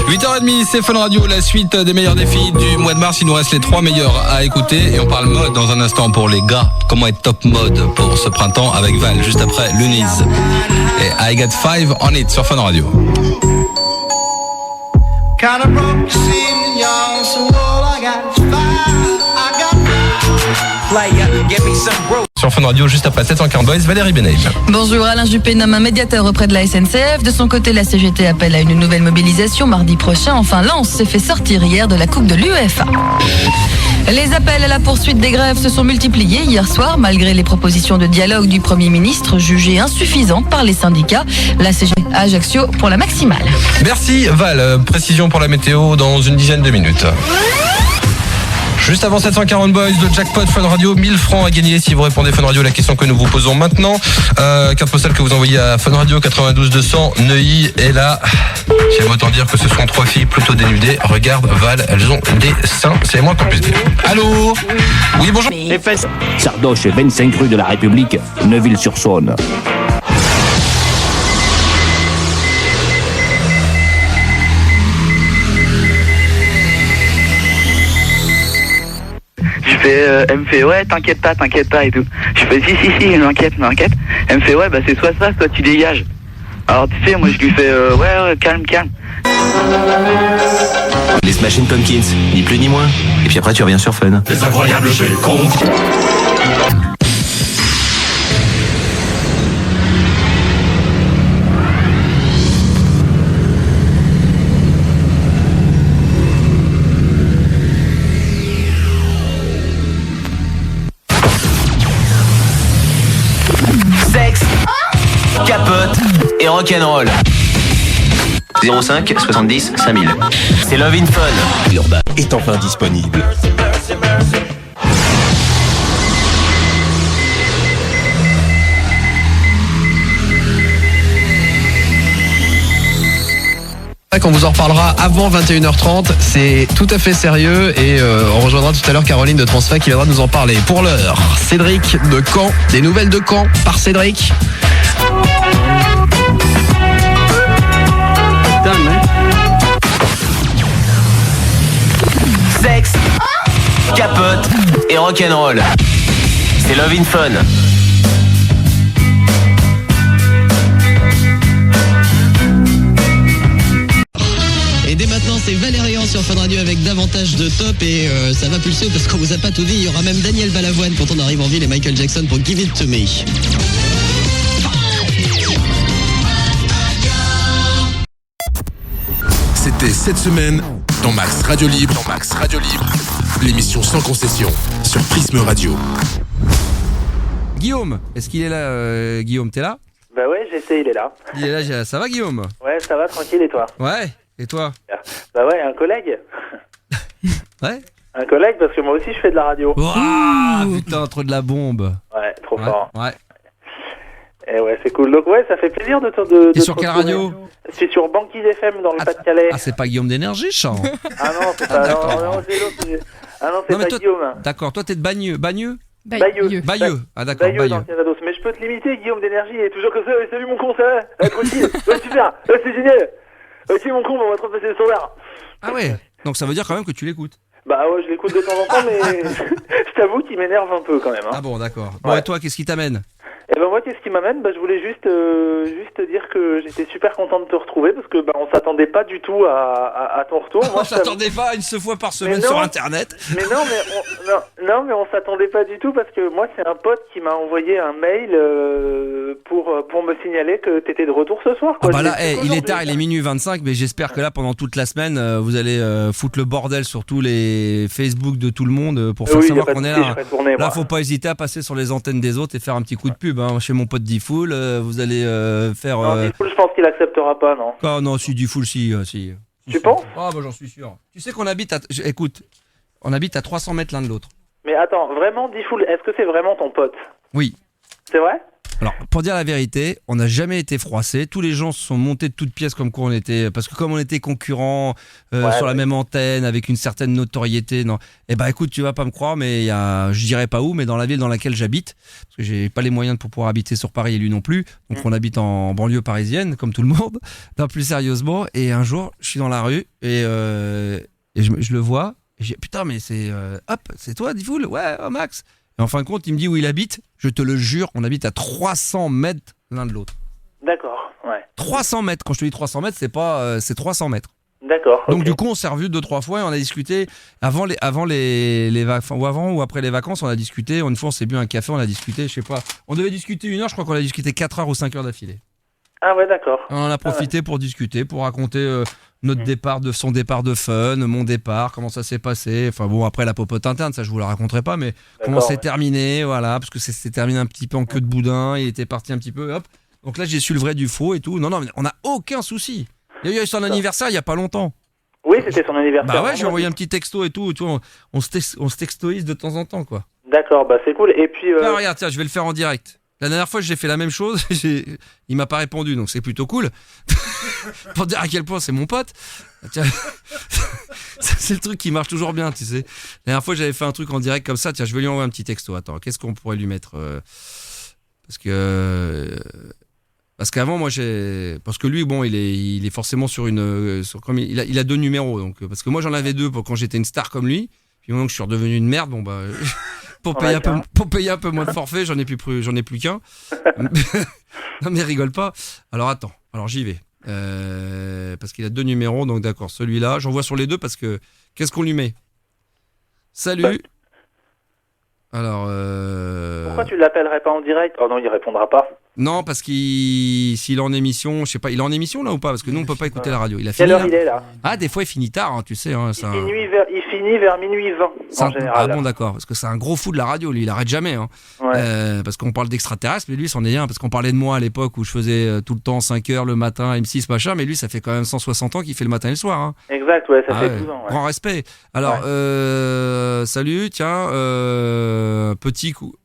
Speaker 7: 8h30, c'est Fun Radio, la suite des meilleurs défis du mois de mars. Il nous reste les 3 meilleurs à écouter et on parle mode dans un instant pour les gars. Comment être top mode pour ce printemps avec Val, juste après Luniz et I Got 5 on It sur Fun Radio. Sur Fun Radio, juste après 740 Boys, Valérie Benaïm.
Speaker 2: Bonjour, Alain Juppé nomme un médiateur auprès de la SNCF. De son côté, la CGT appelle à une nouvelle mobilisation mardi prochain. Enfin, Lens s'est fait sortir hier de la Coupe de l'UEFA. Les appels à la poursuite des grèves se sont multipliés hier soir, malgré les propositions de dialogue du Premier ministre jugées insuffisantes par les syndicats. La CGT à Ajaccio pour la maximale.
Speaker 7: Merci Val, précision pour la météo dans une dizaine de minutes. Juste avant 740 Boys, le jackpot Fun Radio, 1000 francs à gagner si vous répondez Fun Radio à la question que nous vous posons maintenant. Carte postale que vous envoyez à Fun Radio 92 200 Neuilly. Et là, j'aime autant dire que ce sont 3 filles plutôt dénudées. Regarde Val, elles ont des seins, c'est moins qu'on puisse dire. Allô? Oui, bonjour.
Speaker 11: Sardoche, 25 rue de la République, Neuville-sur-Saône.
Speaker 1: Elle me fait ouais t'inquiète pas et tout. Je fais si m'inquiète. Elle me fait ouais bah c'est soit ça soit tu dégages. Alors tu sais moi je lui fais ouais calme.
Speaker 3: Les Smashing Pumpkins, ni plus ni moins. Et puis après tu reviens sur Fun.
Speaker 24: Les incroyables chez les cons.
Speaker 3: Capote et rock'n'roll. 05 70 5000. C'est Love in Fun.
Speaker 24: L'Urbain est enfin disponible.
Speaker 12: On vous en reparlera avant 21h30, c'est tout à fait sérieux et on rejoindra tout à l'heure Caroline de Transfa qui viendra nous en parler. Pour l'heure, Cédric de Caen, des nouvelles de Caen par Cédric.
Speaker 3: Sexe, capote et rock'n'roll. C'est Love in Fun.
Speaker 12: Et dès maintenant, c'est Valérian sur Fun Radio avec davantage de top et ça va pulser parce qu'on vous a pas tout dit. Il y aura même Daniel Balavoine quand on arrive en ville et Michael Jackson pour Give It To Me.
Speaker 24: C'était cette semaine dans Max Radio Libre. L'émission sans concession sur Prisme Radio.
Speaker 12: Guillaume, est-ce qu'il est là Guillaume, t'es là?
Speaker 10: Bah ouais, j'essaie, il est là.
Speaker 12: Il est là, ça va Guillaume?
Speaker 10: Ouais, ça va, tranquille, et toi?
Speaker 12: Ouais, et toi?
Speaker 10: Bah ouais, un collègue.
Speaker 12: Ouais.
Speaker 10: Un collègue, parce que moi aussi je fais de la radio.
Speaker 12: Waouh, putain, trop de la bombe.
Speaker 10: Ouais, trop fort.
Speaker 12: Ouais.
Speaker 10: Et ouais, c'est cool. Donc ouais, ça fait plaisir de
Speaker 12: T'es sur quelle radio?
Speaker 10: Je suis sur Banquise FM dans le Pas-de-Calais.
Speaker 12: Ah, c'est pas Guillaume d'Énergie, chant.
Speaker 10: Ah non, c'est pas. Non, c'est l'autre. Ah non, c'est pas Guillaume.
Speaker 12: D'accord, toi t'es de Bagneux.
Speaker 10: Bayeux.
Speaker 12: Ah d'accord,
Speaker 10: Bayeux dans le Calvados. Mais je peux te limiter, Guillaume d'Énergie, il est toujours comme ça. Salut mon con, ça va? Tranquille. Ouais, super. Ouais, c'est génial. Ok, mon con, on va te repasser le standard.
Speaker 12: Ah ouais. Donc ça veut dire quand même que tu l'écoutes.
Speaker 10: Bah ouais, je l'écoute de temps en temps, mais je t'avoue qu'il m'énerve un peu quand même. Hein.
Speaker 12: Ah bon, d'accord. Bon, et toi, qu'est-ce qui t'amène?
Speaker 10: Et ben moi, qu'est-ce qui m'amène? Bah je voulais juste dire que j'étais super content de te retrouver parce que on s'attendait pas du tout à ton retour. Moi,
Speaker 12: on s'attendait pas à une fois par semaine sur Internet.
Speaker 10: Mais non, mais on s'attendait pas du tout parce que moi, c'est un pote qui m'a envoyé un mail pour me signaler que t'étais de retour ce soir. Quoi.
Speaker 12: Ah bah là, il est tard, il est minuit 25, mais j'espère que là, pendant toute la semaine, vous allez foutre le bordel sur tous les Facebook de tout le monde pour faire savoir qu'on est là. Là, faut pas hésiter à passer sur les antennes des autres et faire un petit coup de pub. Hein. Chez mon pote D-Full, vous allez faire...
Speaker 10: Non, D-Full, je pense qu'il acceptera pas, non.
Speaker 12: Ah non, si D-Full, si.
Speaker 10: Tu penses?
Speaker 12: Ah bah j'en suis sûr. Tu sais qu'on habite Écoute, on habite à 300 mètres l'un de l'autre.
Speaker 10: Mais attends, vraiment, D-Full, est-ce que c'est vraiment ton pote?
Speaker 12: Oui.
Speaker 10: C'est vrai?
Speaker 5: Alors, pour dire la vérité, on n'a jamais été froissés. Tous les gens se sont montés de toutes pièces comme quoi on était, parce que comme on était concurrents sur la même antenne avec une certaine notoriété, non. Eh ben, écoute, tu vas pas me croire, mais il y a, je dirais pas où, mais dans la ville dans laquelle j'habite, parce que j'ai pas les moyens pour pouvoir habiter sur Paris et lui non plus. Donc, on habite en banlieue parisienne, comme tout le monde. Non, plus sérieusement. Et un jour, je suis dans la rue et je le vois. Et j'ai putain, mais c'est hop, c'est toi, Diffoul? Ouais, oh, Max. Et en fin de compte, il me dit où il habite. Je te le jure, on habite à 300 mètres l'un de l'autre.
Speaker 13: D'accord, ouais.
Speaker 5: 300 mètres. Quand je te dis 300 mètres, c'est pas, c'est 300 mètres.
Speaker 13: D'accord.
Speaker 5: Donc du coup, on s'est revus 2-3 fois et on a discuté avant les vacances, ou avant ou après les vacances, on a discuté. Une fois, on s'est bu un café, on a discuté, je sais pas. On devait discuter 1 heure, je crois qu'on a discuté 4 heures ou 5 heures d'affilée.
Speaker 13: Ah ouais, d'accord.
Speaker 5: On en a profité pour discuter, pour raconter notre départ, son départ de fun, mon départ, comment ça s'est passé. Enfin bon, après la popote interne, ça je vous la raconterai pas, mais comment c'est terminé, voilà, parce que c'est terminé un petit peu en queue de boudin, il était parti un petit peu, hop. Donc là, j'ai su le vrai du faux et tout. Non, mais on n'a aucun souci. Il y a eu son anniversaire il y a pas longtemps.
Speaker 13: Oui, c'était son anniversaire.
Speaker 5: Bah ouais, j'ai envoyé un petit texto et tout, on se textoise de temps en temps, quoi.
Speaker 13: D'accord, bah c'est cool. Et puis.
Speaker 5: Ah, regarde, tiens, je vais le faire en direct. La dernière fois, j'ai fait la même chose, il m'a pas répondu, donc c'est plutôt cool. Pour dire à quel point c'est mon pote. Tiens, c'est le truc qui marche toujours bien, tu sais. La dernière fois, j'avais fait un truc en direct comme ça. Tiens, je vais lui envoyer un petit texto. Attends, qu'est-ce qu'on pourrait lui mettre parce qu'avant, moi, parce que lui, bon, il est forcément sur une, comme il a 2 numéros, donc parce que moi, j'en avais 2 quand j'étais une star comme lui. Puis maintenant que je suis redevenu une merde, bon bah. Pour payer un peu moins de forfait, j'en ai plus qu'un. Non mais rigole pas. Alors attends, j'y vais. Parce qu'il a 2 numéros, donc d'accord, celui-là, j'envoie sur les 2 parce que qu'est-ce qu'on lui met? Salut. Alors.
Speaker 13: Pourquoi tu l'appellerais pas en direct? Oh non, il répondra pas.
Speaker 5: Non, parce s'il est en émission, je sais pas, il est en émission là ou pas? Parce que nous on peut pas écouter la radio. Il a
Speaker 13: fini. Quelle heure il est là?
Speaker 5: Ah, des fois il finit tard, hein, tu sais. Hein,
Speaker 13: il finit vers minuit 20 en général.
Speaker 5: Ah bon, d'accord, parce que c'est un gros fou de la radio, lui, il arrête jamais. Hein.
Speaker 13: Ouais.
Speaker 5: Parce qu'on parle d'extraterrestres, mais lui c'en est un, parce qu'on parlait de moi à l'époque où je faisais tout le temps 5h le matin, M6, machin, mais lui ça fait quand même 160 ans qu'il fait le matin et le soir. Hein.
Speaker 13: Exact, ouais, ça fait 12 ans. Ouais.
Speaker 5: Grand respect. Alors, salut, tiens, un petit coucou.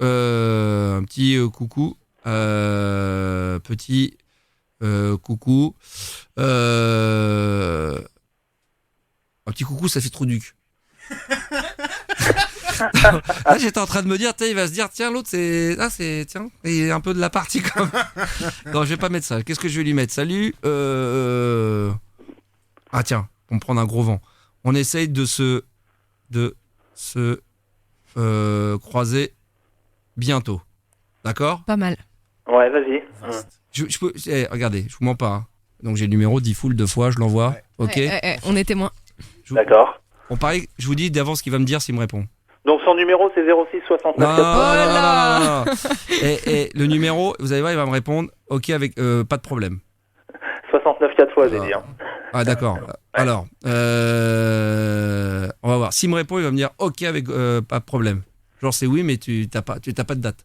Speaker 5: Petit coucou. Un petit coucou, ça fait trop duc. Là, j'étais en train de me dire, il va se dire, tiens, l'autre, tiens, il est un peu de la partie quand même. Non, je vais pas mettre ça. Qu'est-ce que je vais lui mettre? Salut. Ah, tiens, pour me prendre un gros vent. On essaye de se croiser bientôt. D'accord?
Speaker 14: Pas mal.
Speaker 13: Ouais, vas-y.
Speaker 5: Je peux, regardez, je vous mens pas. Hein. Donc j'ai le numéro Diffoul 2 fois, je l'envoie. Ok.
Speaker 14: On est témoin.
Speaker 13: D'accord.
Speaker 5: On parie, je vous dis d'avance ce qu'il va me dire s'il me répond.
Speaker 13: Donc son numéro c'est 06 69.
Speaker 5: Non. Et le numéro, vous allez voir, il va me répondre. Ok, avec pas de problème.
Speaker 13: 69 4 fois, j'ai dit. Hein.
Speaker 5: Ah d'accord. Ouais. Alors, on va voir. S'il me répond, il va me dire ok avec pas de problème. Genre c'est oui, mais tu t'as pas de date.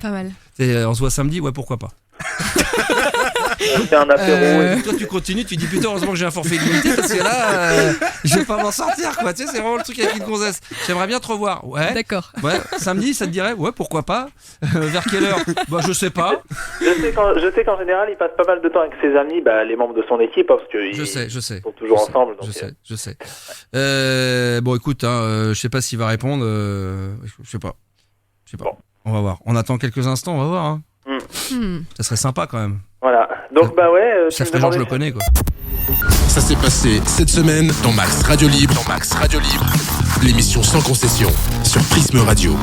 Speaker 14: Pas mal.
Speaker 5: On se voit samedi, ouais, pourquoi pas.
Speaker 13: C'est un apéro.
Speaker 5: Toi, tu continues, tu dis putain, heureusement que j'ai un forfait limité parce que là, je vais pas m'en sortir, quoi. Tu sais, c'est vraiment le truc avec une gonzesse. J'aimerais bien te revoir. Ouais.
Speaker 14: D'accord.
Speaker 5: Ouais, samedi, ça te dirait? Ouais, pourquoi pas. Vers quelle heure? Bah, je sais pas.
Speaker 13: Je sais qu'en général, il passe pas mal de temps avec ses amis, les membres de son équipe, parce que
Speaker 5: je sais.
Speaker 13: Ils sont toujours ensemble. Donc
Speaker 5: je sais. Bon, écoute, je sais pas s'il va répondre. Je sais pas. Bon. On va voir. On attend quelques instants, on va voir. Hein. Ça serait sympa quand même.
Speaker 13: Voilà. Donc
Speaker 5: ça ferait genre je le connais quoi.
Speaker 24: Ça s'est passé cette semaine dans Max Radio Libre. L'émission sans concession sur Prisme Radio.